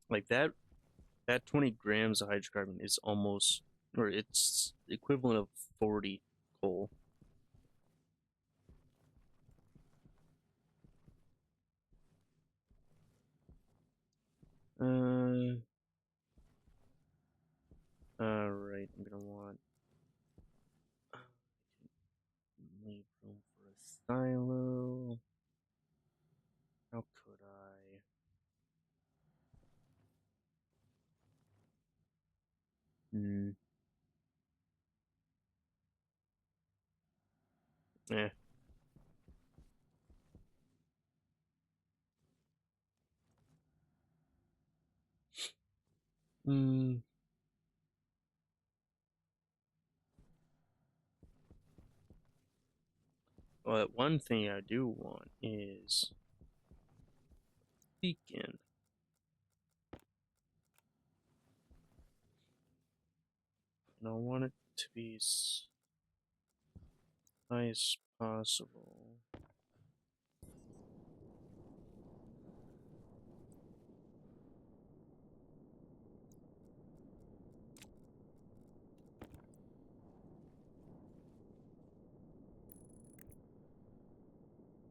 Like that 20 grams of hydrocarbon is almost, or it's equivalent of 40 coal. Uh, Alright, I'm gonna want leave room for a silo. How could Yeah. Hmm. But one thing I do want is beacon. And I want it to be as high as possible.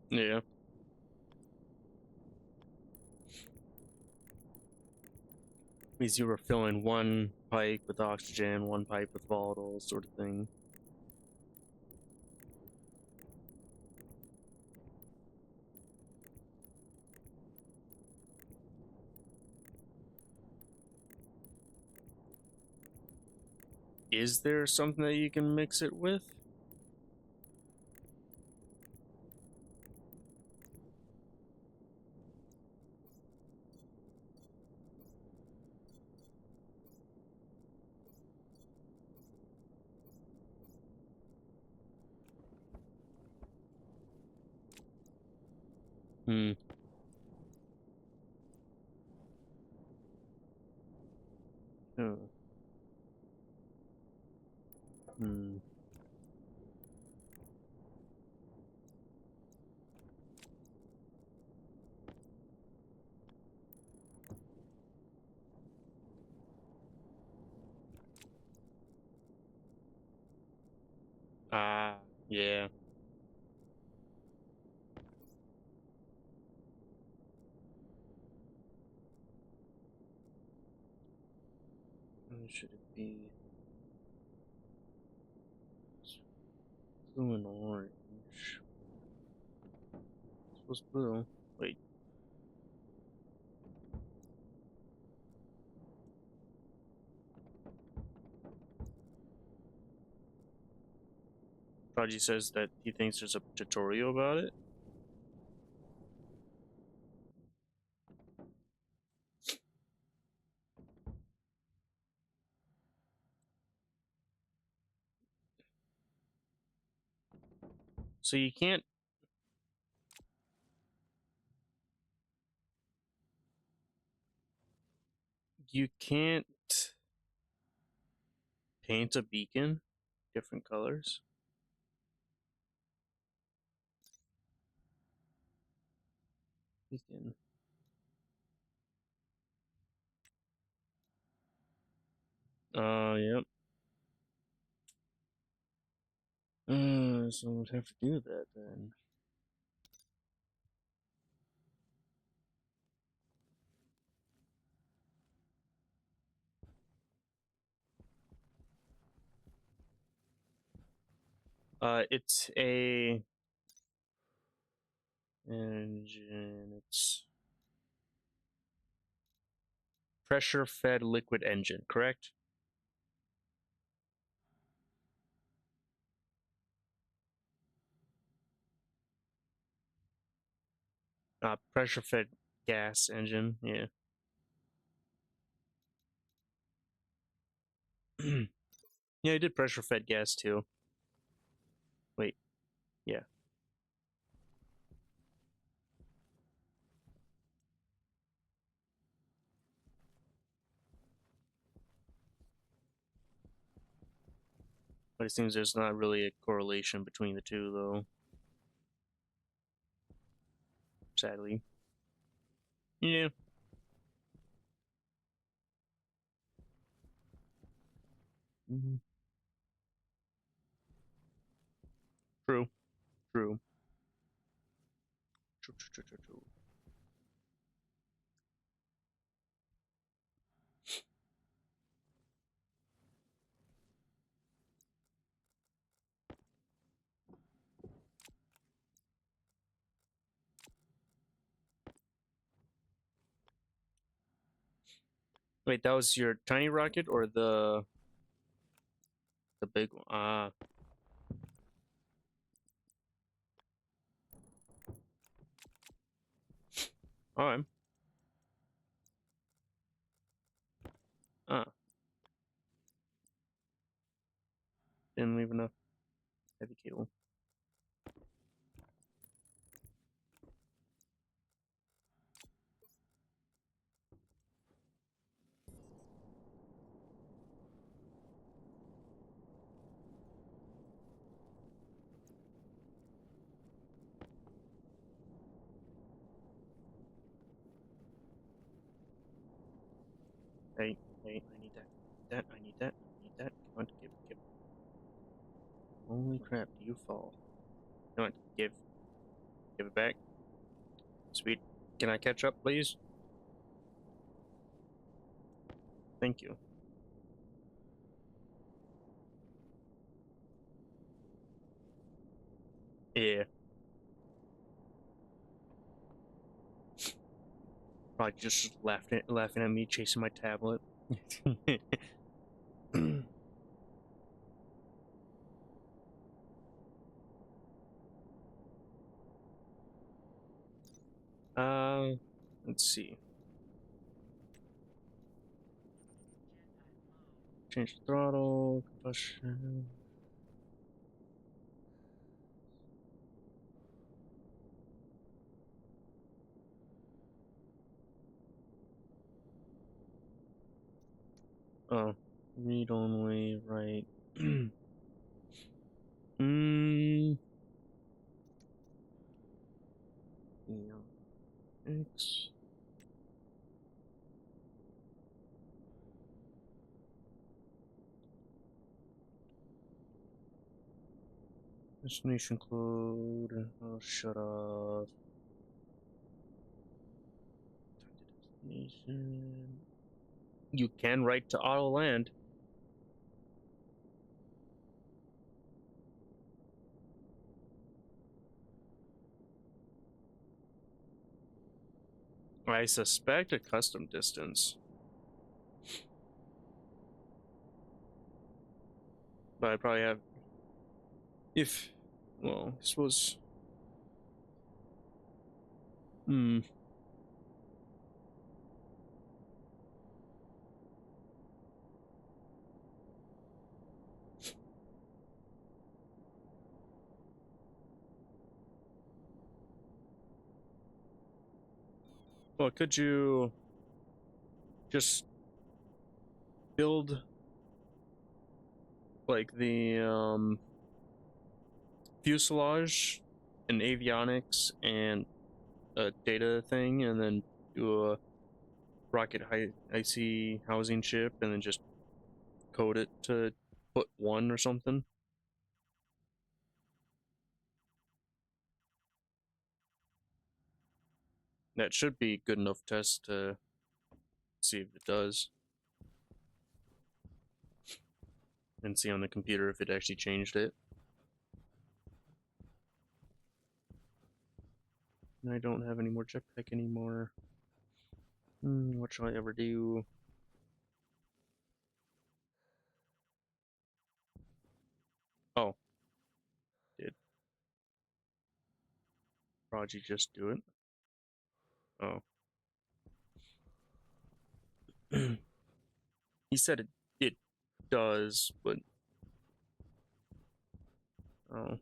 Yeah. Means you were filling one pipe with oxygen, one pipe with volatile, sort of thing. Is there something that you can mix it with? Hmm. Oh. Hmm. Ah, yeah. What should it be? Blue and orange. What's blue? Wait. Prodigy says that he thinks there's a tutorial about it. So you can't paint a beacon different colors. Beacon. Yep. So we'd have to do that then. It's a engine. It's pressure-fed liquid engine, correct? Pressure-fed gas engine. Yeah. Yeah, I did pressure-fed gas too. Wait. Yeah. But it seems there's not really a correlation between the two, though. Sadly. Yeah. Mhm. True. True. True. True. True. True. True. Wait, that was your tiny rocket or the big one? Ah. Alright. Ah, didn't leave enough heavy cable. Hey, hey, I need that. I need that. I need that. Come on, give. Holy crap, do you fall? Come on, give it back. Sweet. Can I catch up, please? Thank you. Yeah. Probably just laughing at me chasing my tablet. uh, let's see. Change the throttle, combustion. Oh, read only, right. mm, yeah. X. Destination code. Oh, shut up. Destination. You can write to auto land. I suspect a custom distance. But I probably have. If. Well, I suppose. Hmm. Well, could you just build like the fuselage and avionics and a data thing, and then do a rocket icy housing ship, and then just code it to put one or something? That should be good enough test to see if it does, and see on the computer if it actually changed it. And I don't have any more jetpack anymore. What shall I ever do? Oh, did Prodigy just do it? Oh. He said it does, but oh.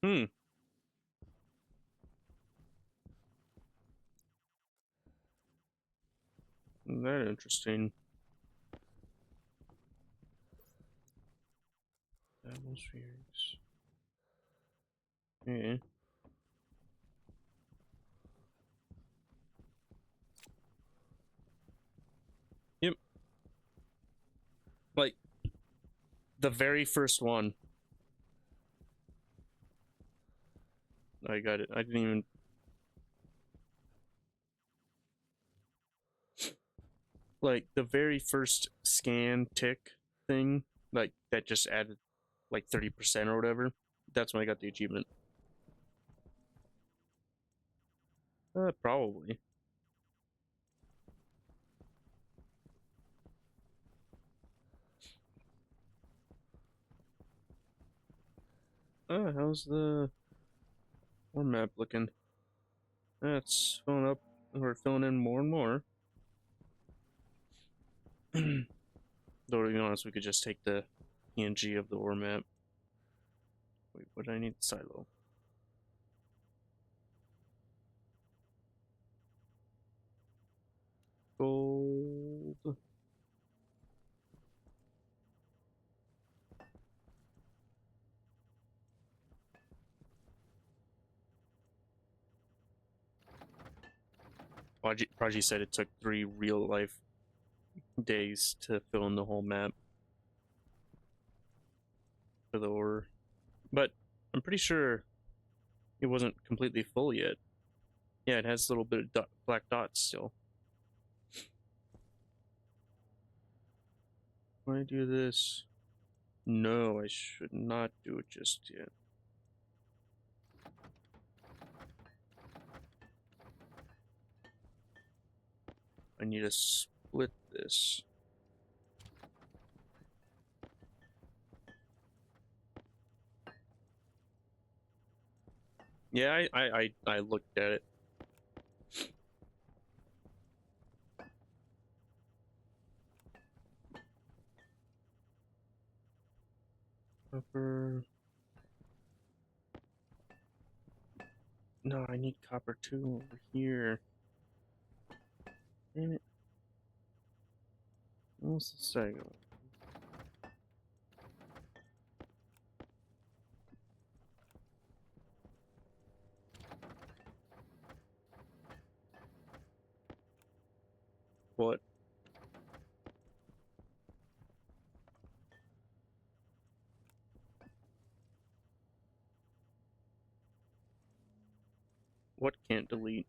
Hmm. That interesting. Atmospheres. Yeah. Yep. Like the very first one. I got it. I didn't even. Like the very first scan tick thing, like that just added like 30% or whatever. That's when I got the achievement. Probably. How's the war map looking? It's filling up. We're filling in more and more. Though, to be honest, we could just take the PNG of the war map. Wait, what do I need? Silo. Gold. Prodigy said it took 3 real life days to fill in the whole map for the ore. But I'm pretty sure it wasn't completely full yet. Yeah, it has a little bit of black dots still. When I do this, no, I should not do it just yet. I need to split this. Yeah, I looked at it. Copper. No, I need copper too over here. Damn it. What's the second one? What? What can't delete?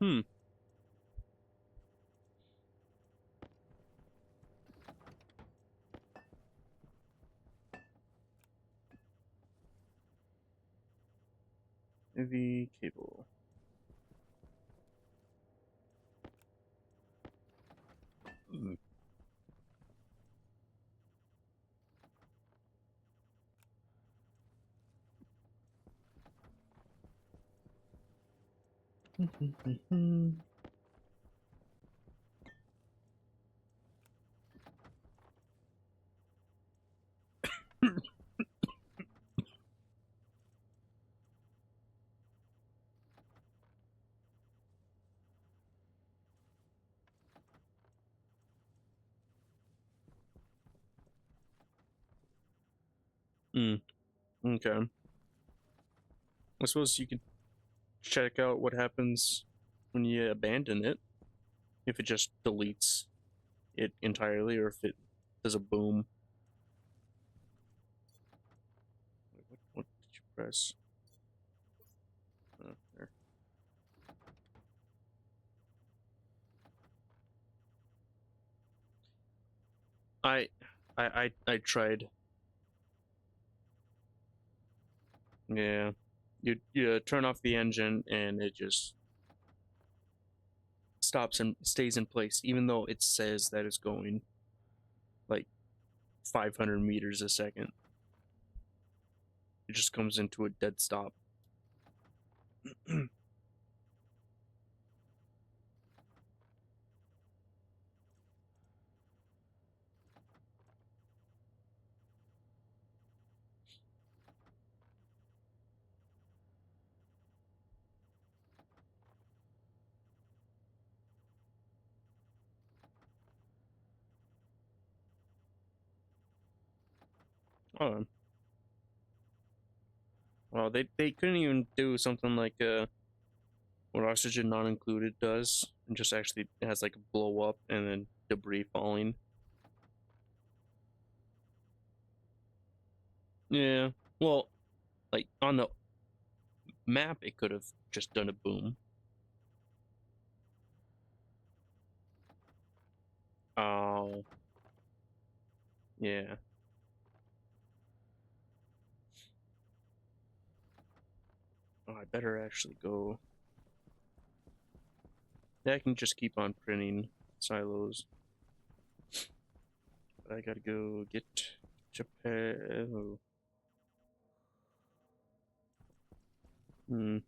Hmm. AV cable. Okay. I suppose you could check out what happens when you abandon it. If it just deletes it entirely, or if it does a boom. What did you press? Oh, there. I, I tried. Yeah, you turn off the engine and it just stops and stays in place, even though it says that it's going like 500 meters a second. It just comes into a dead stop. Oh, well, they couldn't even do something like what oxygen not included does, and just actually it has like a blow up and then debris falling. Yeah, well, like on the map, it could have just done a boom. Oh, yeah. Oh, I better actually go. Yeah, I can just keep on printing silos. But I gotta go get Japan. Oh. Hmm.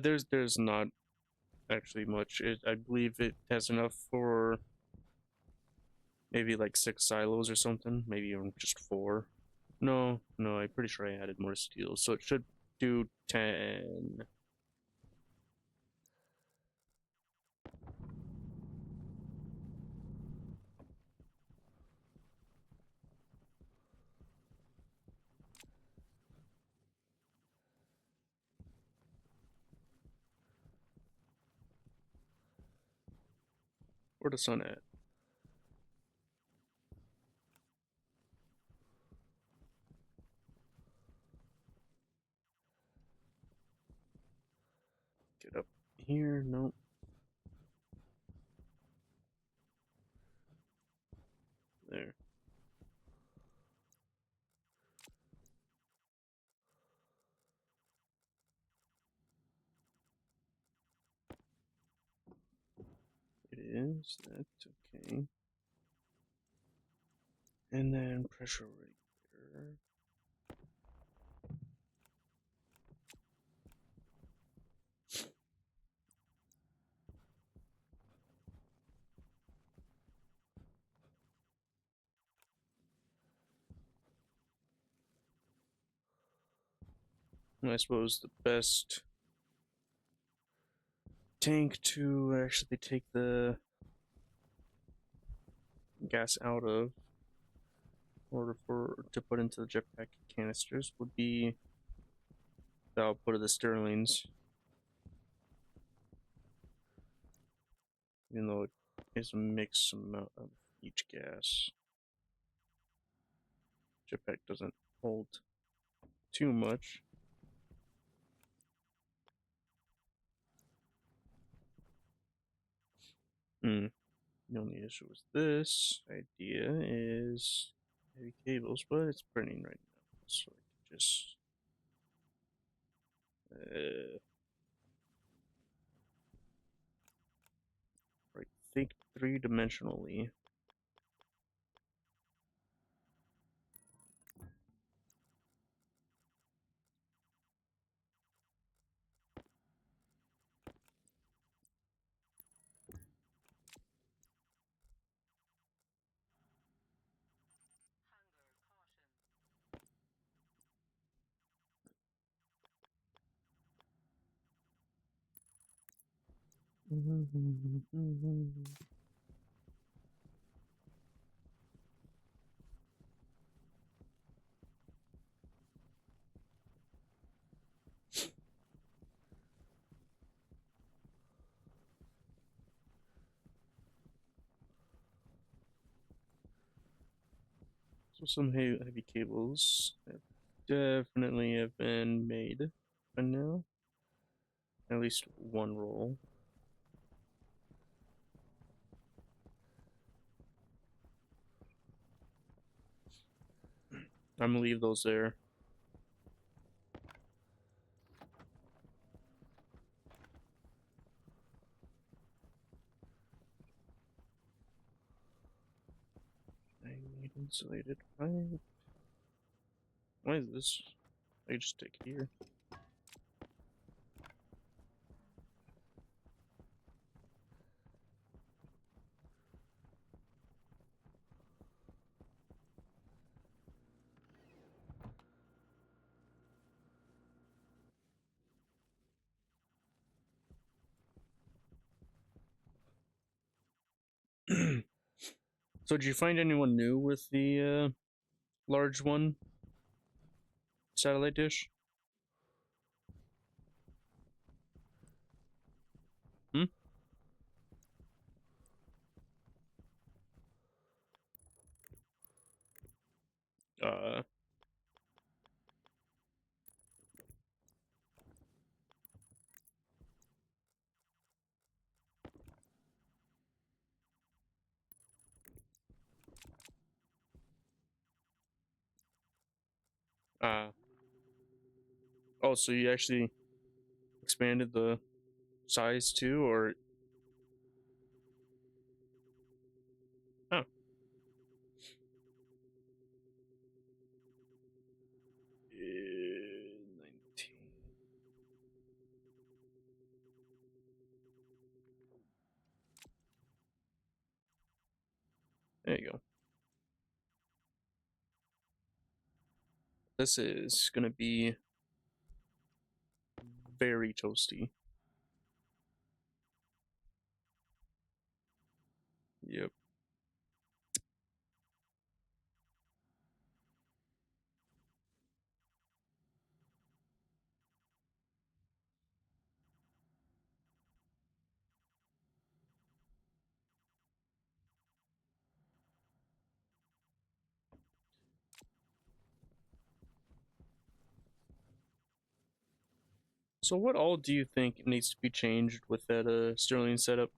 There's not actually much. I believe it has enough for maybe like 6 silos or something. Maybe even just 4. No, no, I'm pretty sure I added more steel, so it should do 10. Where the sun at? Get up here. Nope. There. It is. That's okay. And then pressure regulator. And I suppose the best tank to actually take the gas out of in order for to put into the jetpack canisters would be the output of the Sterlings, even though it is a mixed amount of each gas. Jetpack doesn't hold too much. Hmm. The only issue with this idea is heavy cables, but it's printing right now, so I can just right think 3-dimensionally. So some heavy cables definitely have been made by now. At least one roll. I'm gonna leave those there. I need insulated pipe. Why is this? I just take it here. So did you find anyone new with the large one satellite dish? Hmm? Uh Uh oh, so you actually expanded the size too, or oh, 19. There you go. This is gonna be very toasty. Yep. So what all do you think needs to be changed with that Sterling setup?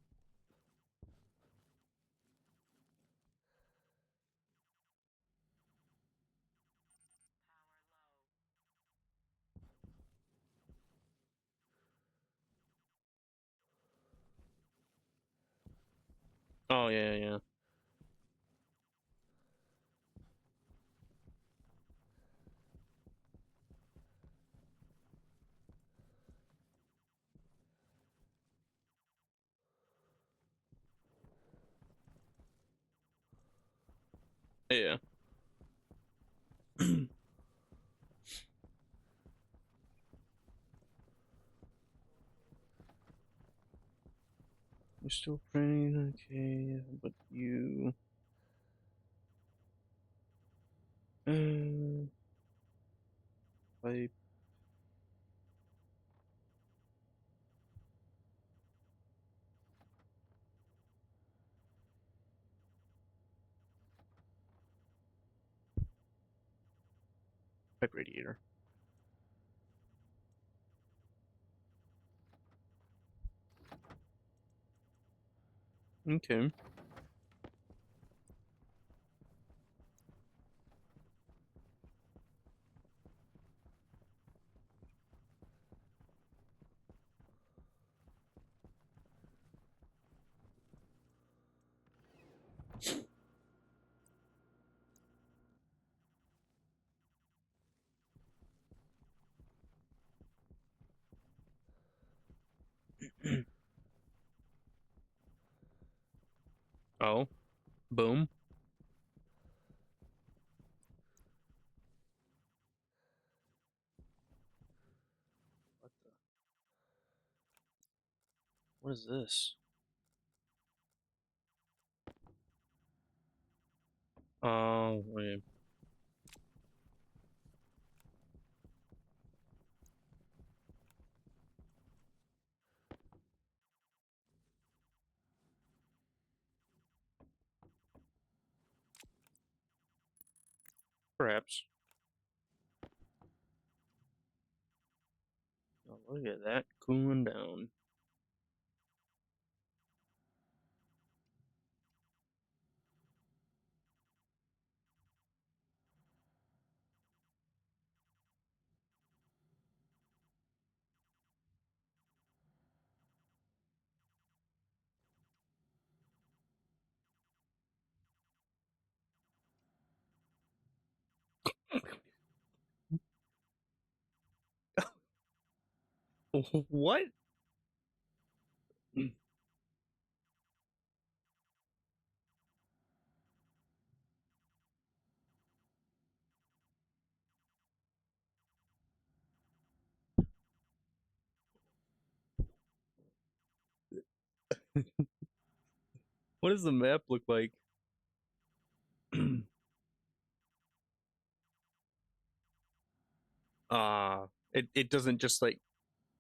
Oh yeah, yeah. Yeah. You're still printing, okay, but you uh pipe pipe radiator. Okay. Oh, boom. What the? What is this? Oh, wait. Perhaps. Oh, look at that cooling down. What? What does the map look like? It doesn't just like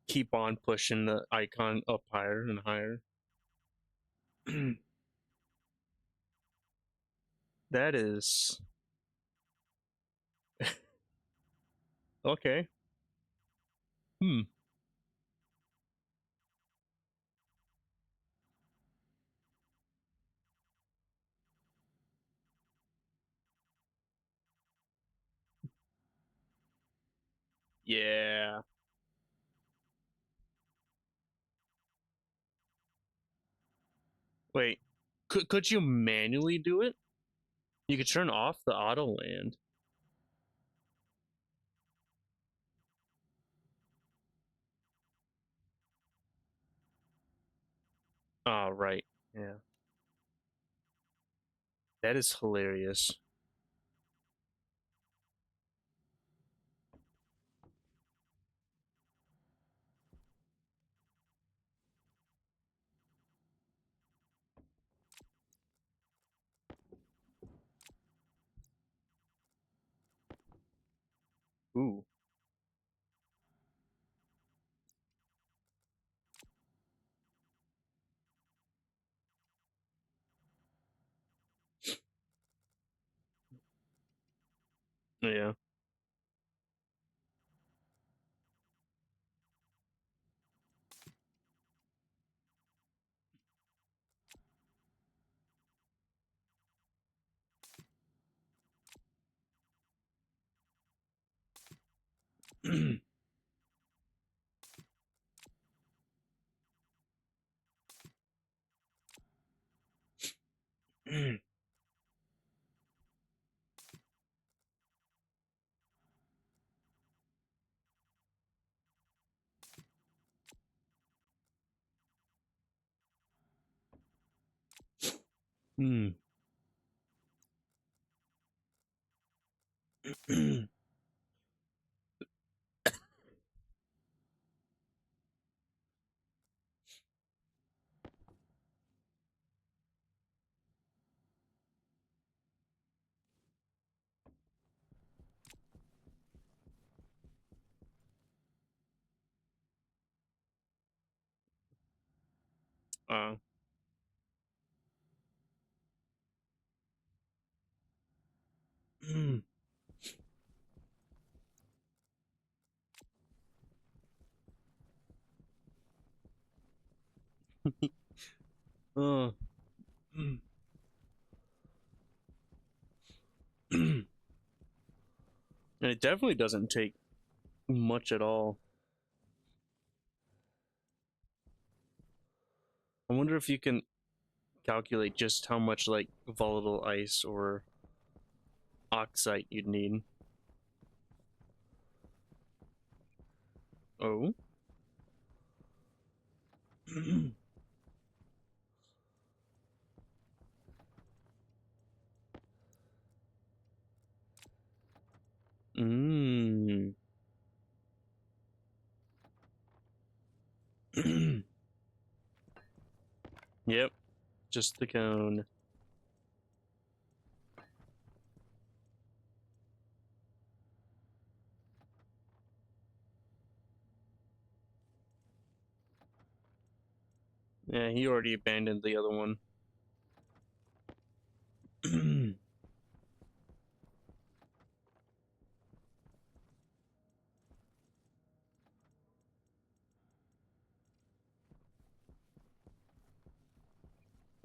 keep on pushing the icon up higher and higher. That is okay. Hmm. Yeah. Wait, could you manually do it? You could turn off the auto land. Oh, right. Yeah. That is hilarious. Ooh. Yeah. Hmm. uh. uh. And it definitely doesn't take much at all. I wonder if you can calculate just how much like volatile ice or oxide you'd need. Oh. Mm. Yep, just the cone. Yeah, he already abandoned the other one.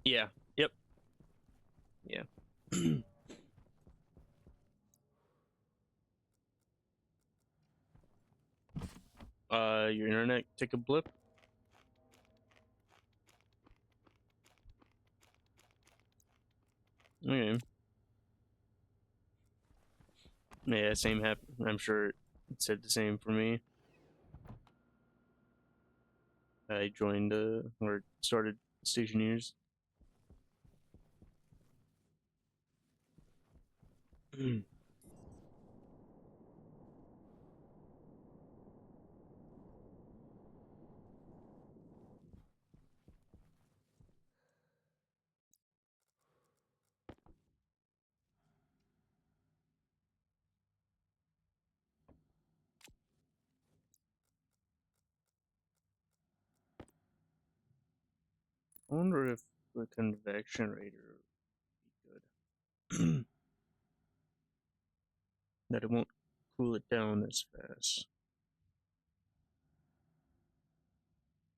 Yeah. Yep. Yeah. Your internet take a blip. Okay. Yeah, same happened. I'm sure it said the same for me. I joined or started stationeers. I wonder if the convection radiator would be good. That it won't cool it down as fast.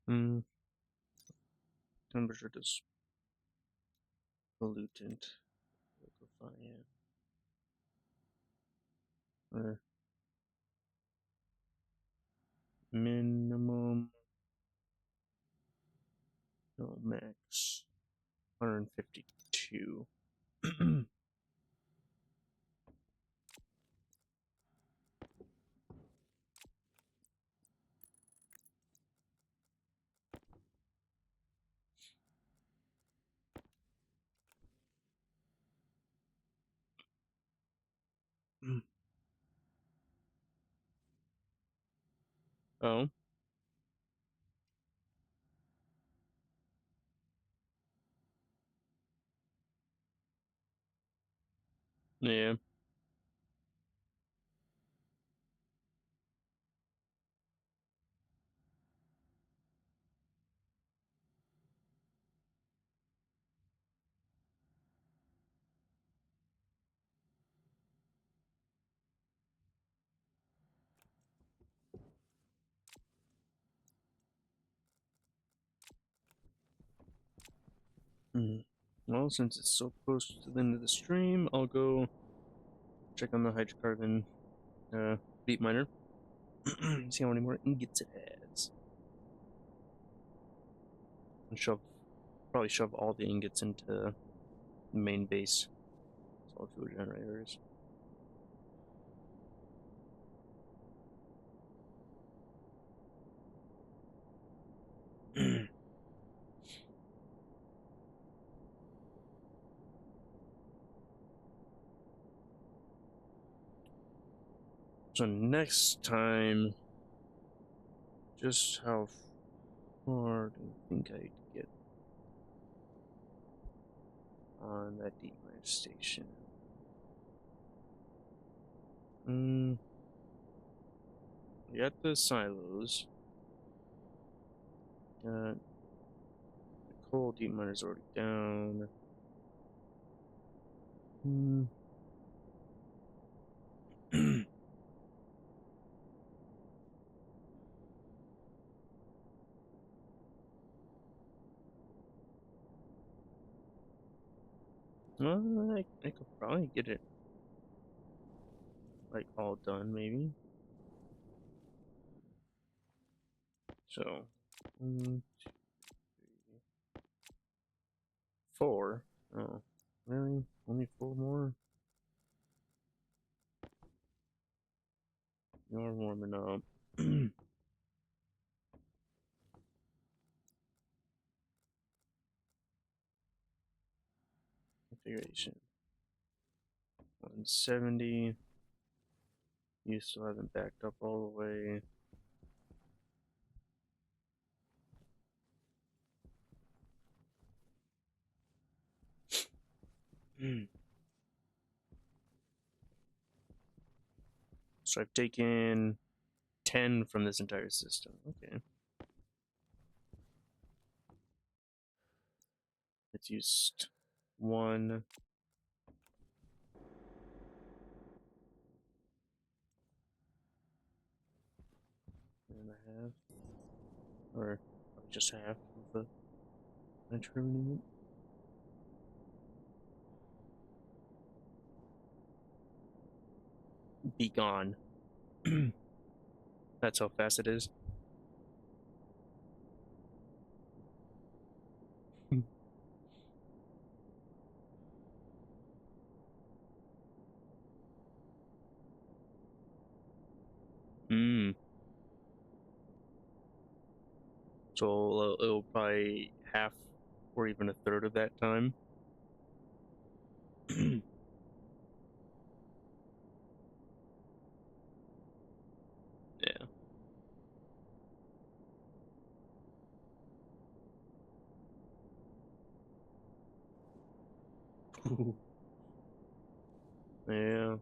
Hmm. Temperature does pollutant liquefy. Minimum. No, max. 152. Oh, yeah. Mm. Well, since it's so close to the end of the stream, I'll go check on the hydrocarbon deep miner. See how many more ingots it has. And probably shove all the ingots into the main base. Solid fuel generators. So next time, just how far do you think I'd get on that deep mine station? We got the silos. Got the coal deep miner's already down. Well, I could probably get it like all done, maybe. So, 1, 2, 3, 4. Oh, really? Only 4 more? You're warming up. Configuration 170. You still haven't backed up all the way. So I've taken 10 from this entire system. Okay. It's used 1. And a half. Or just half of the nitrogen. Be gone. That's how fast it is. Hmm. So it'll probably half or even a third of that time. Yeah. Yeah.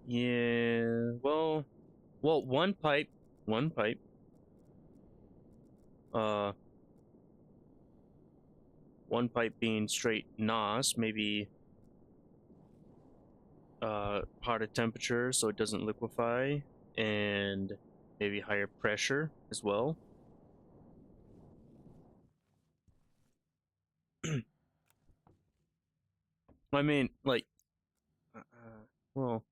Yeah. Well, one pipe. Uh, one pipe being straight NOS, maybe hot at temperature so it doesn't liquefy, and maybe higher pressure as well. I mean, like, well,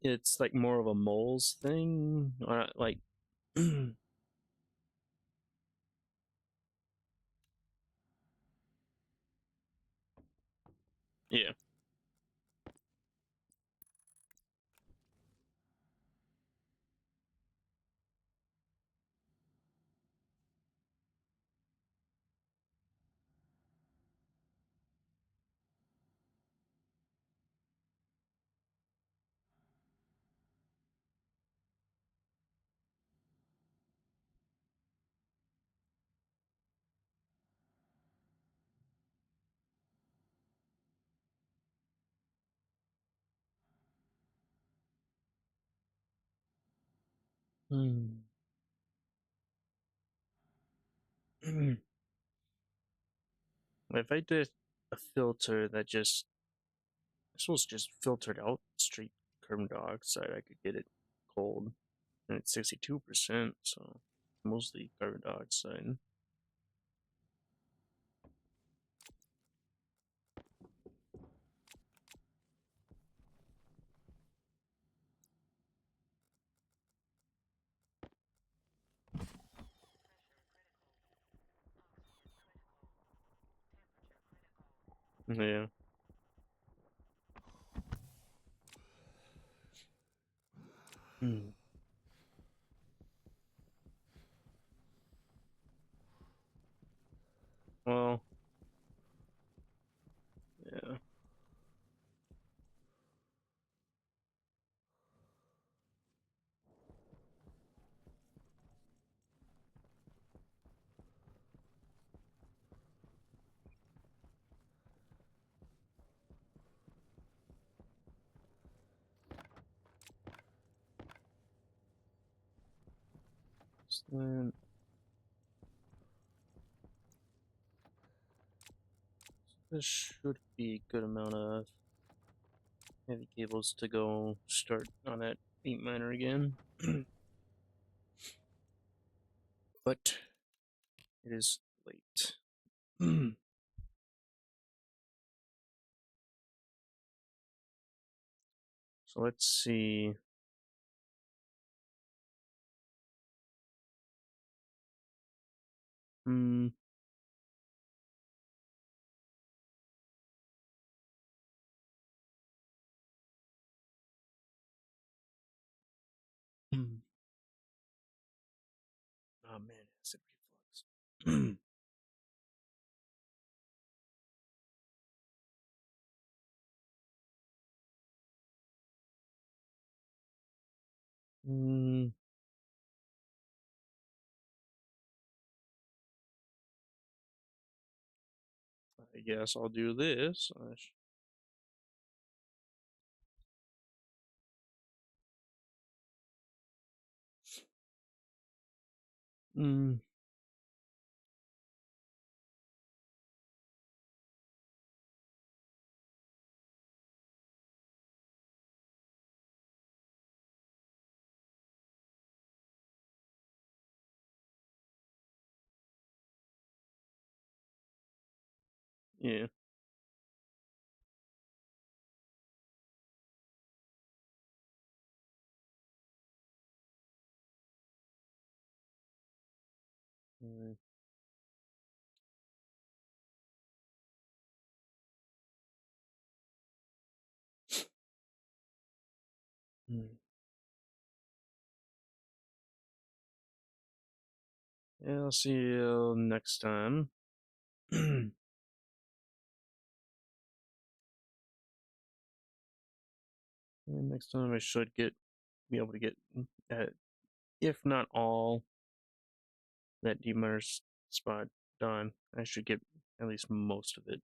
it's like more of a moles thing, like, yeah. Hmm. If I did a filter that just this was just filtered out straight carbon dioxide, I could get it cold, and it's 62%, so mostly carbon dioxide. Yeah. Hmm. Well, yeah. So then this should be a good amount of heavy cables to go start on that 8 miner again. But it is late. So let's see. Hmm. Oh man, acid reflux. Hmm. I guess I'll do this. Mm, yeah. Mm, mm. Yeah, I'll see you next time. And next time I should be able to get, uh, if not all, that demers spot done. I should get at least most of it.